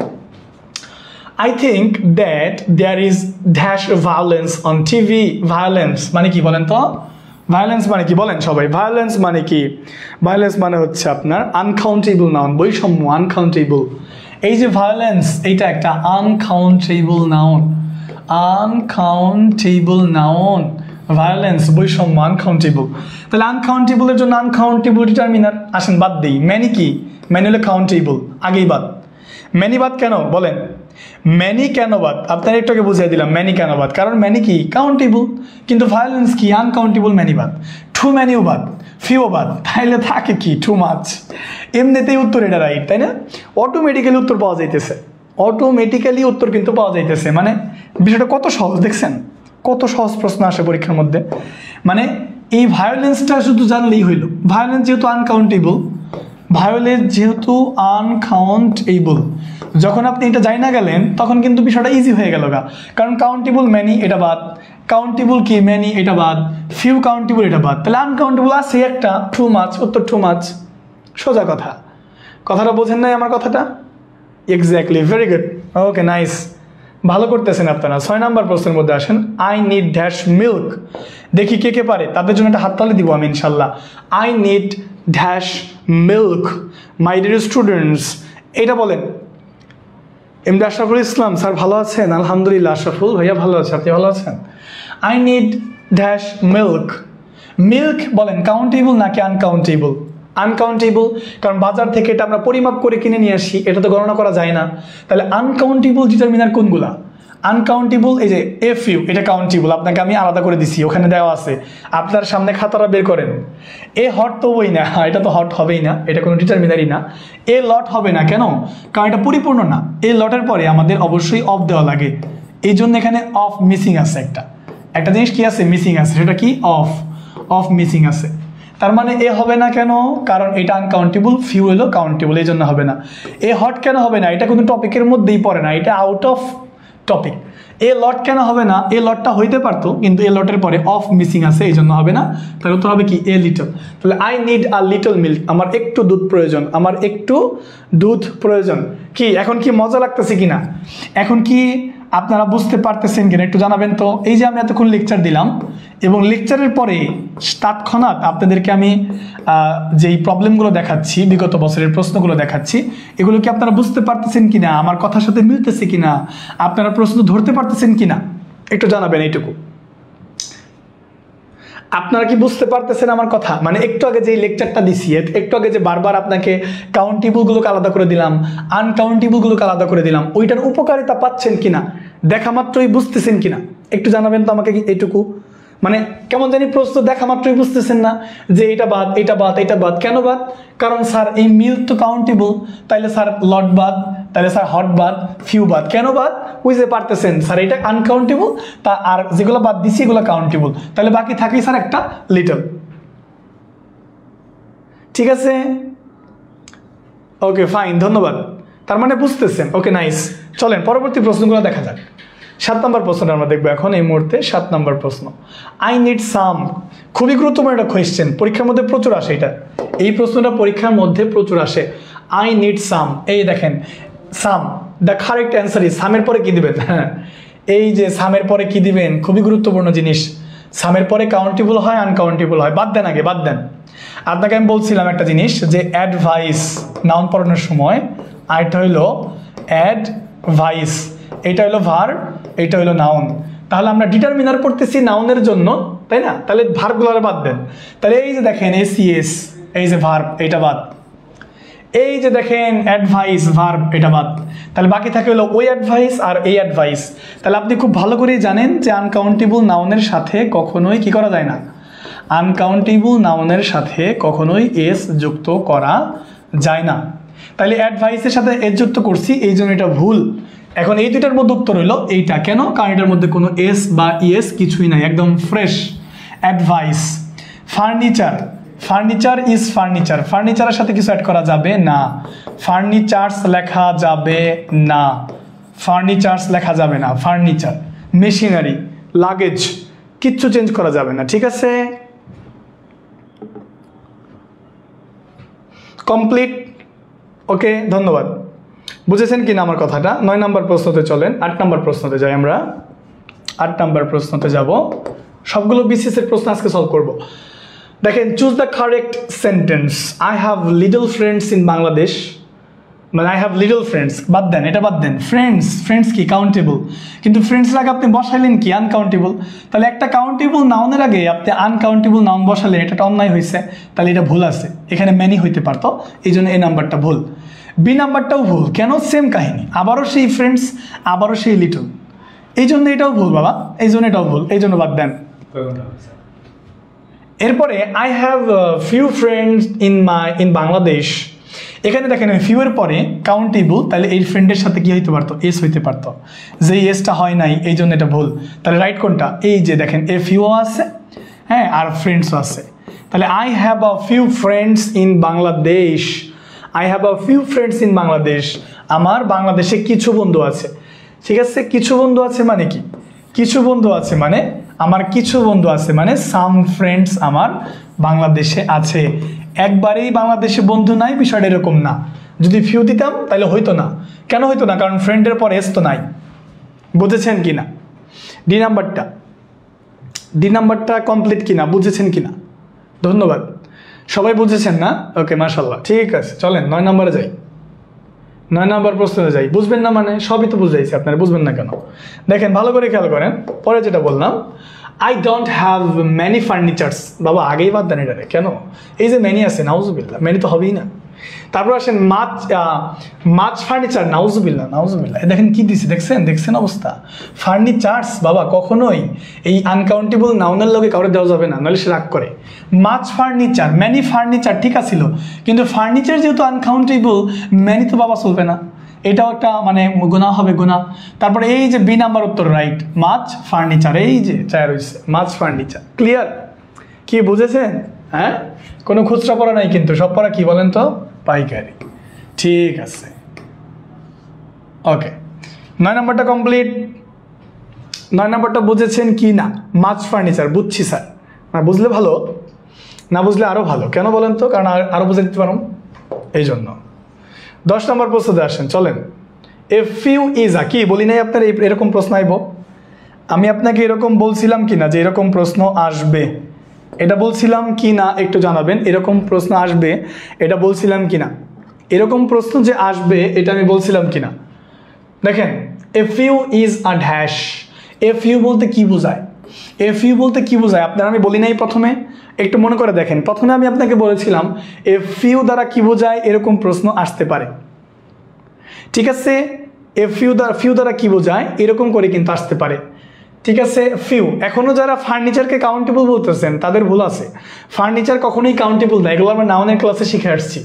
I think that there is dash violence on TV. Violence মানে কি বলেন তো? Violence মানে কি বলেন সবাই? Violence মানে কি? Violence মানে হচ্ছে আপনার uncountable noun, বৈষম্য, uncountable। এই যে violence, এইটা একটা uncountable noun, uncountable noun, violence বৈষম্য, uncountable। তাহলে uncountable এর জন্য uncountable ডিটারমিনার। আসেন বাদ দেই। many কি? many হলো countable, আগেই বাদ। many বাদ কেন বলেন? many কেন বাদ? আপনার একটু আগে বুঝিয়ে দিলাম many কেন বাদ, কারণ many কি? countable, কিন্তু violence কি? uncountable। many বাদ, too many ও বাদ, few বাদ, তাহলে থাকে কি? too much। এমনিতেই উত্তর এটা রাইট, তাই না? অটোমেটিক্যালি উত্তর পাওয়া যাইতেছে, অটোমেটিক্যালি উত্তর কিন্তু পাওয়া যাইতেছে। মানে বিষয়টা কত সহজ দেখছেন? কত সহজ প্রশ্ন আসে পরীক্ষার মধ্যে। মানে এই ভায়োলেন্সটা শুধু জানলেই হইল। ভায়োলেন্স যেহেতু আনকাউন্টেবল, ভায়োলেন্স যেহেতু আনকাউন্টেবল, যখন আপনি এটা জানা গেলেন তখন কিন্তু বিষয়টা ইজি হয়ে গেল গা। কারণ কাউন্টেবল ম্যানি এটা বাদ, কাউন্টেবল কি? ম্যানি এটা বাদ, ফিউ কাউন্টেবল এটা বাদ, তাহলে আনকাউন্টেবল আছে একটা, টু মাচ, উত্তর টু মাচ। সোজা কথা। কথাটা বোঝেন নাই আমার কথাটা? এক্স্যাক্টলি, ভেরি গুড, ওকে, নাইস, ভালো করতেছেন আপনারা। 6 নাম্বার প্রশ্নের মধ্যে আসেন। I need dash milk. দেখি কে কে পারে, তাদের জন্য একটা হাততালি দিব আমি ইনশাল্লাহ। I need dash milk my dear students. এটা বলেন। এমডি আশরাফুল ইসলাম স্যার ভালো আছেন? আলহামদুলিল্লাহ। আশরাফুল ভাইয়া ভালো আছে, আপনি ভালো আছেন? I need dash milk. Milk বলেন কাউন্টেবল নাকি আনকাউন্টেবল? আনকাউন্টেবল, কারণ বাজার থেকে এটা আমরা পরিমাপ করে কিনে নিয়ে আসি, এটা তো গণনা করা যায় না। তাহলে আনকাউন্টেবল ডিটারমিনার কোনগুলা? আনকাউন্টেবল এই যে এফ ইউ, এটা কাউন্টেবল, আপনাকে আমি আলাদা করে দিছি, ওখানে দেওয়া আছে, আপনার সামনে খাতাটা বের করেন। এ হট তো বই না, এটা তো হট হবেই না, এটা কোনো ডিটারমিনারই না। এ লট হবে না, কেন? কারণ এটা পরিপূর্ণ না। এ লটের পরে আমাদের অবশ্যই অফ দেওয়া লাগে, এই জন্য এখানে অফ মিসিং আছে। একটা জিনিস কি আছে? মিসিং আছে, সেটা কি? অফ, অফ মিসিং আছে। তার মানে এ হবে না কেন? কারণ এটা আনকাউন্টেবল, ফিউ হলো কাউন্টেবল, এই জন্য হবে না। এ হট কেন হবে না? এটা কোনো টপিকের মধ্যেই পড়ে না, এটা আউট অফ টপিক। এ লট কেন হবে না? এ লটটা হইতে পারতো, কিন্তু এ লটের পরে অফ মিসিং আছে, এই জন্য হবে না। তাহলে উত্তর হবে কি? A little. তাহলে I need a little milk, আমার একটু দুধ প্রয়োজন, আমার একটু দুধ প্রয়োজন। কি এখন কি মজা লাগতেছে কিনা? এখন কি আপনারা বুঝতে পারতেছেন কিনা একটু জানাবেন তো। এই যে আমি এতক্ষণ লেকচার দিলাম, এবং লেকচারের পরে তৎক্ষণাৎ আপনাদেরকে আমি যেই প্রবলেমগুলো দেখাচ্ছি, বিগত বছরের প্রশ্নগুলো দেখাচ্ছি, এগুলো কি আপনারা বুঝতে পারতেছেন কিনা, আমার কথার সাথে মিলতেছে কিনা, আপনারা প্রশ্ন ধরতে পারতেছেন কিনা একটু জানাবেন। এইটুকু আপনারা কি বুঝতে পারতেছেন আমার কথা? মানে একটু আগে যে লেকচারটা দিছি, একটু আগে যে বারবার আপনাকে কাউন্টেবলগুলোকে আলাদা করে দিলাম, আনকাউন্টেবলগুলোকে আলাদা করে দিলাম, ওইটার উপকারিতা পাচ্ছেন কিনা, দেখা মাত্রই বুঝতেছেন কিনা একটু জানাবেন তো আমাকে এইটুকু। মানে কেমন জানি প্রশ্ন দেখা মাত্রই বুঝতেছেন না যে এটা বাদ, এটা বাদ, এটা বাদ। কেন বাদ? কারণ স্যার এই মিল্ক তো কাউন্টেবল, তাইলে স্যার লট বাদ, তাহলে স্যার হট বাদ, ফিউ বাদ। কেন বাদ? বুঝতে পারতেছেন স্যার এটা আনকাউন্টেবল, তা আর যেগুলো বাদ দিছি এগুলো কাউন্টেবল, তাহলে বাকি থাকে স্যার একটা লিটল। ঠিক আছে, ওকে ফাইন, ধন্যবাদ। তার মানে বুঝতেছেন, ওকে নাইস। চলেন পরবর্তী প্রশ্নগুলো দেখা যাক। 7 নম্বর প্রশ্নটা আমরা দেখবো এখন এই মুহূর্তে। 7 নম্বর প্রশ্ন, আই নিড সাম। খুবই গুরুত্বপূর্ণ একটা কোয়েশ্চেন, পরীক্ষার মধ্যে প্রচুর আসে এটা। এই প্রশ্নটা পরীক্ষার মধ্যে প্রচুর আসে। আই নিড সাম, এই দেখেন সাম, দ্য কারেক্ট অ্যান্সার ইজ, সামের পরে কি দিবেন? হ্যাঁ, এই যে সামের পরে কি দিবেন, খুবই গুরুত্বপূর্ণ জিনিস। সামের পরে কাউন্টেবল হয়, আনকাউন্টেবল হয়। বাদ দেন, আগে বাদ দেন। আপনাকে আমি বলছিলাম একটা জিনিস, যে অ্যাডভাইস নাউন পড়ানোর সময়, আরেকটা হইলো অ্যাডভাইস, এটা হলো ভার্ব, এটা হলো নাউন। তাহলে আমরা ডিটারমিনার পড়তেছি নাউনের জন্য, তাই না? তাহলে ভার্বগুলো বাদ দেন। তাহলে এই যে দেখেন এসিএস, এই যে ভার্ব, এটা বাদ। এই যে দেখেন অ্যাডভাইস, ভার্ব, এটা বাদ। তাহলে বাকি থাকে হলো ওই অ্যাডভাইস আর এই অ্যাডভাইস। তাহলে আপনি খুব ভালো করেই জানেন যে আনকাউন্টেবল নাউনের সাথে কখনোই কি করা যায় না, আনকাউন্টেবল নাউনের সাথে কখনোই এস যুক্ত করা যায় না। তাহলে অ্যাডভাইসের সাথে এস যুক্ত করছি, এই জন্য এটা ভুল। এখন এই দুইটার মধ্যে উত্তর হইলো এইটা। কেন? কারণ এটার মধ্যে কোনো এস বা ইএস কিছুই নাই, একদম fresh. Advice. Furniture, furniture is furniture, ফার্নিচারের সাথে কিছু অ্যাড করা যাবে না, ফার্নিচার্স লেখা যাবে না, ফার্নিচার্স লেখা যাবে না, ফার্নিচার। মেশিনারি, লাগেজ, কিচ্ছু চেঞ্জ করা যাবে না, ঠিক আছে? কমপ্লিট, ওকে, ধন্যবাদ। বুঝেছেন কি না আমার কথাটা? 9 নম্বর প্রশ্নতে চলেন, 8 নম্বর প্রশ্নতে যাই আমরা। 8 নম্বর প্রশ্নতে যাব, সবগুলো বিসিএস এর প্রশ্ন আজকে সলভ করব। দেখেন, choose the correct sentence. I have little friends in Bangladesh, মানে আই হ্যাভ লিটল ফ্রেন্ডস, বাদ দেন, এটা বাদ দেন। ফ্রেন্ডস কি কাউন্টেবল, কিন্তু ফ্রেন্ডসের আগে আপনি বসাইলেন কি আনকাউন্টেবল। তাহলে একটা কাউন্টেবল নাউনের আগে আপনি আনকাউন্টেবল নাউন বসালেন, এটা অন্যায় হয়েছে, তাহলে এটা ভুল আছে। এখানে ম্যানি হইতে পারতো, এই জন্য এই নাম্বারটা ভুল। বি নাম্বারটাও ভুল, কেন? সেম কাহিনী, আবারও সেই ফ্রেন্ডস, আবারও সেই লিটল, এই জন্য এটাও ভুল বাবা, এই জন্য এটাও ভুল, এই জন্য বাদ দেন। এরপরে I have few friends in Bangladesh, এখানে দেখেন ফিউ এর পরে কাউন্টেবল, তাহলে এই ফ্রেন্ডের সাথে কি হইতে পারতো? এস হইতে পারতো, যে এসটা হয় নাই, এই জন্য এটা ভুল। তাহলে রাইট কোনটা? এই যে দেখেন, এ ফিউ আছে, হ্যাঁ, আর ফ্রেন্ডসও আছে। তাহলে I have a few friends in Bangladesh, I have a few friends in Bangladesh, আমার বাংলাদেশে কিছু বন্ধু আছে, ঠিক আছে? কিছু বন্ধু আছে মানে কি? কিছু বন্ধু আছে মানে আমার কিছু বন্ধু আছে, মানে সাম ফ্রেন্ডস আমার বাংলাদেশে আছে। একবারেই বাংলাদেশে বন্ধু নাই, বিষয়টা এরকম না। যদি ফিউ দিতাম তাহলে হইতো না। কেন হইতো না? কারণ ফ্রেন্ডের পর এস তো নাই। বুঝেছেন কিনা? ডি নাম্বারটা কমপ্লিট কিনা, বুঝেছেন কিনা? ধন্যবাদ, সবাই বুঝেছেন না? ওকে, মাশাআল্লাহ, ঠিক আছে। চলেন 9 নম্বরে যাই, 9 নম্বর প্রশ্নে যাই। বুঝবেন না মানে? সবই তো বুঝাইছি, আপনারা বুঝবেন না কেন? দেখেন, ভালো করে খেয়াল করেন, পরে যেটা বললাম, I don't have many furnitures. বাবা আগেই বাদ দেন এটারে, কেন? এই যে ম্যানি আছে, নাউজুবিল্লাহ, ম্যানি তো হবেই না। তারপর আসেন মাছ ফার্নিচার, নাউজুবিল্লাহ। দেখেন কি দিছে, দেখছেন অবস্থা? ফার্নিচার্স বাবা, কখনোই এই আনকাউন্টেবল নাউনের লগে কাউরে দেওয়া যাবে না, নাহলে সে রাগ করে। মাছ ফার্নিচার, ম্যানি ফার্নিচার ঠিক আছিল, কিন্তু ফার্নিচার যেহেতু আনকাউন্টেবল, ম্যানি তো বাবা চলবে না, এটাও একটা মানে গুণা হবে, গুণা। তারপরে এই যে বি নাম্বার উত্তর রাইট, মাছ ফার্নিচার, এই যে চায় রয়েছে মাছ ফার্নিচার। ক্লিয়ার? কি বুঝেছেন? হ্যাঁ, কোনো খুচরা পড়া নাই কিন্তু, সব পড়া কি বলেন তো? পাইকারি। ঠিক আছে, ওকে, 9 নম্বরটা কমপ্লিট। 9 নম্বরটা বুঝেছেন কি না? মাছ ফার্নিচার বুঝছি স্যার, না বুঝলে ভালো, না বুঝলে আরও ভালো। কেন বলেন তো? কারণ আরও বুঝে দিতে পারো, এই জন্য। 10 নম্বর প্রশ্নতে আসেন, চলেন। এ ফিউ ইজ কি বলি নাই আপনার এরকম প্রশ্ন আইব? আমি আপনাকে এরকম বলছিলাম কি না যে এরকম প্রশ্ন আসবে? এটা বলছিলাম কি না একটু জানাবেন। এরকম প্রশ্ন আসবে এটা বলছিলাম কি না? এরকম প্রশ্ন যে আসবে এটা আমি বলছিলাম কি না? দেখেন, a few is a dash. A few বলতে কি বোঝায়? এ ফিউ বলতে কি বোঝায় আপনারা আমি বলি নাই প্রথমে? একটু মনে করে দেখেন, প্রথমে আমি আপনাকে বলেছিলাম এ ফিউ দ্বারা কি বোঝায়, এরকম প্রশ্ন আসতে পারে, ঠিক আছে? এ ফিউ দ্বারা কি বোঝায়, এরকম করে কিন্তু আসতে পারে, ঠিক আছে? ফিউ। এখনো যারা ফার্নিচারকে কাউন্টেবল বলতেছেন তাদের ভুল আছে। ফার্নিচার কখনোই কাউন্টেবল না, এগুলো আমরা নাউনের ক্লাসে শিখে আসছি।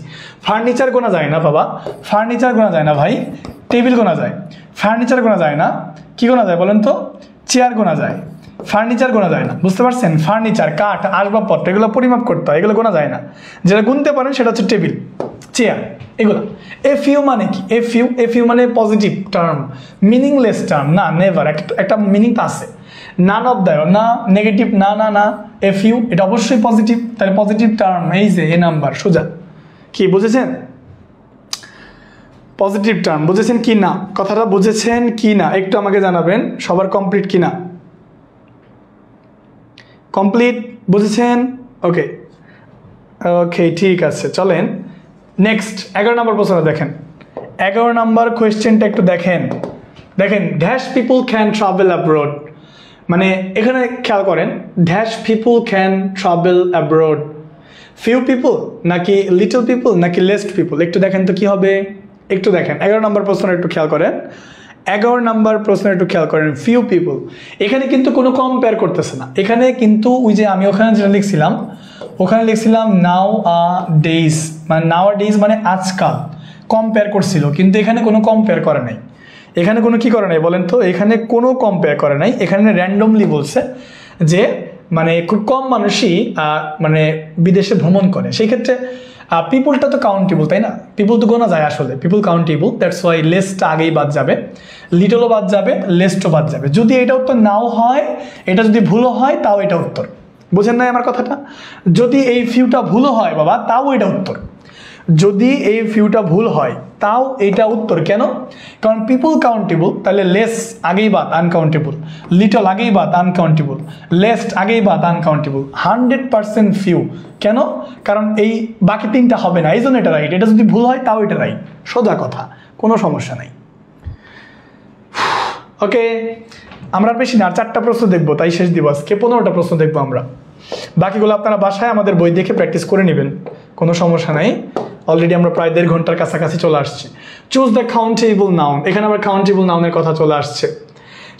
ফার্নিচার গোনা যায় না বাবা, ফার্নিচার গোনা যায় না ভাই, টেবিল গোনা যায়। ফার্নিচার গোনা যায় না, কি গোনা যায় বলেন তো? চেয়ার গোনা যায়, ফার্নিচার গোনা যায় না, বুঝতে পারছেন? ফার্নিচার, কাঠ, আসবাবপত্র, এগুলো পরিমাপ করতে হয়, এগুলো গোনা যায় না। যেটা গুনতে পারেন সেটা হচ্ছে টেবিল, চেয়ার, এগুলো। এ ফিউ মানে কি? এ ফিউ মানে পজিটিভ টার্ম, মিনিংলেস টার্ম না, নেভার। একটা মিনিংটা আছে, নান অফ দ্য, না নেগেটিভ, না এ ফিউ এটা অবশ্যই পজিটিভ, তাহলে পজিটিভ টার্ম, এই যে এ নাম্বার সোজা। কি বুঝেছেন? পজিটিভ টার্ম বুঝেছেন কি না? কথাটা বুঝেছেন কি না একটু আমাকে জানাবেন। সবার কমপ্লিট কি না? কমপ্লিট, বুঝেছেন? ওকে, ঠিক আছে, চলেন নেক্সট 11 নম্বর প্রশ্ন দেখেন। 11 নম্বর কোয়েশ্চেনটা একটু দেখেন। Dash people can travel abroad, মানে এখানে খেয়াল করেন, dash people can travel abroad, few people নাকি লিটল পিপল নাকি লেস্ট পিপল? একটু দেখেন তো কি হবে, একটু দেখেন। 11 নম্বর প্রশ্ন একটু খেয়াল করেন, 11 নম্বর প্রশ্ন একটু খেয়াল করেন। ফিউ পিপল, এখানে কিন্তু কোনো কম্পেয়ার করতেছে না, এখানে কিন্তু ওই যে আমি ওখানে যেটা লিখছিলাম, ওখানে লিখছিলাম নাও আ ডেইজ, মানে নাও আ ডেইজ মানে আজকাল, কম্পেয়ার করছিল, কিন্তু এখানে কোনো কম্পেয়ার করে নাই। এখানে কোনো কি করে নাই বলেন তো? এখানে কোনো কম্পেয়ার করে নাই, এখানে র্যান্ডমলি বলছে যে মানে খুব কম মানুষই মানে বিদেশে ভ্রমণ করে। সেই ক্ষেত্রে পিপলটা তো কাউন্টেবল, তাই না? পিপল তো গোনা যায় আসলে, পিপল কাউন্টেবল, দ্যাটস ওয়াই লেসটা আগেই বাদ যাবে, লিটলও বাদ যাবে, লেসটও বাদ যাবে। যদি এটা উত্তর নাও হয়, এটা যদি ভুলও হয়, তাও এটা উত্তর। বুঝেন নাই আমার কথাটা? যদি এই ফিউটা ভুলও হয় বাবা, তাও এটা উত্তর। যদি এই ফিউটা ভুল হয় তাও এটা উত্তর। কেন? কারণ পিপল কাউন্টেবল, তাহলে লেস আগেই বাদ, আনকাউন্টেবল, লিটল আগেই বাদ, আনকাউন্টেবল, লেস্ট আগেই বাদ, আনকাউন্টেবল, 100% ফিউ। কেন? কারণ এই বাকি তিনটা হবে না, এই জন্য এটা রাইট। এটা যদি ভুল হয় তাও এটা রাইট, সোজা কথা, কোনো সমস্যা নাই। ওকে, আমরা বেশি না, আর 4টা প্রশ্ন দেখবো, তাই শেষ দিব আজকে। 15টা প্রশ্ন দেখবো আমরা, বাকিগুলো আপনারা বাসায় আমাদের বই দেখে প্র্যাকটিস করে নেবেন, কোনো সমস্যা নাই। অলরেডি আমরা প্রায় 1.5 ঘন্টার কাছাকাছি চলে আসছে। চুজ দ্য কাউন্টেবল নাউন, এখানে আবার কাউন্টেবল নাউনের কথা চলে আসছে।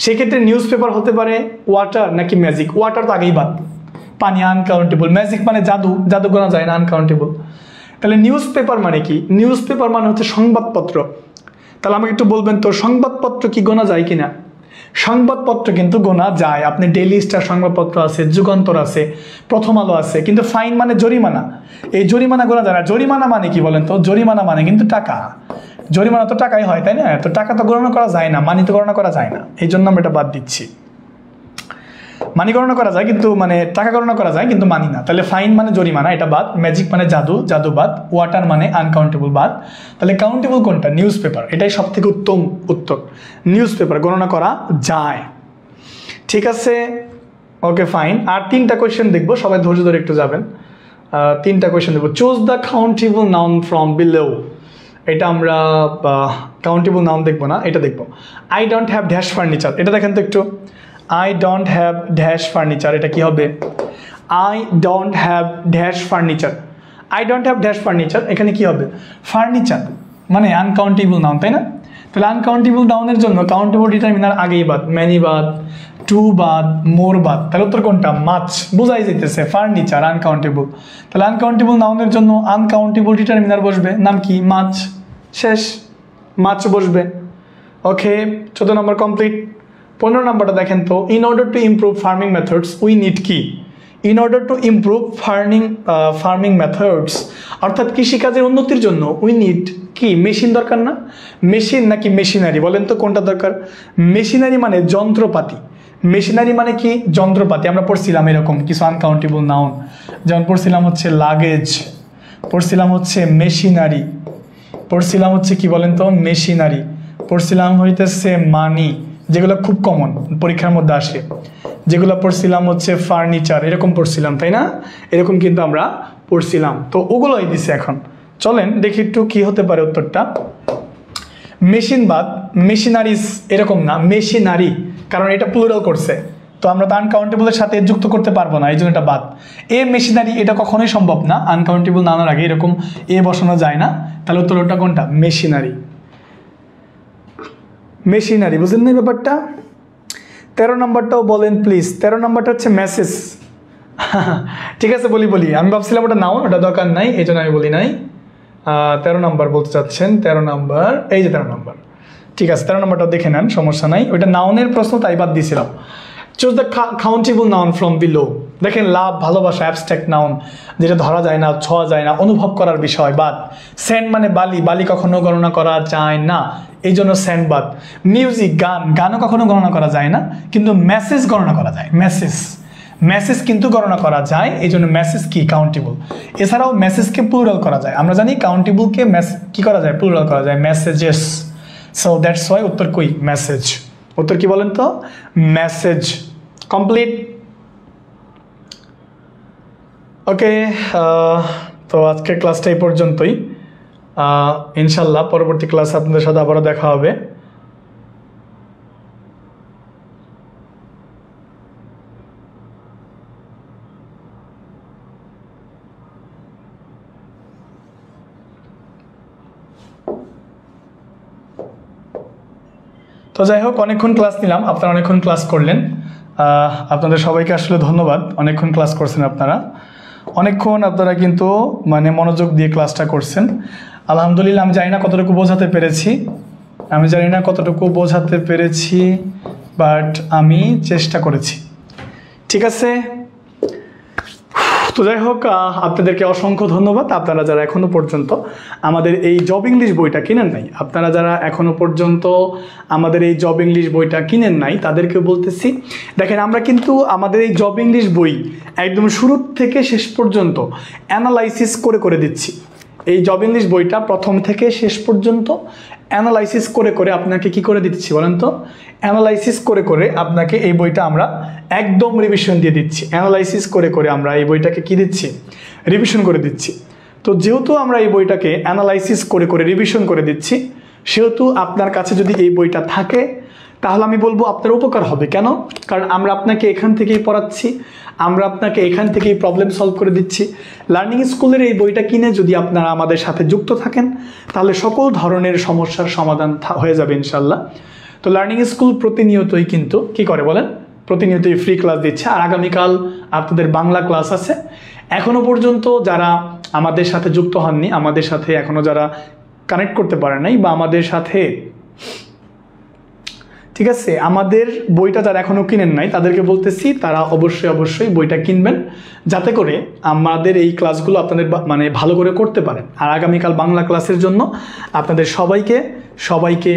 সেক্ষেত্রে নিউজ পেপার হতে পারে, ওয়াটার নাকি ম্যাজিক। ওয়াটার তো আগেই বাদ, পানি আনকাউন্টেবল। ম্যাজিক মানে জাদু, জাদু গোনা যায় না, আনকাউন্টেবল। তাহলে নিউজ পেপার মানে কি? নিউজ পেপার মানে হচ্ছে সংবাদপত্র। তাহলে আমাকে একটু বলবেন তো, সংবাদপত্র কি গোনা যায় কিনা? সংবাদপত্র কিন্তু গোনা যায়। আপনি ডেইলি স্টার সংবাদপত্র আছে, যুগান্তর আছে, প্রথম আলো আছে। কিন্তু ফাইন মানে জরিমানা, এই জরিমানা গোনা যায় না। জরিমানা মানে কি বলেন তো? জরিমানা মানে কিন্তু টাকা। জরিমানা তো টাকাই হয়, তাই না? তো টাকা তো গণনা করা যায় না, মানি তো গণনা করা যায় না, এই জন্য আমরা এটা বাদ দিচ্ছি। মানি গণনা করা যায় কিন্তু, মানে টাকা গণনা করা যায় কিন্তু মানি না। তাহলে ফাইন মানে জরিমানা, এটা বাদ। ম্যাজিক মানে জাদু, জাদু বাদ। ওয়াটার মানে আনকাউন্টেবল বাদ। তাহলে কাউন্টেবল কোনটা? নিউজ পেপার, এটাই সব থেকে উত্তম উত্তর। নিউজ পেপার গণনা করা যায়। ঠিক আছে, ওকে ফাইন। আর 3টা কোয়েশ্চেন দেখবো, সবাই ধৈর্য ধরে একটু যাবেন। 3টা কোয়েশ্চেন দেখবো। Choose the countable noun from below. এটা আমরা কাউন্টেবল নাউন দেখবো না, এটা দেখবো। I don't have dash furniture, এটা দেখেন তো একটু। I don't have dash furniture, এটা কি হবে? I don't have dash furniture, I don't have dash furniture, এখানে কি হবে? ফার্নিচার মানে আনকাউন্টেবল নাউন, তাই না? তাহলে আনকাউন্টেবল নাউনের জন্য কাউন্টেবল ডিটারমিনার আগেই বাদ, ম্যানি বাদ, টু বাদ, মোর বাদ। তাহলে উত্তর কোনটা? মাছ। বোঝাই যাইতেছে ফার্নিচার আনকাউন্টেবল। তাহলে আনকাউন্টেবল নাউনের জন্য আনকাউন্টেবল ডিটারমিনার বসবে, নাম কি? মাছ। শেষ, মাছ বসবে। ওকে, 14 নম্বর কমপ্লিট। 15 নম্বরটা দেখেন তো। In order to improve farming methods we need কি? In order to improve farming methods, অর্থাৎ কৃষিকাজের উন্নতির জন্য উই নিড কি? মেশিন দরকার না? মেশিন নাকি মেশিনারি, বলেন তো কোনটা দরকার? মেশিনারি মানে যন্ত্রপাতি। মেশিনারি মানে কি? যন্ত্রপাতি। আমরা পড়ছিলাম এরকম কিছু আনকাউন্টেবল নাউন, যেমন পড়ছিলাম হচ্ছে লাগেজ, পড়ছিলাম হচ্ছে মেশিনারি, পড়ছিলাম হচ্ছে কি বলেন তো? মেশিনারি, পড়ছিলাম হইতেছে মানি, যেগুলো খুব কমন পরীক্ষার মধ্যে আসে। যেগুলো পড়ছিলাম হচ্ছে ফার্নিচার, এরকম পড়ছিলাম, তাই না? এরকম কিন্তু আমরা পড়ছিলাম, তো ওগুলোই দিছে। এখন চলেন দেখি একটু কি হতে পারে উত্তরটা। মেশিন বাদ, মেশিনারিজ এরকম না, মেশিনারি, কারণ এটা প্লুরাল করছে, তো আমরা তো আনকাউন্টেবলের সাথে যুক্ত করতে পারবো না, এই জন্য এটা বাদ। এ মেশিনারি, এটা কখনোই সম্ভব না, আনকাউন্টেবল নাউনের আগে এরকম এ বসানো যায় না। তাহলে উত্তরটা কোনটা? মেশিনারি। মেশিনারি, বুঝলেন না ব্যাপারটা? 13 নম্বরটাও বলেন প্লিজ। 13 নম্বরটা হচ্ছে মেসেজ। ঠিক আছে, বলি। আমি ভাবছিলাম ওটা নাউন, ওটা দরকার নাই, এই জন্য আমি বলি নাই। 13 নম্বর বলতে চাচ্ছেন? 13 নম্বর, এই যে 13 নম্বর। ঠিক আছে, 13 নম্বরটা দেখে নেন, সমস্যা নাই। ওইটা নাউনের প্রশ্ন, তাই বাদ দিয়েছিলাম। Choose the countable noun from below. দেখেন, লাভ, ভালোবাসা, অ্যাবস্ট্রাক্ট নাউন, যেটা ধরা যায় না, ছোঁয়া যায় না, অনুভব করার বিষয়, বাদ। স্যান্ড মানে বালি, বালি কখনো গণনা করা যায় না, এই জন্য স্যান্ড বাদ। মিউজিক, গান, গানও কখনো গণনা করা যায় না, কিন্তু মেসেজ গণনা করা যায়। মেসেজ কিন্তু গণনা করা যায়, এই জন্য মেসেজ কি? কাউন্টেবল। এছাড়াও মেসেজকে প্লুরাল করা যায়, আমরা জানি কাউন্টেবলকে কি করা যায়? প্লুরাল করা যায়, মেসেজেস। সো দ্যাটস ওয়াই উত্তর কই? মেসেজ। উত্তর কি বলেন তো? মেসেজ। কমপ্লিট। ওকে, তো আজকের ক্লাসটা এই পর্যন্তই। ইনশাল্লাহ পরবর্তী ক্লাসে আপনাদের সাথে আবারও দেখা হবে। তো যাই হোক, অনেকক্ষণ ক্লাস নিলাম, আপনারা অনেকক্ষণ ক্লাস করলেন। আপনাদের সবাইকে আসলে ধন্যবাদ, অনেকক্ষণ ক্লাস করছেন আপনারা, অনেকক্ষণ আপনারা কিন্তু মানে মনোযোগ দিয়ে ক্লাসটা করছেন। আলহামদুলিল্লাহ। আমি জানি না কতটুকু বোঝাতে পেরেছি, বাট আমি চেষ্টা করেছি। ঠিক আছে, তো যাই হোক, আপনাদেরকে অসংখ্য ধন্যবাদ। আপনারা যারা এখনো পর্যন্ত আমাদের এই জব ইংলিশ বইটা কিনেন নাই, আপনারা যারা এখনো পর্যন্ত আমাদের এই জব ইংলিশ বইটা কিনেন নাই, তাদেরকে বলতেছি, দেখেন আমরা কিন্তু আমাদের এই জব ইংলিশ বই একদম শুরু থেকে শেষ পর্যন্ত অ্যানালাইসিস করে করে দিচ্ছি। এই জব ইংলিশ বইটা প্রথম থেকে শেষ পর্যন্ত অ্যানালাইসিস করে করে আপনাকে কি করে দিচ্ছি বলেন তো? অ্যানালাইসিস করে করে আপনাকে এই বইটা আমরা একদম রিভিশন দিয়ে দিচ্ছি। অ্যানালাইসিস করে করে আমরা এই বইটাকে কি দিচ্ছি? রিভিশন করে দিচ্ছি। তো যেহেতু আমরা এই বইটাকে অ্যানালাইসিস করে করে রিভিশন করে দিচ্ছি, সেহেতু আপনার কাছে যদি এই বইটা থাকে তাহলে আমি বলবো আপনার উপকার হবে। কেন? কারণ আমরা আপনাকে এখান থেকেই পড়াচ্ছি, আমরা আপনাকে এখান থেকেই প্রবলেম সলভ করে দিচ্ছি। লার্নিং স্কুলের এই বইটা কিনে যদি আপনারা আমাদের সাথে যুক্ত থাকেন তাহলে সকল ধরনের সমস্যার সমাধান হয়ে যাবে ইনশাল্লাহ। তো লার্নিং স্কুল প্রতিনিয়তই কিন্তু কি করে বলেন? প্রতিনিয়তই ফ্রি ক্লাস দিচ্ছে। আর আগামীকাল আপনাদের বাংলা ক্লাস আছে। এখনো পর্যন্ত যারা আমাদের সাথে যুক্ত হননি, আমাদের সাথে এখনো যারা কানেক্ট করতে পারে নাই বা আমাদের সাথে, ঠিক আছে, আমাদের বইটা যারা এখনো কিনেন নাই তাদেরকে বলতেছি তারা অবশ্যই বইটা কিনবেন, যাতে করে আমাদের এই ক্লাসগুলো আপনাদের মানে ভালো করে করতে পারেন। আর আগামীকাল বাংলা ক্লাসের জন্য আপনাদের সবাইকে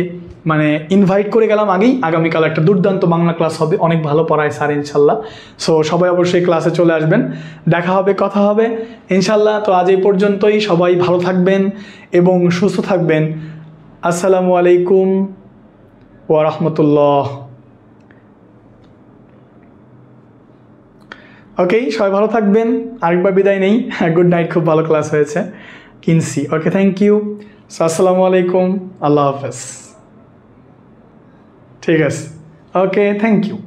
মানে ইনভাইট করে গেলাম আগেই। আগামীকাল একটা দুর্দান্ত বাংলা ক্লাস হবে, অনেক ভালো পড়ায় স্যার ইনশাল্লাহ। সো সবাই অবশ্যই ক্লাসে চলে আসবেন, দেখা হবে, কথা হবে ইনশাল্লাহ। তো আজ এই পর্যন্তই, সবাই ভালো থাকবেন এবং সুস্থ থাকবেন। আসসালামু আলাইকুম ওয়া রাহমাতুল্লাহ। ওকে, সবাই ভালো থাকবেন। আরেকবার বিদায় নেই। গুড নাইট, খুব ভালো ক্লাস হয়েছে, কিনছি। ওকে, থ্যাংক ইউ। আসসালামু আলাইকুম, আল্লাহ হাফেজ। ঠিক আছে, ওকে, থ্যাংক ইউ।